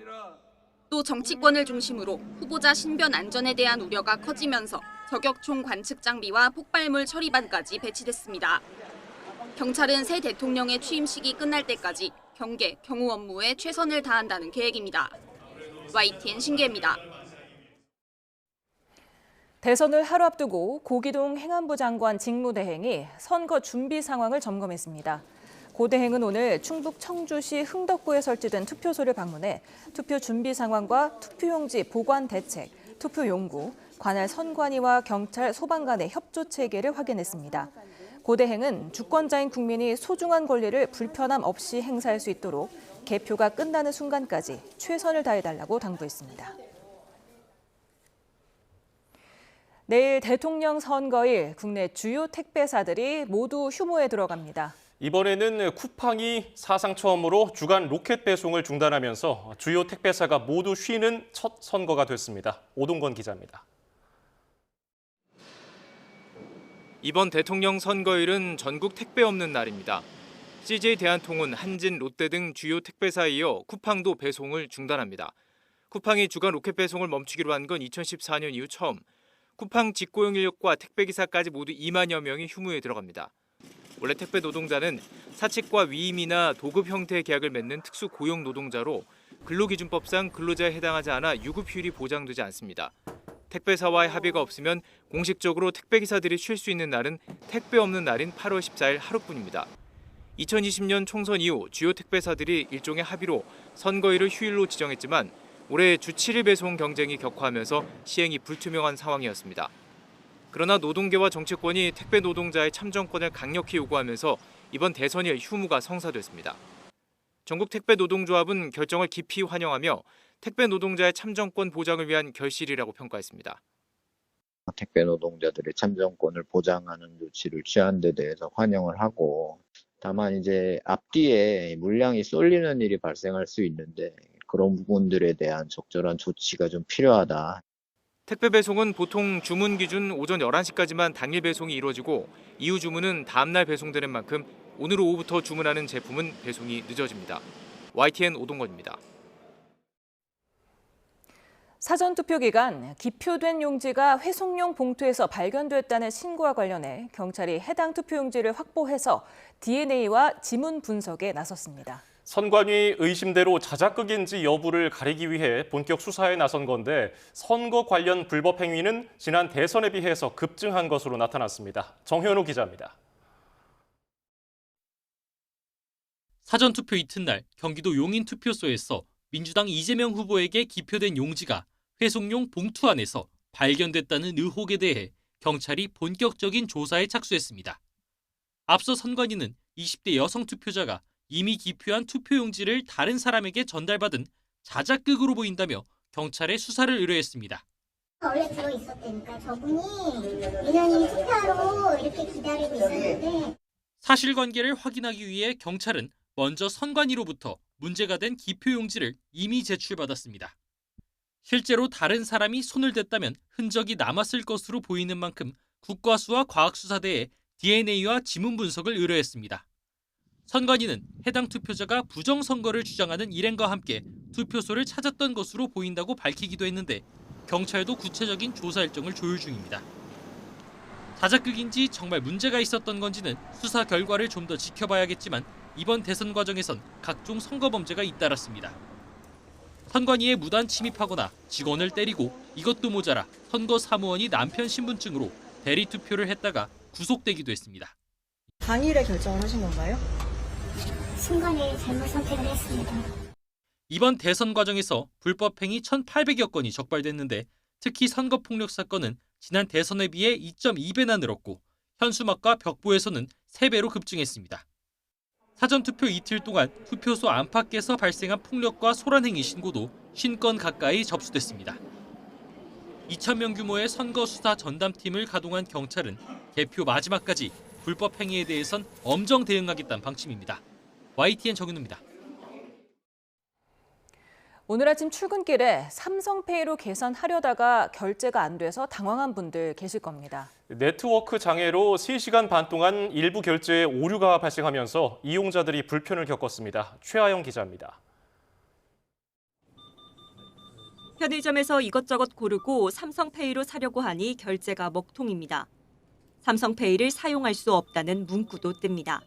또 정치권을 중심으로 후보자 신변 안전에 대한 우려가 커지면서 저격총 관측 장비와 폭발물 처리반까지 배치됐습니다. 경찰은 새 대통령의 취임식이 끝날 때까지 경계, 경호 업무에 최선을 다한다는 계획입니다. YTN 신기혜입니다. 대선을 하루 앞두고 고기동 행안부 장관 직무대행이 선거 준비 상황을 점검했습니다. 고 대행은 오늘 충북 청주시 흥덕구에 설치된 투표소를 방문해 투표 준비 상황과 투표용지 보관 대책, 투표 용구, 관할 선관위와 경찰, 소방 간의 협조 체계를 확인했습니다. 고대행은 주권자인 국민이 소중한 권리를 불편함 없이 행사할 수 있도록 개표가 끝나는 순간까지 최선을 다해달라고 당부했습니다. 내일 대통령 선거일 국내 주요 택배사들이 모두 휴무에 들어갑니다. 이번에는 쿠팡이 사상 처음으로 주간 로켓 배송을 중단하면서 주요 택배사가 모두 쉬는 첫 선거가 됐습니다. 오동건 기자입니다. 이번 대통령 선거일은 전국 택배 없는 날입니다. CJ 대한통운, 한진, 롯데 등 주요 택배사에 이어 쿠팡도 배송을 중단합니다. 쿠팡이 주간 로켓 배송을 멈추기로 한 건 2014년 이후 처음. 쿠팡 직고용 인력과 택배기사까지 모두 2만여 명이 휴무에 들어갑니다. 원래 택배 노동자는 사측과 위임이나 도급 형태의 계약을 맺는 특수 고용 노동자로 근로기준법상 근로자에 해당하지 않아 유급휴일이 보장되지 않습니다. 택배사와의 합의가 없으면 공식적으로 택배기사들이 쉴 수 있는 날은 택배 없는 날인 8월 14일 하루뿐입니다. 2020년 총선 이후 주요 택배사들이 일종의 합의로 선거일을 휴일로 지정했지만 올해 주 7일 배송 경쟁이 격화하면서 시행이 불투명한 상황이었습니다. 그러나 노동계와 정치권이 택배 노동자의 참정권을 강력히 요구하면서 이번 대선일 휴무가 성사됐습니다. 전국 택배 노동조합은 결정을 깊이 환영하며 택배 노동자의 참정권 보장을 위한 결실이라고 평가했습니다. 택배 노동자들의 참정권을 보장하는 조치를 취한 데 대해서 환영을 하고, 다만 이제 앞뒤에 물량이 쏠리는 일이 발생할 수 있는데 그런 부분들에 대한 적절한 조치가 좀 필요하다. 택배 배송은 보통 주문 기준 오전 11시까지만 당일 배송이 이루어지고 이후 주문은 다음 날 배송되는 만큼 오늘 오후부터 주문하는 제품은 배송이 늦어집니다. YTN 오동건입니다. 사전투표 기간 기표된 용지가 회송용 봉투에서 발견됐다는 신고와 관련해 경찰이 해당 투표용지를 확보해서 DNA와 지문 분석에 나섰습니다. 선관위 의심대로 자작극인지 여부를 가리기 위해 본격 수사에 나선 건데 선거 관련 불법 행위는 지난 대선에 비해서 급증한 것으로 나타났습니다. 정현우 기자입니다. 사전투표 이튿날 경기도 용인 투표소에서 민주당 이재명 후보에게 기표된 용지가 회송용 봉투 안에서 발견됐다는 의혹에 대해 경찰이 본격적인 조사에 착수했습니다. 앞서 선관위는 20대 여성 투표자가 이미 기표한 투표용지를 다른 사람에게 전달받은 자작극으로 보인다며 경찰에 수사를 의뢰했습니다. 원래 들어있었다니까 저분이 민원인이 투표하러 이렇게 기다리고 있었는데 사실관계를 확인하기 위해 경찰은 먼저 선관위로부터 문제가 된 기표용지를 이미 제출받았습니다. 실제로 다른 사람이 손을 댔다면 흔적이 남았을 것으로 보이는 만큼 국과수와 과학수사대에 DNA와 지문 분석을 의뢰했습니다. 선관위는 해당 투표자가 부정선거를 주장하는 일행과 함께 투표소를 찾았던 것으로 보인다고 밝히기도 했는데 경찰도 구체적인 조사 일정을 조율 중입니다. 자작극인지 정말 문제가 있었던 건지는 수사 결과를 좀 더 지켜봐야겠지만 이번 대선 과정에선 각종 선거 범죄가 잇따랐습니다. 선관위에 무단 침입하거나 직원을 때리고 이것도 모자라 선거 사무원이 남편 신분증으로 대리 투표를 했다가 구속되기도 했습니다. 당일에 결정을 하신 건가요? 순간에 잘못 선택을 했습니다. 이번 대선 과정에서 불법 행위 1,800여 건이 적발됐는데 특히 선거폭력 사건은 지난 대선에 비해 2.2배나 늘었고 현수막과 벽보에서는 3배로 급증했습니다. 사전투표 이틀 동안 투표소 안팎에서 발생한 폭력과 소란행위 신고도 50건 가까이 접수됐습니다. 2,000명 규모의 선거수사 전담팀을 가동한 경찰은 개표 마지막까지 불법 행위에 대해선 엄정 대응하겠다는 방침입니다. YTN 정윤우입니다. 오늘 아침 출근길에 삼성페이로 계산하려다가 결제가 안 돼서 당황한 분들 계실 겁니다. 네트워크 장애로 3시간 반 동안 일부 결제에 오류가 발생하면서 이용자들이 불편을 겪었습니다. 최하영 기자입니다. 편의점에서 이것저것 고르고 삼성페이로 사려고 하니 결제가 먹통입니다. 삼성페이를 사용할 수 없다는 문구도 뜹니다.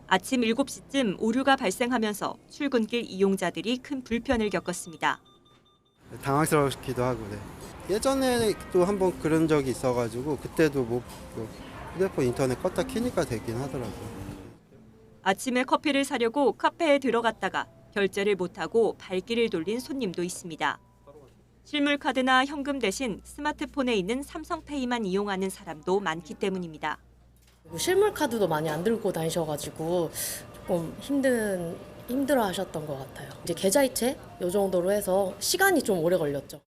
아침 7시쯤 오류가 발생하면서 출근길 이용자들이 큰 불편을 겪었습니다. 당황스럽기도 하고 예전에 또 한번 그런 적이 있어가지고 그때도 휴대폰 인터넷 껐다 키니까 되긴 하더라고요. 아침에 커피를 사려고 카페에 들어갔다가 결제를 못하고 발길을 돌린 손님도 있습니다. 실물 카드나 현금 대신 스마트폰에 있는 삼성페이만 이용하는 사람도 많기 때문입니다. 실물 카드도 많이 안 들고 다니셔가지고 조금 힘들어 하셨던 것 같아요. 이제 계좌이체 이 정도로 해서 시간이 좀 오래 걸렸죠.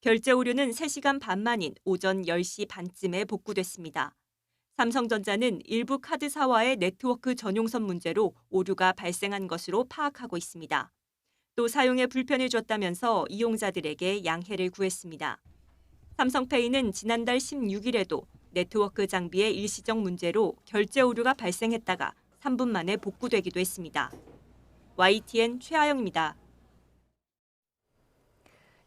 결제 오류는 3시간 반 만인 오전 10시 반쯤에 복구됐습니다. 삼성전자는 일부 카드사와의 네트워크 전용선 문제로 오류가 발생한 것으로 파악하고 있습니다. 또 사용에 불편을 줬다면서 이용자들에게 양해를 구했습니다. 삼성페이는 지난달 16일에도 네트워크 장비의 일시적 문제로 결제 오류가 발생했다가 3분 만에 복구되기도 했습니다. YTN 최하영입니다.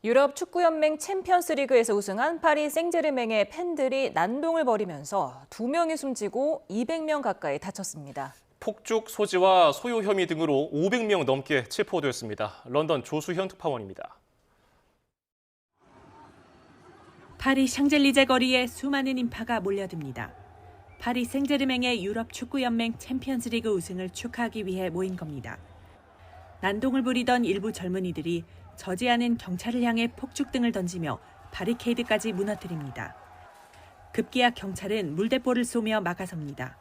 유럽 축구연맹 챔피언스리그에서 우승한 파리 생제르맹의 팬들이 난동을 벌이면서 2명이 숨지고 200명 가까이 다쳤습니다. 폭죽 소지와 소요 혐의 등으로 500명 넘게 체포되었습니다. 런던 조수현 특파원입니다. 파리 샹젤리제 거리에 수많은 인파가 몰려듭니다. 파리 생제르맹의 유럽 축구연맹 챔피언스리그 우승을 축하하기 위해 모인 겁니다. 난동을 부리던 일부 젊은이들이 저지 않은 경찰을 향해 폭죽 등을 던지며 바리케이드까지 무너뜨립니다. 급기야 경찰은 물대포를 쏘며 막아섭니다.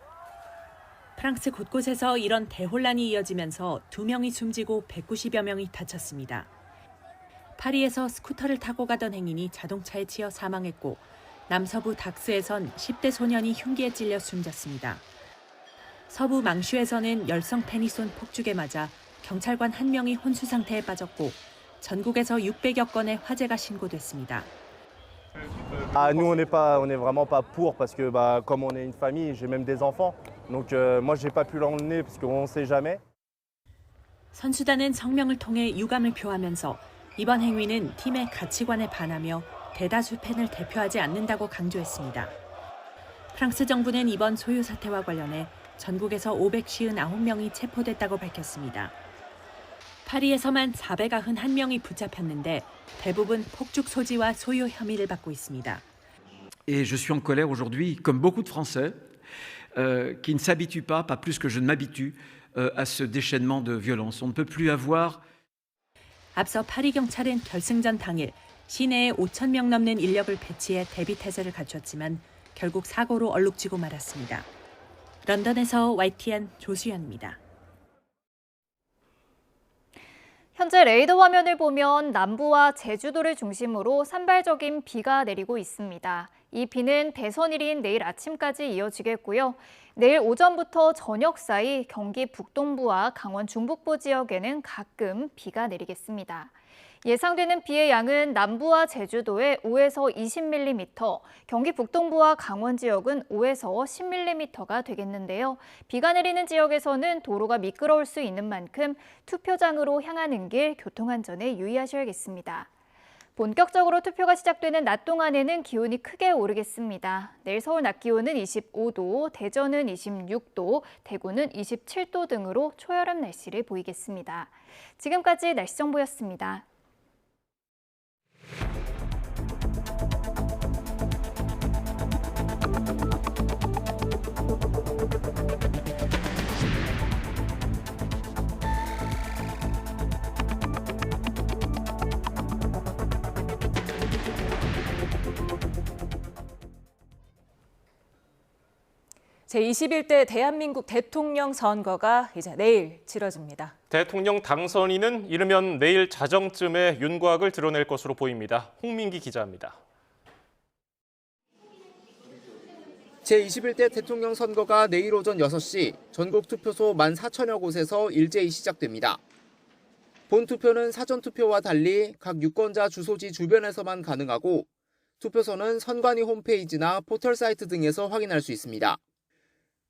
프랑스 곳곳에서 이런 대혼란이 이어지면서 2명이 숨지고 190여 명이 다쳤습니다. 파리에서 스쿠터를 타고 가던 행인이 자동차에 치여 사망했고 남서부 닥스에선 10대 소년이 흉기에 찔려 숨졌습니다. 서부 망슈에서는 열성 팬이 쏜 폭죽에 맞아 경찰관 1명이 혼수 상태에 빠졌고 전국에서 600여 건의 화재가 신고됐습니다. Nous on n'est vraiment pas pour parce que comme on est une famille, j'ai même des enfants. Donc moi j'ai pas pu l'emmener parce qu'on sait jamais. 선수단은 성명을 통해 유감을 표하면서 이번 행위는 팀의 가치관에 반하며 대다수 팬을 대표하지 않는다고 강조했습니다. 프랑스 정부는 이번 소요 사태와 관련해 전국에서 559명이 체포됐다고 밝혔습니다. 파리에서만 491명이 붙잡혔는데 대부분 폭죽 소지와 소요 혐의를 받고 있습니다. Et je suis en colère aujourd'hui, comme beaucoup de Français, qui ne s'habituent pas plus que je ne m'habitue, à ce déchaînement de violence. On ne peut plus avoir. 앞서 파리 경찰은 결승전 당일 시내에 5,000명 넘는 인력을 배치해 대비 태세를 갖췄지만 결국 사고로 얼룩지고 말았습니다. 런던에서 YTN 조수연입니다. 현재 레이더 화면을 보면 남부와 제주도를 중심으로 산발적인 비가 내리고 있습니다. 이 비는 대선일인 내일 아침까지 이어지겠고요. 내일 오전부터 저녁 사이 경기 북동부와 강원 중북부 지역에는 가끔 비가 내리겠습니다. 예상되는 비의 양은 남부와 제주도에 5에서 20mm, 경기 북동부와 강원 지역은 5에서 10mm가 되겠는데요. 비가 내리는 지역에서는 도로가 미끄러울 수 있는 만큼 투표장으로 향하는 길 교통안전에 유의하셔야겠습니다. 본격적으로 투표가 시작되는 낮 동안에는 기온이 크게 오르겠습니다. 내일 서울 낮 기온은 25도, 대전은 26도, 대구는 27도 등으로 초여름 날씨를 보이겠습니다. 지금까지 날씨 정보였습니다. 제21대 대한민국 대통령 선거가 이제 내일 치러집니다. 대통령 당선인은 이르면 내일 자정쯤에 윤곽을 드러낼 것으로 보입니다. 홍민기 기자입니다. 제21대 대통령 선거가 내일 오전 6시 전국 투표소 14,000여 곳에서 일제히 시작됩니다. 본 투표는 사전 투표와 달리 각 유권자 주소지 주변에서만 가능하고 투표소는 선관위 홈페이지나 포털 사이트 등에서 확인할 수 있습니다.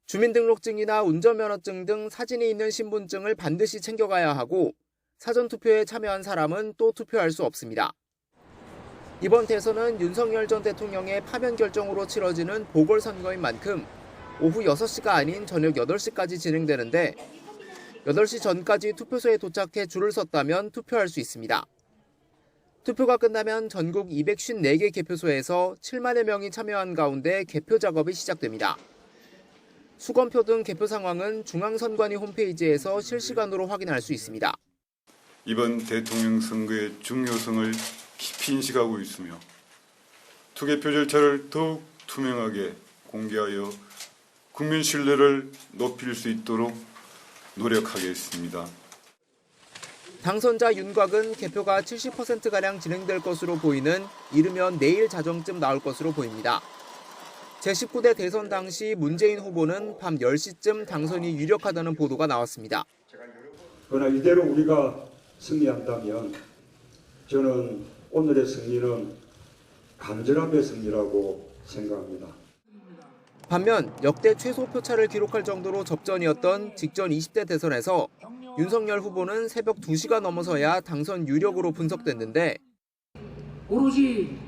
주민등록증이나 운전면허증 등 사진이 있는 신분증을 반드시 챙겨가야 하고 사전투표에 참여한 사람은 또 투표할 수 없습니다. 이번 대선은 윤석열 전 대통령의 파면 결정으로 치러지는 보궐선거인 만큼 오후 6시가 아닌 저녁 8시까지 진행되는데 8시 전까지 투표소에 도착해 줄을 섰다면 투표할 수 있습니다. 투표가 끝나면 전국 254개 개표소에서 7만여 명이 참여한 가운데 개표 작업이 시작됩니다. 수검표 등 개표 상황은 중앙선관위 홈페이지에서 실시간으로 확인할 수 있습니다. 이번 대통령 선거의 중요성을 깊이 인식하고 있으며 투개표 절차를 더욱 투명하게 공개하여 국민 신뢰를 높일 수 있도록 노력하겠습니다. 당선자 윤곽은 개표가 70%가량 진행될 것으로 보이는 이르면 내일 자정쯤 나올 것으로 보입니다. 제19대 대선 당시 문재인 후보는 밤 10시쯤 당선이 유력하다는 보도가 나왔습니다. 그러나 이대로 우리가 승리한다면 저는 오늘의 승리는 간절함의 승리라고 생각합니다. 반면 역대 최소 표차를 기록할 정도로 접전이었던 직전 20대 대선에서 윤석열 후보는 새벽 2시가 넘어서야 당선 유력으로 분석됐는데 오로지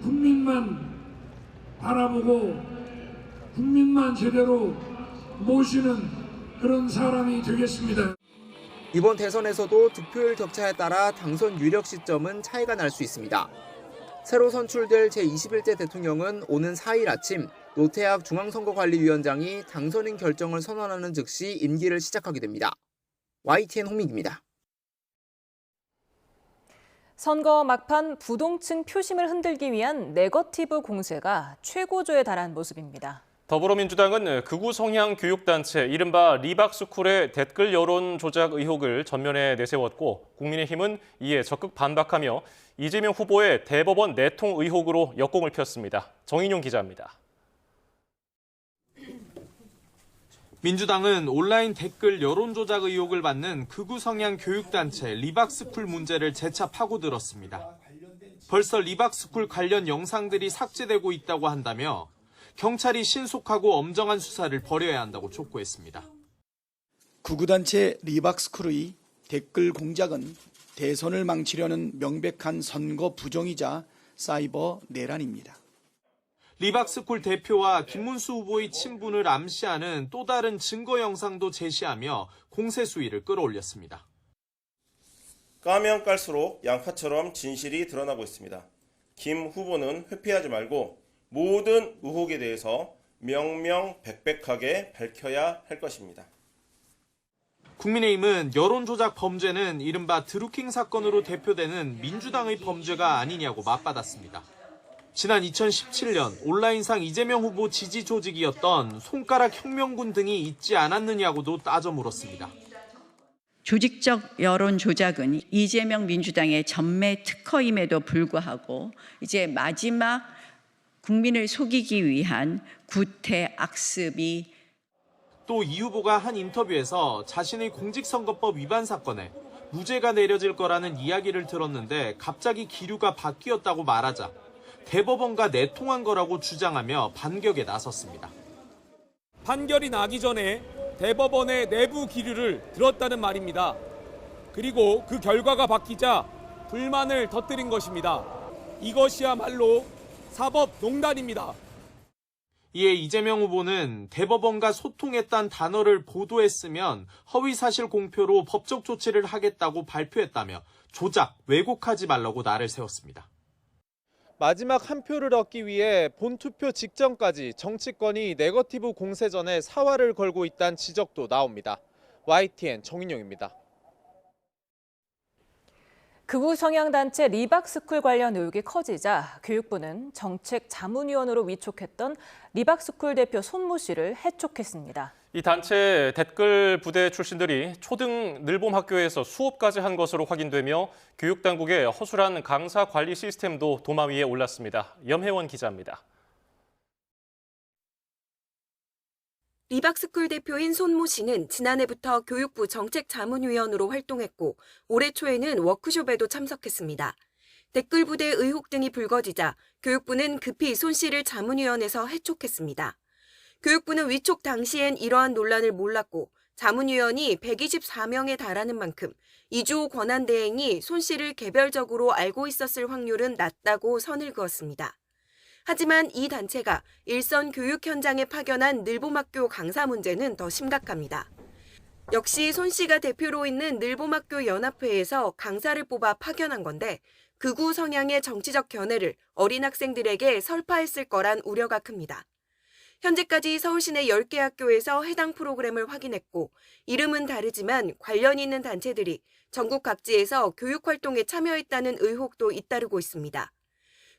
국민만 바라보고 국민만 제대로 모시는 그런 사람이 되겠습니다. 이번 대선에서도 득표율 격차에 따라 당선 유력 시점은 차이가 날 수 있습니다. 새로 선출될 제21대 대통령은 오는 4일 아침 노태학 중앙선거관리위원장이 당선인 결정을 선언하는 즉시 임기를 시작하게 됩니다. YTN 홍민기입니다. 선거 막판 부동층 표심을 흔들기 위한 네거티브 공세가 최고조에 달한 모습입니다. 더불어민주당은 극우 성향 교육단체 이른바 리박스쿨의 댓글 여론 조작 의혹을 전면에 내세웠고 국민의힘은 이에 적극 반박하며 이재명 후보의 대법원 내통 의혹으로 역공을 폈습니다. 정인용 기자입니다. 민주당은 온라인 댓글 여론 조작 의혹을 받는 극우 성향 교육단체 리박스쿨 문제를 재차 파고들었습니다. 벌써 리박스쿨 관련 영상들이 삭제되고 있다고 한다며 경찰이 신속하고 엄정한 수사를 벌여야 한다고 촉구했습니다. 극우단체 리박스쿨의 댓글 공작은 대선을 망치려는 명백한 선거 부정이자 사이버 내란입니다. 리박스쿨 대표와 김문수 후보의 친분을 암시하는 또 다른 증거 영상도 제시하며 공세 수위를 끌어올렸습니다. 까면 깔수록 양파처럼 진실이 드러나고 있습니다. 김 후보는 회피하지 말고 모든 의혹에 대해서 명명백백하게 밝혀야 할 것입니다. 국민의힘은 여론조작 범죄는 이른바 드루킹 사건으로 대표되는 민주당의 범죄가 아니냐고 맞받았습니다. 지난 2017년 온라인상 이재명 후보 지지 조직이었던 손가락 혁명군 등이 있지 않았느냐고도 따져 물었습니다. 조직적 여론 조작은 이재명 민주당의 전매 특허임에도 불구하고 이제 마지막 국민을 속이기 위한 구태 악습이 또 이 후보가 한 인터뷰에서 자신의 공직선거법 위반 사건에 무죄가 내려질 거라는 이야기를 들었는데 갑자기 기류가 바뀌었다고 말하자 대법원과 내통한 거라고 주장하며 반격에 나섰습니다. 판결이 나기 전에 대법원의 내부 기류를 들었다는 말입니다. 그리고 그 결과가 바뀌자 불만을 터뜨린 것입니다. 이것이야말로 사법농단입니다. 이에 이재명 후보는 대법원과 소통했다는 단어를 보도했으면 허위사실 공표로 법적 조치를 하겠다고 발표했다며 조작, 왜곡하지 말라고 날을 세웠습니다. 마지막 한 표를 얻기 위해 본투표 직전까지 정치권이 네거티브 공세전에 사활을 걸고 있다는 지적도 나옵니다. YTN 정인용입니다. 극우 성향단체 리박스쿨 관련 의혹이 커지자 교육부는 정책자문위원으로 위촉했던 리박스쿨 대표 손모 씨를 해촉했습니다. 이 단체 댓글 부대 출신들이 초등 늘봄학교에서 수업까지 한 것으로 확인되며 교육당국의 허술한 강사 관리 시스템도 도마 위에 올랐습니다. 염혜원 기자입니다. 리박스쿨 대표인 손모 씨는 지난해부터 교육부 정책자문위원으로 활동했고 올해 초에는 워크숍에도 참석했습니다. 댓글 부대 의혹 등이 불거지자 교육부는 급히 손 씨를 자문위원에서 해촉했습니다. 교육부는 위촉 당시엔 이러한 논란을 몰랐고 자문위원이 124명에 달하는 만큼 이주호 권한대행이 손 씨를 개별적으로 알고 있었을 확률은 낮다고 선을 그었습니다. 하지만 이 단체가 일선 교육 현장에 파견한 늘봄학교 강사 문제는 더 심각합니다. 역시 손 씨가 대표로 있는 늘봄학교 연합회에서 강사를 뽑아 파견한 건데 극우 성향의 정치적 견해를 어린 학생들에게 설파했을 거란 우려가 큽니다. 현재까지 서울 시내 10개 학교에서 해당 프로그램을 확인했고 이름은 다르지만 관련 있는 단체들이 전국 각지에서 교육 활동에 참여했다는 의혹도 잇따르고 있습니다.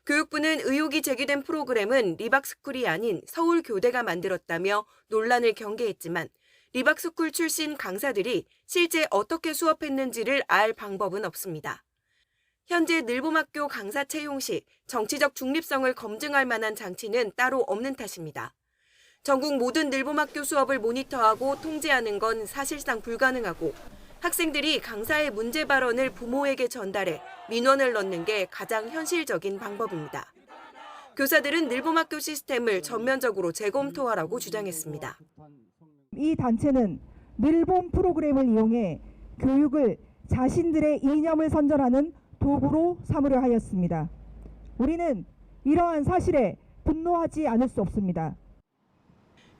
교육부는 의혹이 제기된 프로그램은 리박스쿨이 아닌 서울교대가 만들었다며 논란을 경계했지만 리박스쿨 출신 강사들이 실제 어떻게 수업했는지를 알 방법은 없습니다. 현재 늘봄학교 강사 채용 시 정치적 중립성을 검증할 만한 장치는 따로 없는 탓입니다. 전국 모든 늘봄학교 수업을 모니터하고 통제하는 건 사실상 불가능하고 학생들이 강사의 문제 발언을 부모에게 전달해 민원을 넣는 게 가장 현실적인 방법입니다. 교사들은 늘봄학교 시스템을 전면적으로 재검토하라고 주장했습니다. 이 단체는 늘봄 프로그램을 이용해 교육을 자신들의 이념을 선전하는 도구로 삼으려 하였습니다. 우리는 이러한 사실에 분노하지 않을 수 없습니다.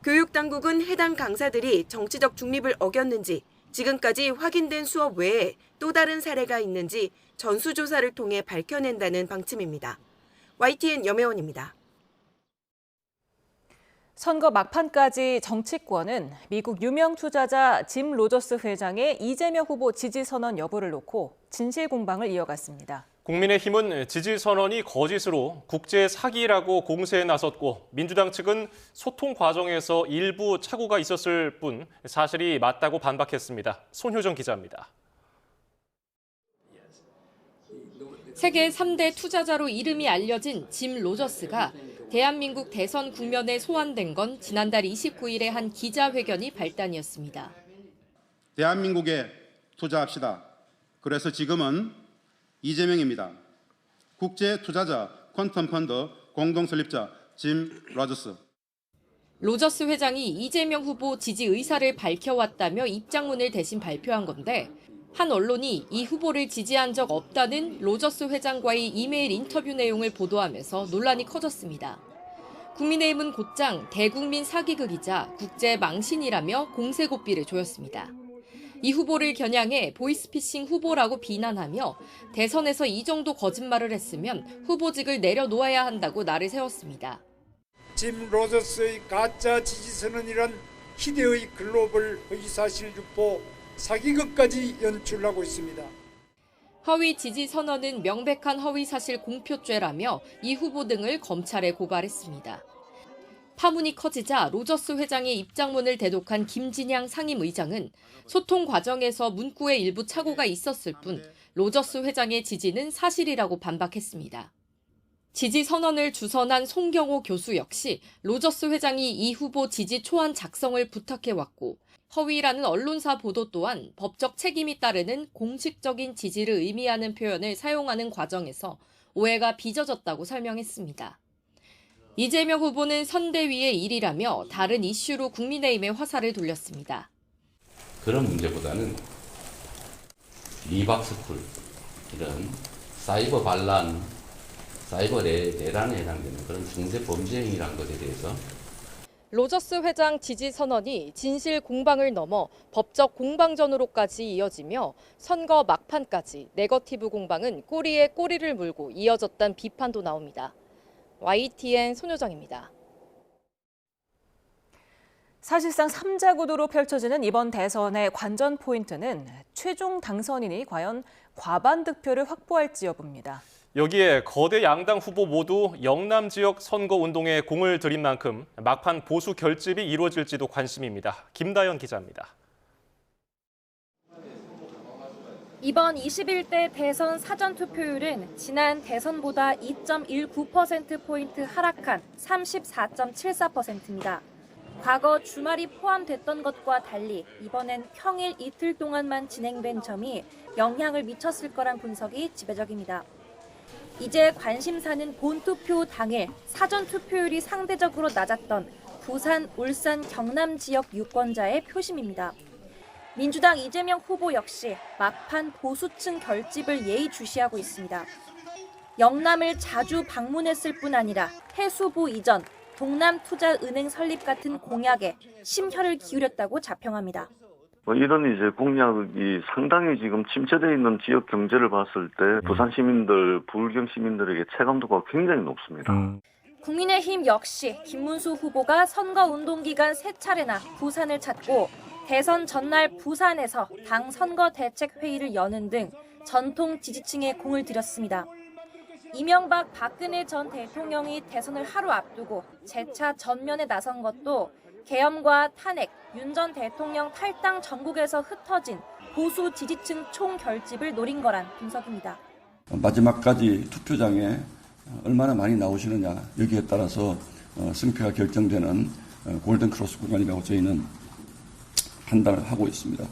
교육당국은 해당 강사들이 정치적 중립을 어겼는지 지금까지 확인된 수업 외에 또 다른 사례가 있는지 전수조사를 통해 밝혀낸다는 방침입니다. YTN 염혜원입니다. 선거 막판까지 정치권은 미국 유명 투자자 짐 로저스 회장의 이재명 후보 지지 선언 여부를 놓고 진실 공방을 이어갔습니다. 국민의힘은 지지 선언이 거짓으로 국제 사기라고 공세에 나섰고 민주당 측은 소통 과정에서 일부 착오가 있었을 뿐 사실이 맞다고 반박했습니다. 손효정 기자입니다. 세계 3대 투자자로 이름이 알려진 짐 로저스가 대한민국 대선 국면에 소환된 건 지난달 29일에 한 기자회견이 발단이었습니다. 대한민국에 투자합시다. 그래서 지금은 이재명입니다. 국제 투자자 퀀텀 펀드 공동 설립자 짐 로저스. 로저스 회장이 이재명 후보 지지 의사를 밝혀왔다며 입장문을 대신 발표한 건데 한 언론이 이 후보를 지지한 적 없다는 로저스 회장과의 이메일 인터뷰 내용을 보도하면서 논란이 커졌습니다. 국민의힘은 곧장 대국민 사기극이자 국제 망신이라며 공세 고삐를 조였습니다. 이 후보를 겨냥해 보이스피싱 후보라고 비난하며 대선에서 이 정도 거짓말을 했으면 후보직을 내려놓아야 한다고 날을 세웠습니다. 짐 로저스의 가짜 지지선언이란 희대의 글로벌 허위사실 유포 사기극까지 연출하고 있습니다. 허위 지지 선언은 명백한 허위사실 공표죄라며 이 후보 등을 검찰에 고발했습니다. 파문이 커지자 로저스 회장의 입장문을 대독한 김진양 상임의장은 소통 과정에서 문구에 일부 착오가 있었을 뿐 로저스 회장의 지지는 사실이라고 반박했습니다. 지지 선언을 주선한 송경호 교수 역시 로저스 회장이 이 후보 지지 초안 작성을 부탁해왔고 허위라는 언론사 보도 또한 법적 책임이 따르는 공식적인 지지를 의미하는 표현을 사용하는 과정에서 오해가 빚어졌다고 설명했습니다. 이재명 후보는 선대위의 일이라며 다른 이슈로 국민의힘에 화살을 돌렸습니다. 그런 문제보다는 리박스쿨, 이런 사이버 반란, 사이버 내란에 해당되는 그런 중대 범죄 행위라는 것에 대해서 로저스 회장 지지 선언이 진실 공방을 넘어 법적 공방전으로까지 이어지며 선거 막판까지 네거티브 공방은 꼬리에 꼬리를 물고 이어졌다는 비판도 나옵니다. YTN 손효정입니다. 사실상 3자 구도로 펼쳐지는 이번 대선의 관전 포인트는 최종 당선인이 과연 과반 득표를 확보할지 여부입니다. 여기에 거대 양당 후보 모두 영남 지역 선거 운동에 공을 들인 만큼 막판 보수 결집이 이루어질지도 관심입니다. 김다연 기자입니다. 이번 21대 대선 사전투표율은 지난 대선보다 2.19%포인트 하락한 34.74%입니다. 과거 주말이 포함됐던 것과 달리 이번엔 평일 이틀 동안만 진행된 점이 영향을 미쳤을 거란 분석이 지배적입니다. 이제 관심사는 본투표 당일 사전투표율이 상대적으로 낮았던 부산, 울산, 경남 지역 유권자의 표심입니다. 민주당 이재명 후보 역시 막판 보수층 결집을 예의주시하고 있습니다. 영남을 자주 방문했을 뿐 아니라 해수부 이전, 동남투자은행 설립 같은 공약에 심혈을 기울였다고 자평합니다. 이런 이제 공약이 상당히 지금 침체되어 있는 지역 경제를 봤을 때 부산 시민들, 부울경 시민들에게 체감도가 굉장히 높습니다. 국민의힘 역시 김문수 후보가 선거운동 기간 3차례나 부산을 찾고 대선 전날 부산에서 당 선거대책회의를 여는 등 전통 지지층에 공을 들였습니다. 이명박 박근혜 전 대통령이 대선을 하루 앞두고 재차 전면에 나선 것도 계엄과 탄핵, 윤 전 대통령 탈당 전국에서 흩어진 보수 지지층 총결집을 노린 거란 분석입니다. 마지막까지 투표장에 얼마나 많이 나오시느냐 여기에 따라서 승패가 결정되는 골든크로스 구간이라고 저희는 판단을 하고 있습니다.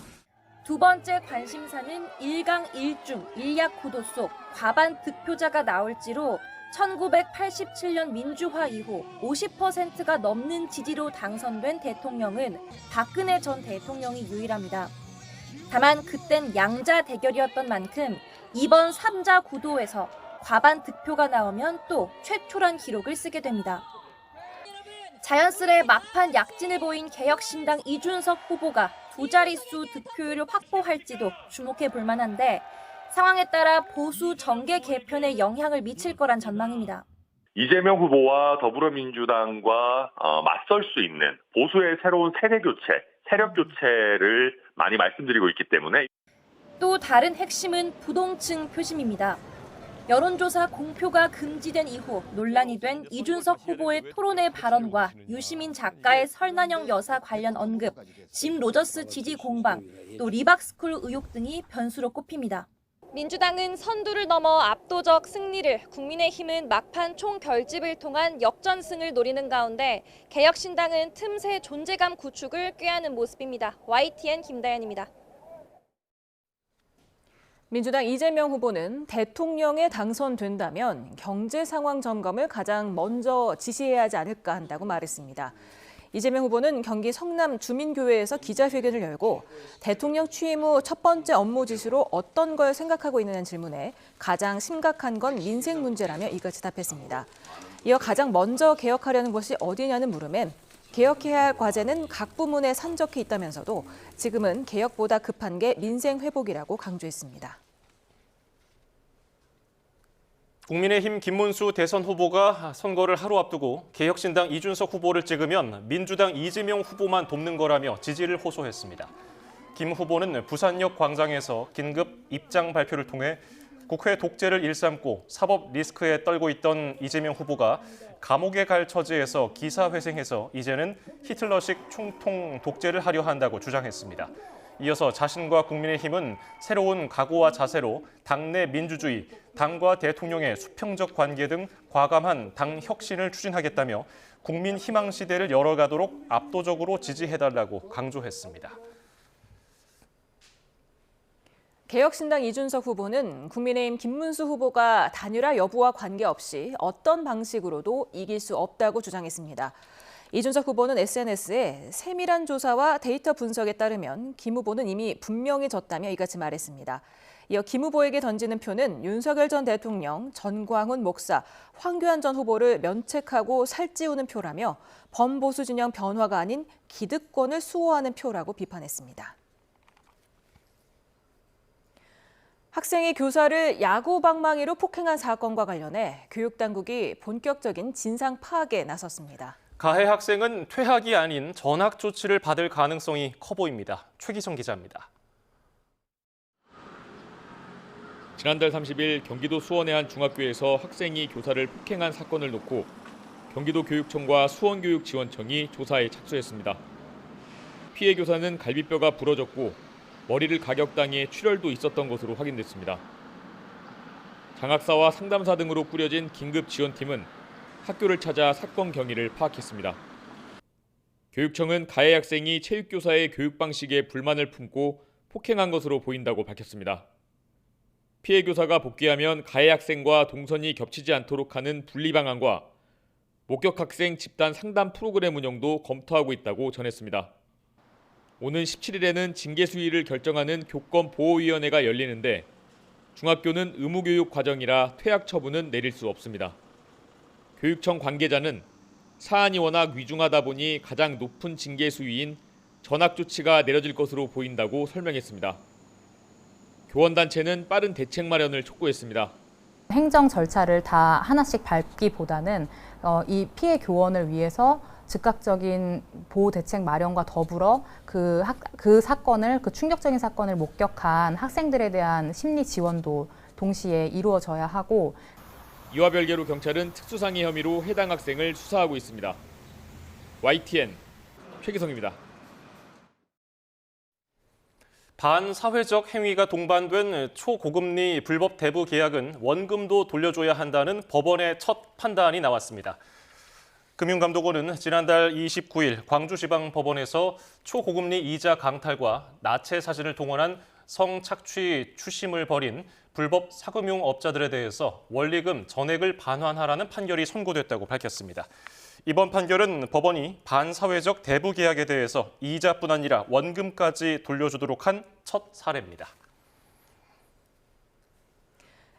두 번째 관심사는 1강 1중 1약호도 속 과반 득표자가 나올지로 1987년 민주화 이후 50%가 넘는 지지로 당선된 대통령은 박근혜 전 대통령이 유일합니다. 다만 그땐 양자 대결이었던 만큼 이번 3자 구도에서 과반 득표가 나오면 또 최초란 기록을 쓰게 됩니다. 자연스레 막판 약진을 보인 개혁신당 이준석 후보가 두 자릿수 득표율을 확보할지도 주목해 볼 만한데 상황에 따라 보수 정계 개편에 영향을 미칠 거란 전망입니다. 이재명 후보와 더불어민주당과 맞설 수 있는 보수의 새로운 세대 교체, 세력 교체를 많이 말씀드리고 있기 때문에 또 다른 핵심은 부동층 표심입니다. 여론조사 공표가 금지된 이후 논란이 된 이준석 후보의 토론회 발언과 유시민 작가의 설난영 여사 관련 언급, 짐 로저스 지지 공방, 또 리박스쿨 의혹 등이 변수로 꼽힙니다. 민주당은 선두를 넘어 압도적 승리를, 국민의힘은 막판 총결집을 통한 역전승을 노리는 가운데 개혁신당은 틈새 존재감 구축을 꾀하는 모습입니다. YTN 김다연입니다. 민주당 이재명 후보는 대통령에 당선된다면 경제 상황 점검을 가장 먼저 지시해야 하지 않을까 한다고 말했습니다. 이재명 후보는 경기 성남 주민교회에서 기자회견을 열고 대통령 취임 후 첫 번째 업무 지시로 어떤 걸 생각하고 있느냐는 질문에 가장 심각한 건 민생 문제라며 이같이 답했습니다. 이어 가장 먼저 개혁하려는 것이 어디냐는 물음엔 개혁해야 할 과제는 각 부문에 산적해 있다면서도 지금은 개혁보다 급한 게 민생 회복이라고 강조했습니다. 국민의힘 김문수 대선 후보가 선거를 하루 앞두고 개혁신당 이준석 후보를 찍으면 민주당 이재명 후보만 돕는 거라며 지지를 호소했습니다. 김 후보는 부산역 광장에서 긴급 입장 발표를 통해 국회 독재를 일삼고 사법 리스크에 떨고 있던 이재명 후보가 감옥에 갈 처지에서 기사회생해서 이제는 히틀러식 총통 독재를 하려 한다고 주장했습니다. 이어서 자신과 국민의힘은 새로운 각오와 자세로 당내 민주주의, 당과 대통령의 수평적 관계 등 과감한 당 혁신을 추진하겠다며 국민 희망 시대를 열어가도록 압도적으로 지지해달라고 강조했습니다. 개혁신당 이준석 후보는 국민의힘 김문수 후보가 단일화 여부와 관계없이 어떤 방식으로도 이길 수 없다고 주장했습니다. 이준석 후보는 SNS에 세밀한 조사와 데이터 분석에 따르면 김 후보는 이미 분명히 졌다며 이같이 말했습니다. 이어 김 후보에게 던지는 표는 윤석열 전 대통령, 전광훈 목사, 황교안 전 후보를 면책하고 살찌우는 표라며 범보수 진영 변화가 아닌 기득권을 수호하는 표라고 비판했습니다. 학생이 교사를 야구 방망이로 폭행한 사건과 관련해 교육당국이 본격적인 진상 파악에 나섰습니다. 가해 학생은 퇴학이 아닌 전학 조치를 받을 가능성이 커 보입니다. 최기성 기자입니다. 지난달 30일 경기도 수원의 한 중학교에서 학생이 교사를 폭행한 사건을 놓고 경기도 교육청과 수원교육지원청이 조사에 착수했습니다. 피해 교사는 갈비뼈가 부러졌고 머리를 가격당해 출혈도 있었던 것으로 확인됐습니다. 장학사와 상담사 등으로 꾸려진 긴급지원팀은 학교를 찾아 사건 경위를 파악했습니다. 교육청은 가해 학생이 체육교사의 교육 방식에 불만을 품고 폭행한 것으로 보인다고 밝혔습니다. 피해 교사가 복귀하면 가해 학생과 동선이 겹치지 않도록 하는 분리 방안과 목격 학생 집단 상담 프로그램 운영도 검토하고 있다고 전했습니다. 오는 17일에는 징계 수위를 결정하는 교권보호위원회가 열리는데 중학교는 의무교육 과정이라 퇴학 처분은 내릴 수 없습니다. 교육청 관계자는 사안이 워낙 위중하다 보니 가장 높은 징계 수위인 전학 조치가 내려질 것으로 보인다고 설명했습니다. 교원단체는 빠른 대책 마련을 촉구했습니다. 행정 절차를 다 하나씩 밟기보다는 이 피해 교원을 위해서 즉각적인 보호 대책 마련과 더불어 그 충격적인 사건을 목격한 학생들에 대한 심리 지원도 동시에 이루어져야 하고 이와 별개로 경찰은 특수상해 혐의로 해당 학생을 수사하고 있습니다. YTN 최기성입니다. 반사회적 행위가 동반된 초고금리 불법 대부 계약은 원금도 돌려줘야 한다는 법원의 첫 판단이 나왔습니다. 금융감독원은 지난달 29일 광주지방법원에서 초고금리 이자 강탈과 나체 사진을 동원한 성착취 추심을 벌인 불법 사금융 업자들에 대해서 원리금 전액을 반환하라는 판결이 선고됐다고 밝혔습니다. 이번 판결은 법원이 반사회적 대부 계약에 대해서 이자뿐 아니라 원금까지 돌려주도록 한 첫 사례입니다.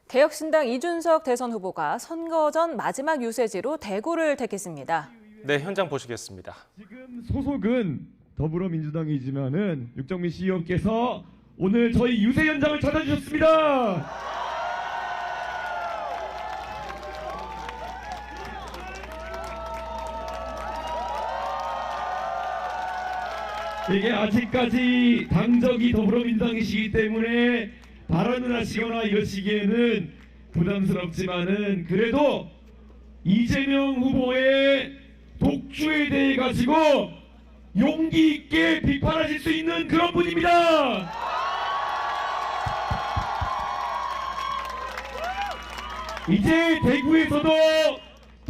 개혁신당 이준석 대선 후보가 선거 전 마지막 유세지로 대구를 택했습니다. 네, 현장 보시겠습니다. 지금 소속은 더불어민주당이지만은 육정민 CEO께서 오늘 저희 유세 현장을 찾아주셨습니다. 이게 아직까지 당적이 더불어민주당이시기 때문에 발언을 하시거나 이러시기에는 부담스럽지만은 그래도 이재명 후보의 독주에 대해 가지고 용기 있게 비판하실 수 있는 그런 분입니다. 이제 대구에서도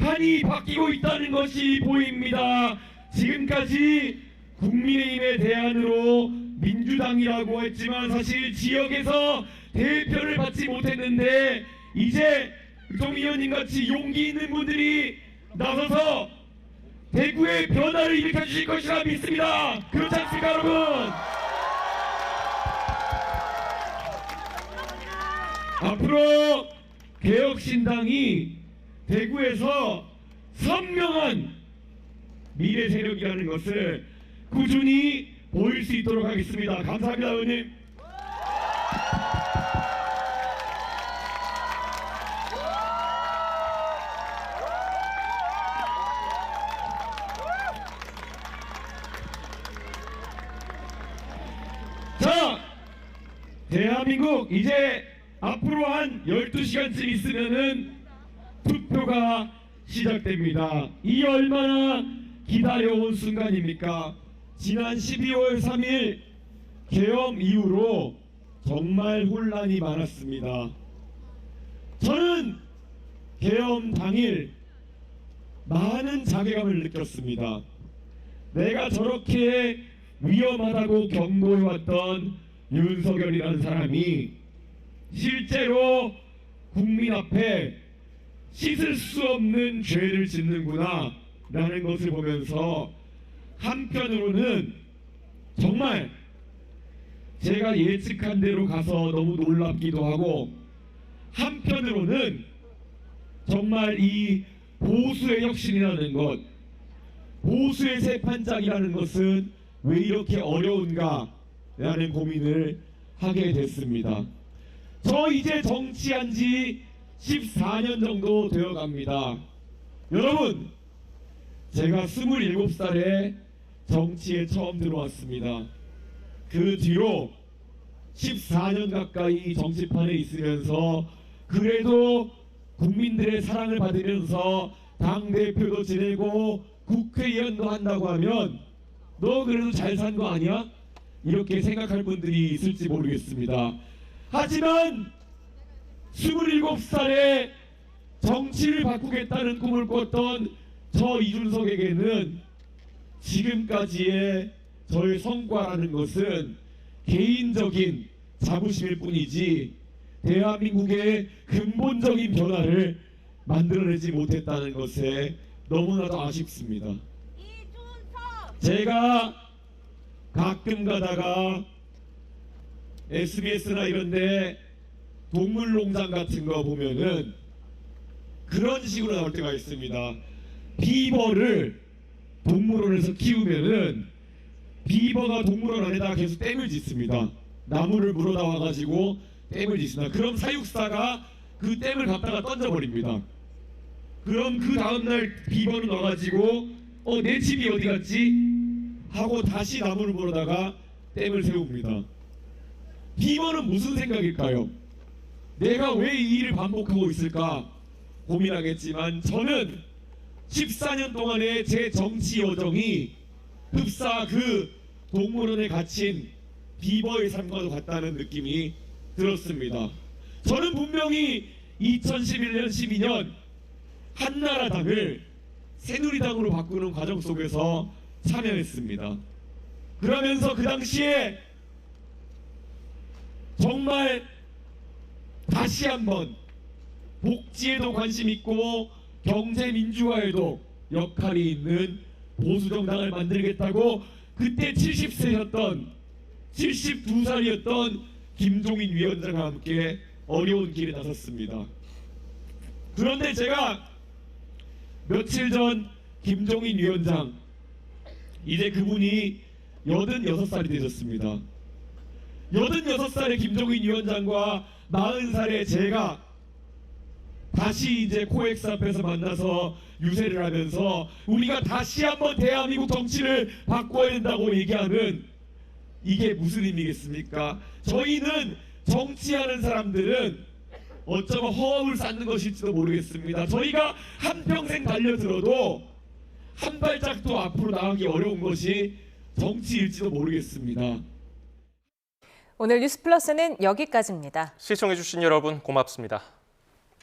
판이 바뀌고 있다는 것이 보입니다. 지금까지 국민의힘의 대안으로 민주당이라고 했지만 사실 지역에서 대표를 받지 못했는데 이제 육정민 의원님 같이 용기 있는 분들이 나서서 대구의 변화를 일으켜 주실 것이라 믿습니다. 그렇지 않습니까, 여러분? 앞으로 개혁신당이 대구에서 선명한 미래 세력이라는 것을 꾸준히 보일 수 있도록 하겠습니다. 감사합니다, 의원님. 자, 대한민국 이제 앞으로 한 12시간쯤 있으면은 투표가 시작됩니다. 이 얼마나 기다려온 순간입니까? 지난 12월 3일 계엄 이후로 정말 혼란이 많았습니다. 저는 계엄 당일 많은 자괴감을 느꼈습니다. 내가 저렇게 위험하다고 경고해왔던 윤석열이라는 사람이 실제로 국민 앞에 씻을 수 없는 죄를 짓는구나 라는 것을 보면서 한편으로는 정말 제가 예측한 대로 가서 너무 놀랍기도 하고 한편으로는 정말 이 보수의 혁신이라는 것, 보수의 재판장이라는 것은 왜 이렇게 어려운가 라는 고민을 하게 됐습니다. 저 이제 정치한 지 14년 정도 되어 갑니다. 여러분, 제가 27살에 정치에 처음 들어왔습니다. 그 뒤로 14년 가까이 정치판에 있으면서 그래도 국민들의 사랑을 받으면서 당대표도 지내고 국회의원도 한다고 하면 너 그래도 잘 산 거 아니야? 이렇게 생각할 분들이 있을지 모르겠습니다. 하지만 27살에 정치를 바꾸겠다는 꿈을 꿨던 저 이준석에게는 지금까지의 저의 성과라는 것은 개인적인 자부심일 뿐이지 대한민국의 근본적인 변화를 만들어내지 못했다는 것에 너무나도 아쉽습니다. 제가 가끔 가다가 SBS나 이런데 동물농장 같은 거 보면은 그런 식으로 나올 때가 있습니다. 비버를 동물원에서 키우면은 비버가 동물원 안에다가 계속 댐을 짓습니다. 나무를 물어다 와가지고 댐을 짓습니다. 그럼 사육사가 그 댐을 갖다가 던져버립니다. 그럼 그 다음날 비버는 와가지고 내 집이 어디 갔지? 하고 다시 나무를 물어다가 댐을 세웁니다. 비버는 무슨 생각일까요? 내가 왜 이 일을 반복하고 있을까? 고민하겠지만 저는 14년 동안의 제 정치 여정이 흡사 그 동물원에 갇힌 비버의 삶과도 같다는 느낌이 들었습니다. 저는 분명히 2011년, 12년 한나라당을 새누리당으로 바꾸는 과정 속에서 참여했습니다. 그러면서 그 당시에 정말 다시 한번 복지에도 관심 있고 경제 민주화에도 역할이 있는 보수정당을 만들겠다고 그때 72살이었던 김종인 위원장과 함께 어려운 길에 나섰습니다. 그런데 제가 며칠 전 김종인 위원장, 이제 그분이 86살이 되셨습니다. 86살의 김종인 위원장과 40살의 제가 다시 이제 코엑스 앞에서 만나서 유세를 하면서 우리가 다시 한번 대한민국 정치를 바꿔야 된다고 얘기하는, 이게 무슨 의미겠습니까? 저희는 정치하는 사람들은 어쩌면 허업을 쌓는 것일지도 모르겠습니다. 저희가 한평생 달려들어도 한 발짝도 앞으로 나가기 어려운 것이 정치일지도 모르겠습니다. 오늘 뉴스플러스는 여기까지입니다. 시청해주신 여러분 고맙습니다.